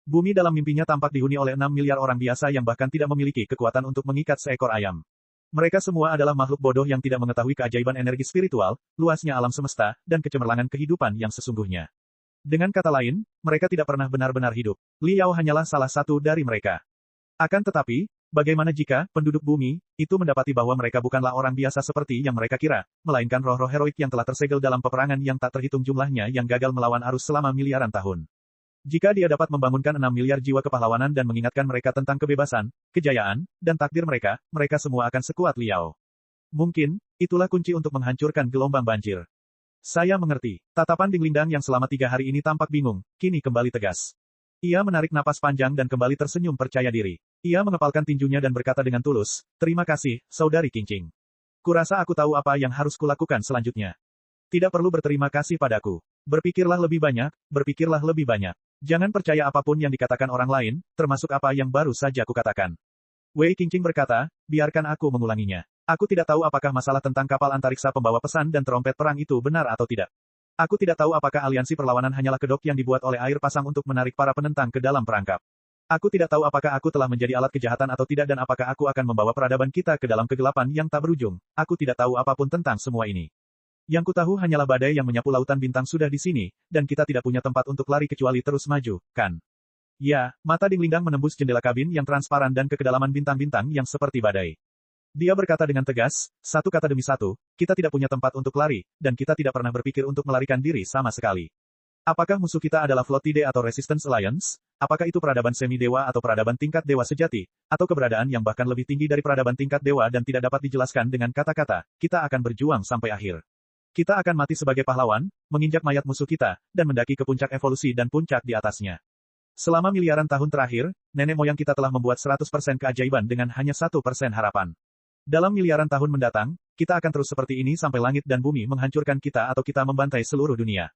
Speaker 1: Bumi dalam mimpinya tampak dihuni oleh 6 miliar orang biasa yang bahkan tidak memiliki kekuatan untuk mengikat seekor ayam. Mereka semua adalah makhluk bodoh yang tidak mengetahui keajaiban energi spiritual, luasnya alam semesta, dan kecemerlangan kehidupan yang sesungguhnya. Dengan kata lain, mereka tidak pernah benar-benar hidup. Liao hanyalah salah satu dari mereka. Akan tetapi, bagaimana jika penduduk bumi itu mendapati bahwa mereka bukanlah orang biasa seperti yang mereka kira, melainkan roh-roh heroik yang telah tersegel dalam peperangan yang tak terhitung jumlahnya yang gagal melawan arus selama miliaran tahun. Jika dia dapat membangunkan 6 miliar jiwa kepahlawanan dan mengingatkan mereka tentang kebebasan, kejayaan, dan takdir mereka, mereka semua akan sekuat Liao. Mungkin, itulah kunci untuk menghancurkan gelombang banjir. Saya mengerti. Tatapan Ding Lingdang yang selama 3 hari ini tampak bingung, kini kembali tegas. Ia menarik napas panjang dan kembali tersenyum percaya diri. Ia mengepalkan tinjunya dan berkata dengan tulus, terima kasih, Saudari Qingqing. Kurasa aku tahu apa yang harus kulakukan selanjutnya. Tidak perlu berterima kasih padaku. Berpikirlah lebih banyak, berpikirlah lebih banyak. Jangan percaya apapun yang dikatakan orang lain, termasuk apa yang baru saja kukatakan. Wei Qingqing berkata, biarkan aku mengulanginya. Aku tidak tahu apakah masalah tentang kapal antariksa pembawa pesan dan trompet perang itu benar atau tidak. Aku tidak tahu apakah aliansi perlawanan hanyalah kedok yang dibuat oleh air pasang untuk menarik para penentang ke dalam perangkap. Aku tidak tahu apakah aku telah menjadi alat kejahatan atau tidak dan apakah aku akan membawa peradaban kita ke dalam kegelapan yang tak berujung. Aku tidak tahu apapun tentang semua ini. Yang kutahu hanyalah badai yang menyapu lautan bintang sudah di sini, dan kita tidak punya tempat untuk lari kecuali terus maju, kan? Ya, mata Ding Lingdang menembus jendela kabin yang transparan dan ke kedalaman bintang-bintang yang seperti badai. Dia berkata dengan tegas, satu kata demi satu, kita tidak punya tempat untuk lari, dan kita tidak pernah berpikir untuk melarikan diri sama sekali. Apakah musuh kita adalah Flottide atau Resistance Alliance? Apakah itu peradaban semi-dewa atau peradaban tingkat dewa sejati? Atau keberadaan yang bahkan lebih tinggi dari peradaban tingkat dewa dan tidak dapat dijelaskan dengan kata-kata? Kita akan berjuang sampai akhir. Kita akan mati sebagai pahlawan, menginjak mayat musuh kita, dan mendaki ke puncak evolusi dan puncak di atasnya. Selama miliaran tahun terakhir, nenek moyang kita telah membuat 100% keajaiban dengan hanya 1% harapan. Dalam miliaran tahun mendatang, kita akan terus seperti ini sampai langit dan bumi menghancurkan kita atau kita membantai seluruh dunia.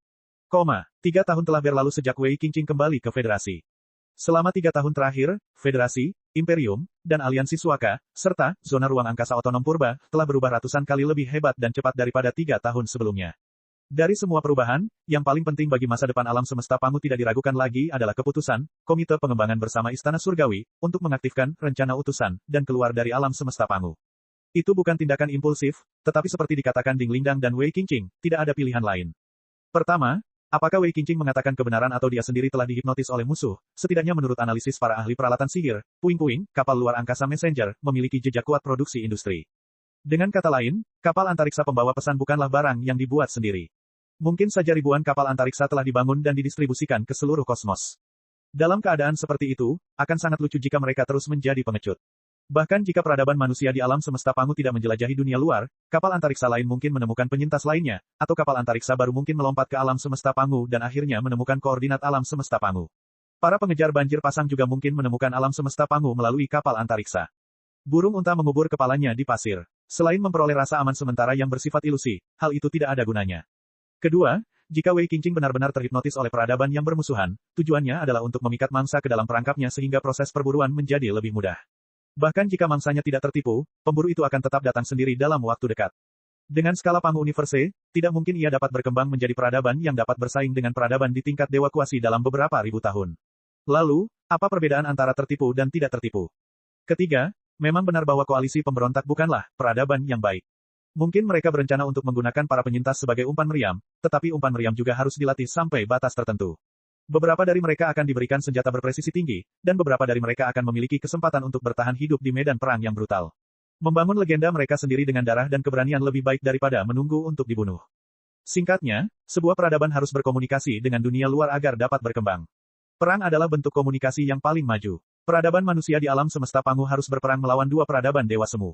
Speaker 1: 3 tahun telah berlalu sejak Wei Qingqing kembali ke Federasi. Selama 3 tahun terakhir, Federasi, Imperium, dan Aliansi Suaka, serta zona ruang angkasa otonom purba, telah berubah ratusan kali lebih hebat dan cepat daripada 3 tahun sebelumnya. Dari semua perubahan, yang paling penting bagi masa depan alam semesta Pangu tidak diragukan lagi adalah keputusan, Komite Pengembangan bersama Istana Surgawi, untuk mengaktifkan rencana utusan, dan keluar dari alam semesta Pangu. Itu bukan tindakan impulsif, tetapi seperti dikatakan Ding Lingdang dan Wei Qingqing, tidak ada pilihan lain. Pertama, apakah Wei Qingqing mengatakan kebenaran atau dia sendiri telah dihipnotis oleh musuh? Setidaknya menurut analisis para ahli peralatan sihir, puing-puing, kapal luar angkasa Messenger, memiliki jejak kuat produksi industri. Dengan kata lain, kapal antariksa pembawa pesan bukanlah barang yang dibuat sendiri. Mungkin saja ribuan kapal antariksa telah dibangun dan didistribusikan ke seluruh kosmos. Dalam keadaan seperti itu, akan sangat lucu jika mereka terus menjadi pengecut. Bahkan jika peradaban manusia di alam semesta Pangu tidak menjelajahi dunia luar, kapal antariksa lain mungkin menemukan penyintas lainnya, atau kapal antariksa baru mungkin melompat ke alam semesta Pangu dan akhirnya menemukan koordinat alam semesta Pangu. Para pengejar banjir pasang juga mungkin menemukan alam semesta Pangu melalui kapal antariksa. Burung unta mengubur kepalanya di pasir. Selain memperoleh rasa aman sementara yang bersifat ilusi, hal itu tidak ada gunanya. Kedua, jika Wei Qingqing benar-benar terhipnotis oleh peradaban yang bermusuhan, tujuannya adalah untuk memikat mangsa ke dalam perangkapnya sehingga proses perburuan menjadi lebih mudah. Bahkan jika mangsanya tidak tertipu, pemburu itu akan tetap datang sendiri dalam waktu dekat. Dengan skala Pangu Universe, tidak mungkin ia dapat berkembang menjadi peradaban yang dapat bersaing dengan peradaban di tingkat dewa kuasi dalam beberapa ribu tahun. Lalu, apa perbedaan antara tertipu dan tidak tertipu? Ketiga, memang benar bahwa koalisi pemberontak bukanlah peradaban yang baik. Mungkin mereka berencana untuk menggunakan para penyintas sebagai umpan meriam, tetapi umpan meriam juga harus dilatih sampai batas tertentu. Beberapa dari mereka akan diberikan senjata berpresisi tinggi, dan beberapa dari mereka akan memiliki kesempatan untuk bertahan hidup di medan perang yang brutal. Membangun legenda mereka sendiri dengan darah dan keberanian lebih baik daripada menunggu untuk dibunuh. Singkatnya, sebuah peradaban harus berkomunikasi dengan dunia luar agar dapat berkembang. Perang adalah bentuk komunikasi yang paling maju. Peradaban manusia di alam semesta Pangu harus berperang melawan dua peradaban dewa semu.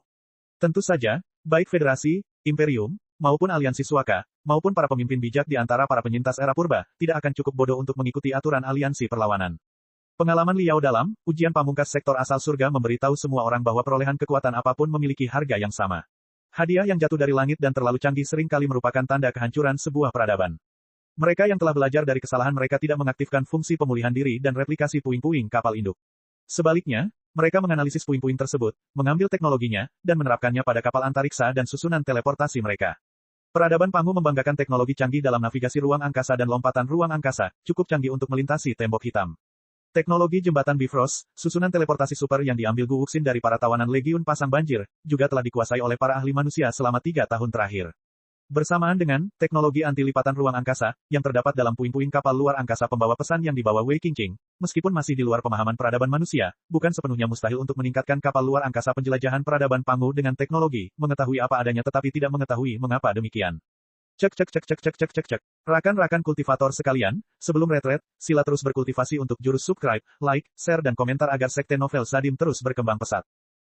Speaker 1: Tentu saja, baik Federasi, Imperium, maupun Aliansi Suaka, maupun para pemimpin bijak di antara para penyintas era purba, tidak akan cukup bodoh untuk mengikuti aturan aliansi perlawanan. Pengalaman Liao dalam ujian pamungkas sektor asal surga memberitahu semua orang bahwa perolehan kekuatan apapun memiliki harga yang sama. Hadiah yang jatuh dari langit dan terlalu canggih seringkali merupakan tanda kehancuran sebuah peradaban. Mereka yang telah belajar dari kesalahan mereka tidak mengaktifkan fungsi pemulihan diri dan replikasi puing-puing kapal induk. Sebaliknya, mereka menganalisis puing-puing tersebut, mengambil teknologinya, dan menerapkannya pada kapal antariksa dan susunan teleportasi mereka. Peradaban Pangu membanggakan teknologi canggih dalam navigasi ruang angkasa dan lompatan ruang angkasa, cukup canggih untuk melintasi tembok hitam. Teknologi jembatan Bifrost, susunan teleportasi super yang diambil Gu Wuxin dari para tawanan Legiun Pasang Banjir, juga telah dikuasai oleh para ahli manusia selama 3 tahun terakhir. Bersamaan dengan teknologi anti-lipatan ruang angkasa, yang terdapat dalam puing-puing kapal luar angkasa pembawa pesan yang dibawa Wei Qingqing, meskipun masih di luar pemahaman peradaban manusia, bukan sepenuhnya mustahil untuk meningkatkan kapal luar angkasa penjelajahan peradaban Pangu dengan teknologi, mengetahui apa adanya tetapi tidak mengetahui mengapa demikian. Cek. Rakan-rakan kultivator sekalian, sebelum retret, sila terus berkultivasi untuk jurus subscribe, like, share dan komentar agar sekte novel Sadim terus berkembang pesat.